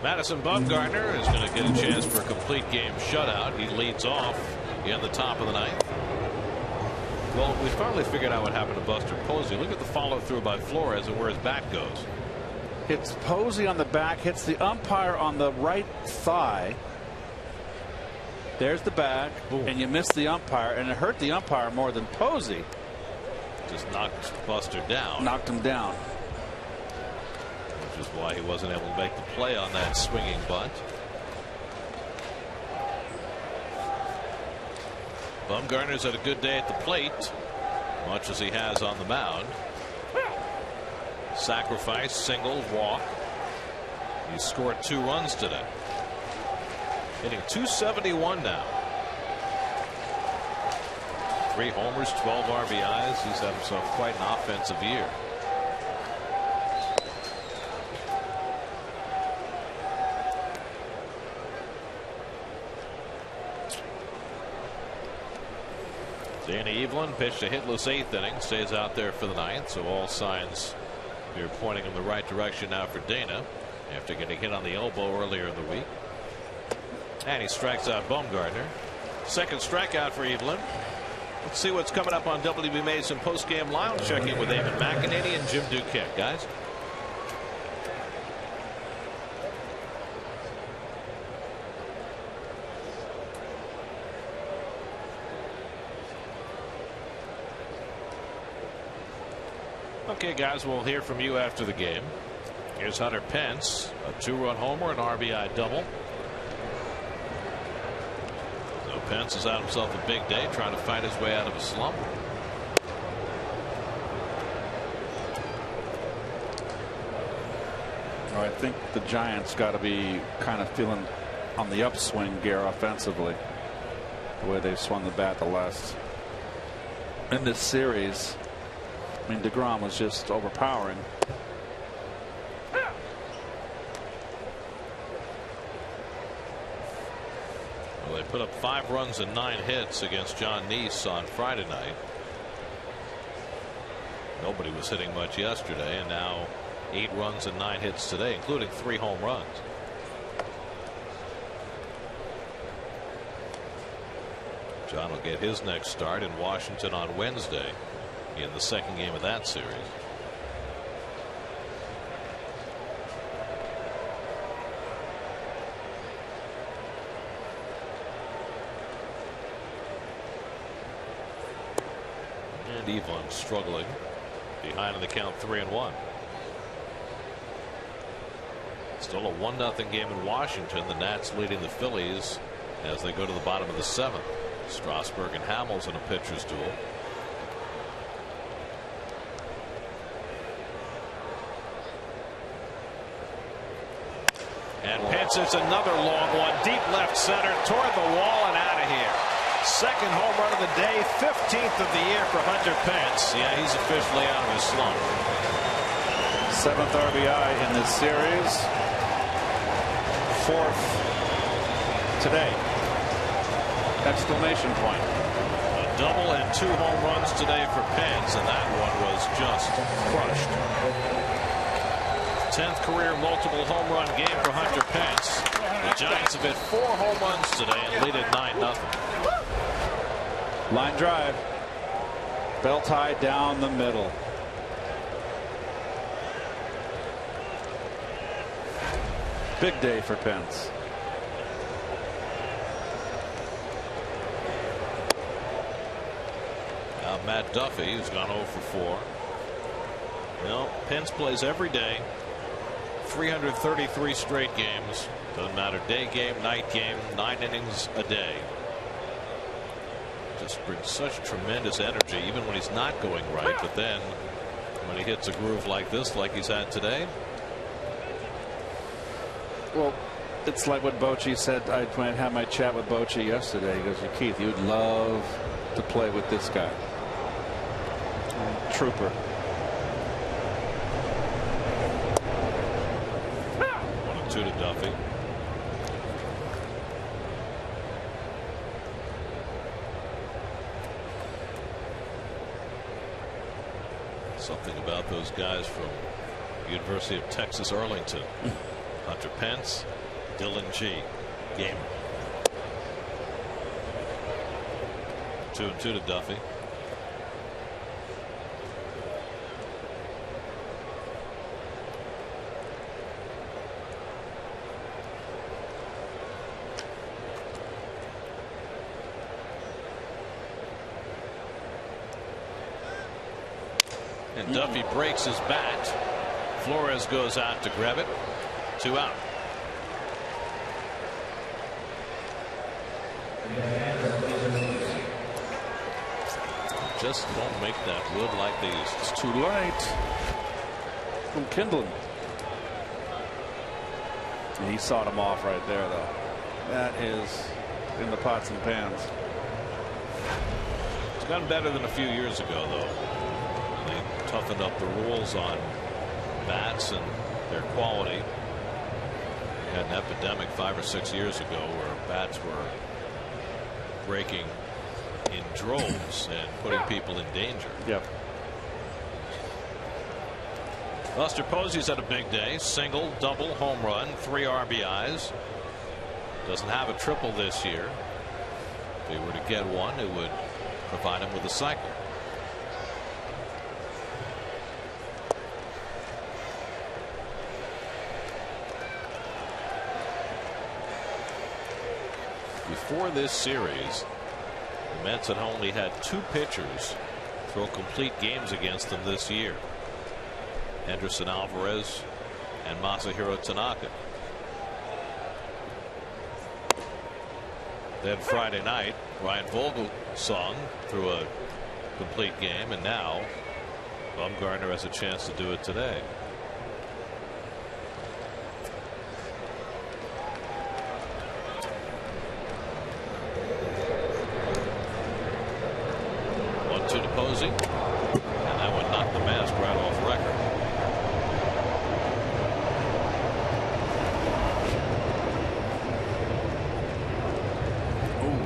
Madison Bumgarner is going to get a chance for a complete game shutout. He leads off in the top of the ninth. Well, we finally figured out what happened to Buster Posey. Look at the follow through by Flores and where his bat goes. Hits Posey on the back, hits the umpire on the right thigh. There's the back. Ooh. And you miss the umpire, and it hurt the umpire more than Posey. Just knocked Buster down. Knocked him down. Which is why he wasn't able to make the play on that swinging bunt. Bumgarner's had a good day at the plate, much as he has on the mound. Sacrifice, single, walk. He scored 2 runs today. Hitting .271 now. 3 homers, 12 RBIs. He's had himself quite an offensive year. Danny Evelyn pitched a hitless 8th inning, stays out there for the 9th, so all signs are pointing in the right direction now for Dana after getting hit on the elbow earlier in the week. And he strikes out Bumgarner. Second strikeout for Evelyn. Let's see what's coming up on WB Mason postgame lounge check-in with Eamon McEnany and Jim Duquette, guys. Okay, guys, we'll hear from you after the game. Here's Hunter Pence, a 2-run homer, an RBI double. So Pence has had himself a big day trying to fight his way out of a slump. I think the Giants got to be kind of feeling on the upswing gear offensively. The way they've swung the bat the last in this series. I mean, DeGrom was just overpowering. Well, they put up 5 runs and 9 hits against John Neese on Friday night. Nobody was hitting much yesterday, and now 8 runs and 9 hits today, including 3 home runs. John will get his next start in Washington on Wednesday in the second game of that series. And Evelyn struggling behind in the count 3-1. Still a 1-0 game in Washington. The Nats leading the Phillies as they go to the bottom of the 7th. Strasburg and Hamels in a pitcher's duel. And Pence hits another long one deep left center toward the wall and out of here. Second home run of the day, 15th of the year for Hunter Pence. Yeah, he's officially out of his slump. 7th RBI in this series. 4th today. Exclamation point. A double and 2 home runs today for Pence, and that one was just crushed. 10th career multiple home run game for Hunter Pence. The Giants have hit 4 home runs today and lead at 9-0. Line drive. Belt high down the middle. Big day for Pence. Now Matt Duffy, who's gone 0 for 4. Well, Pence plays every day. 333 straight games. Doesn't matter, day game, night game, 9 innings a day. Just brings such tremendous energy even when he's not going right, but then when he hits a groove like this, like he's had today. Well, it's like what Bochy said. When I had my chat with Bochy yesterday, he goes, Keith, you would love to play with this guy. Trooper. 1-2 to Duffy. Something about those guys from University of Texas Arlington. Hunter Pence, Dylan G. Game. 2-2 to Duffy. And Duffy breaks his bat. Flores goes out to grab it. 2 out. Just don't make that wood like they used to. It's too light. From kindling. And he sawed him off right there, though. That is in the pots and pans. It's gotten better than a few years ago, though. They toughened up the rules on bats and their quality. We had an epidemic 5 or 6 years ago where bats were breaking in droves and putting people in danger. Yep. Buster Posey's had a big day. Single, double, home run, 3 RBIs. Doesn't have a triple this year. If he were to get one, it would provide him with a cycle. Before this series, the Mets had only had 2 pitchers throw complete games against them this year. Henderson Alvarez and Masahiro Tanaka. Then Friday night, Ryan Vogelsong threw a complete game, and now Bumgarner has a chance to do it today. To Posey, and that one knocked the mask right off record. Ooh.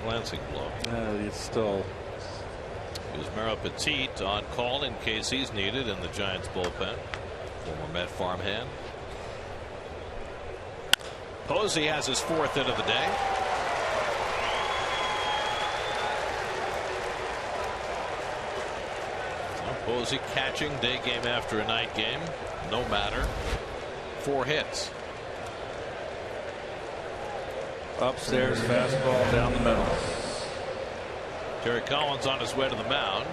Glancing blow. It's still. Yusmeiro Petit on call in case he's needed in the Giants bullpen. Former Met farmhand. Posey has his 4th hit of the day. Well, Posey catching day game after a night game. No matter. 4 hits. Upstairs fastball down the middle. Terry Collins on his way to the mound.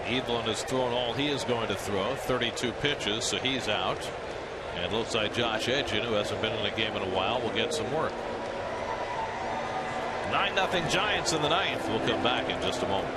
Evelyn has thrown all he is going to throw, 32 pitches, so he's out. And it looks like Josh Edgin, who hasn't been in a game in a while, will get some work. 9-0 Giants in the 9th. We'll come back in just a moment.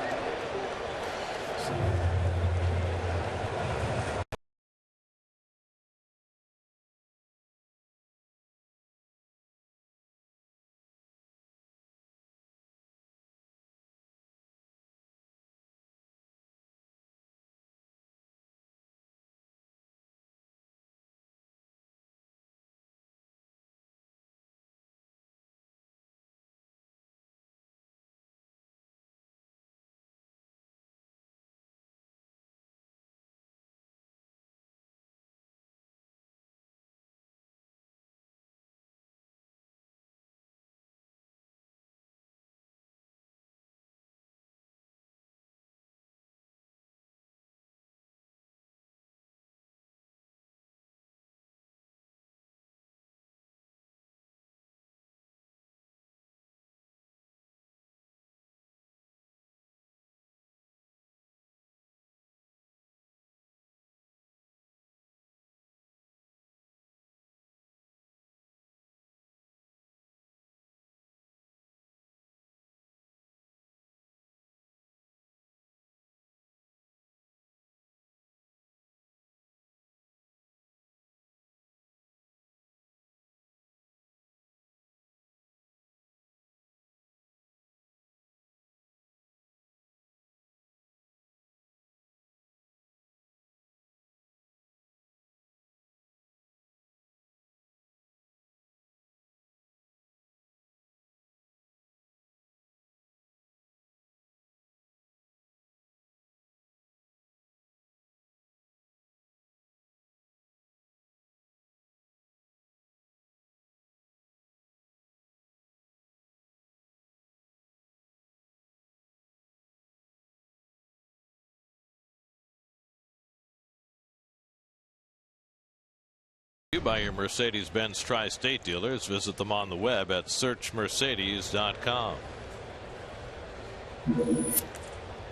By your Mercedes-Benz Tri-State dealers. Visit them on the web at searchmercedes.com.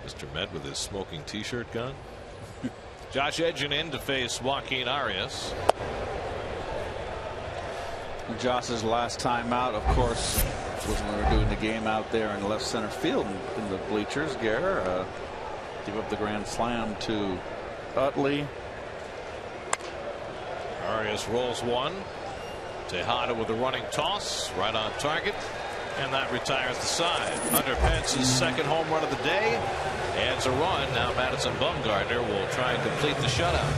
Mr. Med with his smoking t-shirt gun. Josh Edgin in to face Joaquin Arias. Josh's last time out, of course, was when we were doing the game out there in left center field in the bleachers. Gare gave up the grand slam to Utley. Arias rolls one. Tejada with a running toss right on target, and that retires the side. Hunter Pence's second home run of the day adds a run. Now Madison Bumgarner will try and complete the shutout.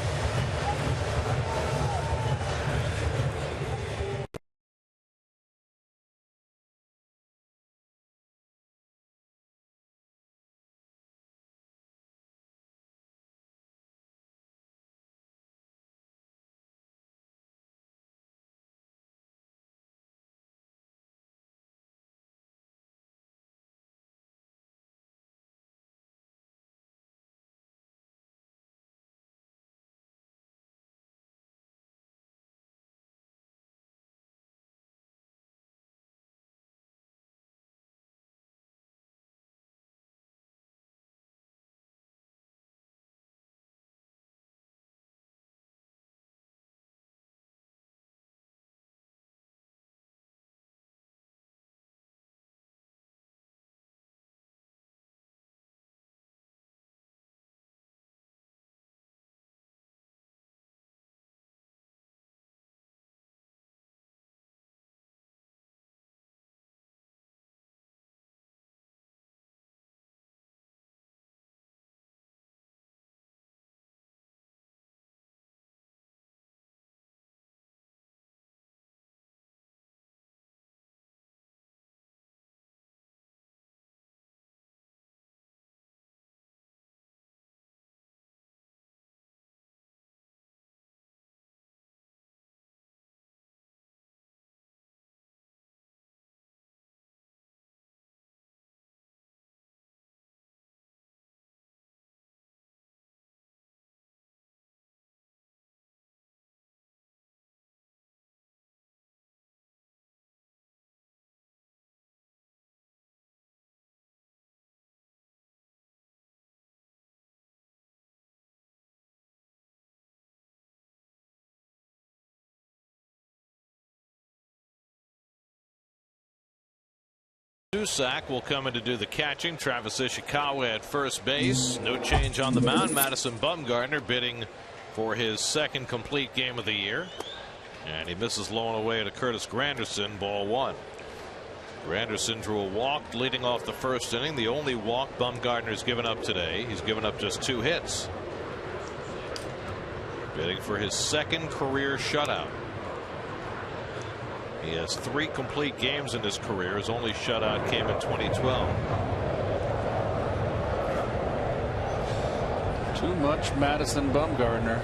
Dusak will come in to do the catching. Travis Ishikawa at first base. No change on the mound. Madison Bumgarner bidding for his second complete game of the year. And he misses low and away to Curtis Granderson. Ball one. Granderson drew a walk leading off the first inning. The only walk Bumgarner's given up today. He's given up just 2 hits. Bidding for his second career shutout. He has 3 complete games in his career. His only shutout came in 2012. Too much Madison Bumgarner.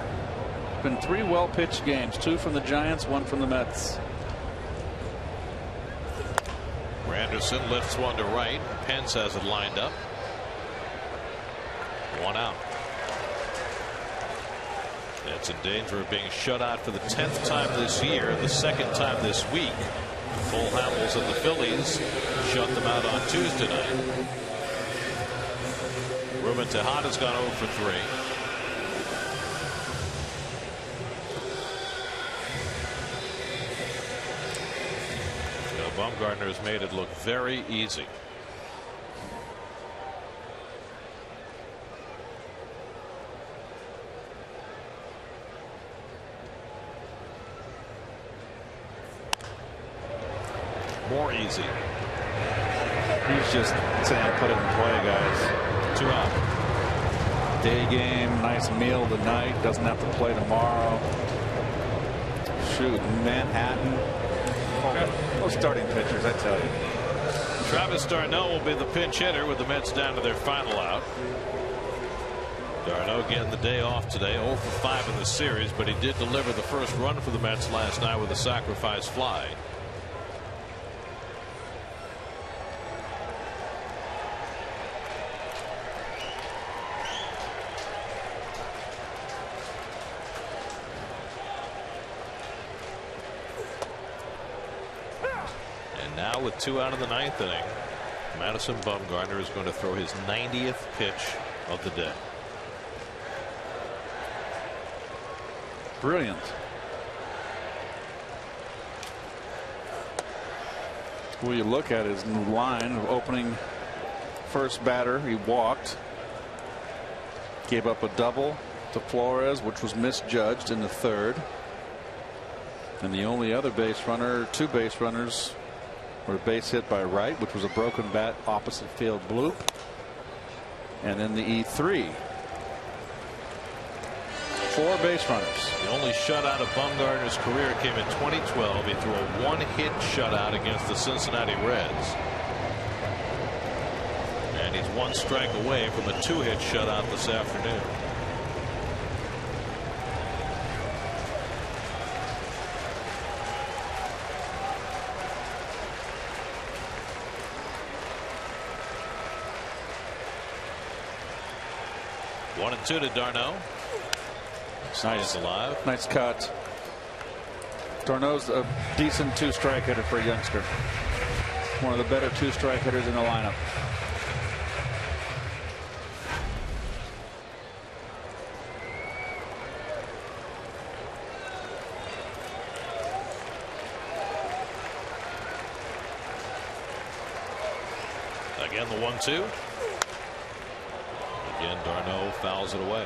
Been 3 well pitched games, 2 from the Giants, 1 from the Mets. Granderson lifts one to right. Pence has it lined up. 1 out. It's in danger of being shut out for the 10th time this year, the 2nd time this week. Cole Hamels and the Phillies shut them out on Tuesday night. Ruben Tejada's gone 0 for 3. Bumgarner has made it look very easy. More easy. He's just saying put it in play, guys. 2 out. Day game, nice meal tonight, doesn't have to play tomorrow. Shoot, Manhattan. Oh, starting pitchers, I tell you. Travis d'Arnaud will be the pinch hitter with the Mets down to their final out. d'Arnaud getting the day off today, 0 for 5 in the series, but he did deliver the first run for the Mets last night with a sacrifice fly. with 2 out of the 9th inning. Madison Bumgarner is going to throw his 90th pitch of the day. Brilliant. Well, you look at his line of opening first batter. He walked. Gave up a double to Flores, which was misjudged in the 3rd. And the only other base runner, 2 base runners, were base hit by Wright, which was a broken bat opposite field bloop. And then the E3. 4 base runners. The only shutout of Bumgarner's career came in 2012. He threw a 1-hit shutout against the Cincinnati Reds. And he's 1 strike away from a 2-hit shutout this afternoon. One and 2 to Darno. Nice, alive. Nice cut. Darno's a decent 2-strike hitter for a youngster. One of the better 2-strike hitters in the lineup. Again, the 1-2. Again, Darno fouls it away.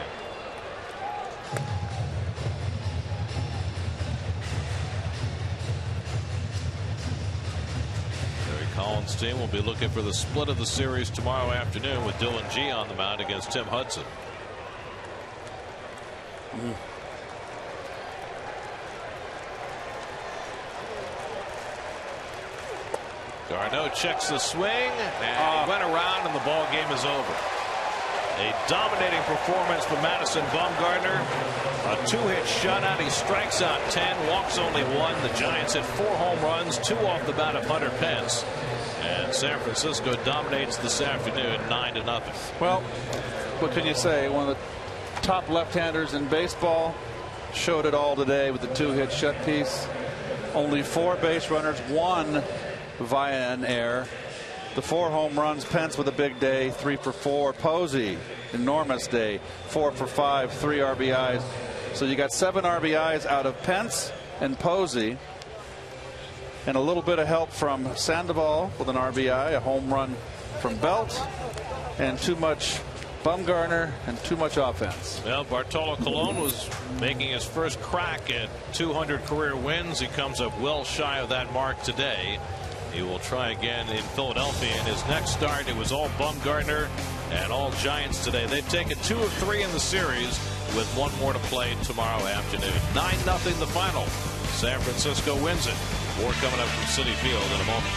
Collins' team will be looking for the split of the series tomorrow afternoon with Dylan G on the mound against Tim Hudson. Darno checks the swing and he went around and the ball game is over. A dominating performance from Madison Bumgarner. A 2-hit shutout. He strikes out 10, walks only 1. The Giants hit 4 home runs, 2 off the bat of Hunter Pence. And San Francisco dominates this afternoon 9-0. Well, what can you say? One of the top left-handers in baseball showed it all today with the 2-hit shut piece. Only 4 base runners, 1 via an error. The 4 home runs. Pence with a big day, 3 for 4. Posey, enormous day, 4 for 5, 3 RBIs. So you got 7 RBIs out of Pence and Posey, and a little bit of help from Sandoval with an RBI, a home run from Belt, and too much Bumgarner and too much offense. Well, Bartolo Colon was making his first crack at 200 career wins. He comes up well shy of that mark today. He will try again in Philadelphia. In his next start, it was all Bumgarner and all Giants today. They've taken 2 of 3 in the series with 1 more to play tomorrow afternoon. 9-0 the final. San Francisco wins it. More coming up from Citi Field in a moment.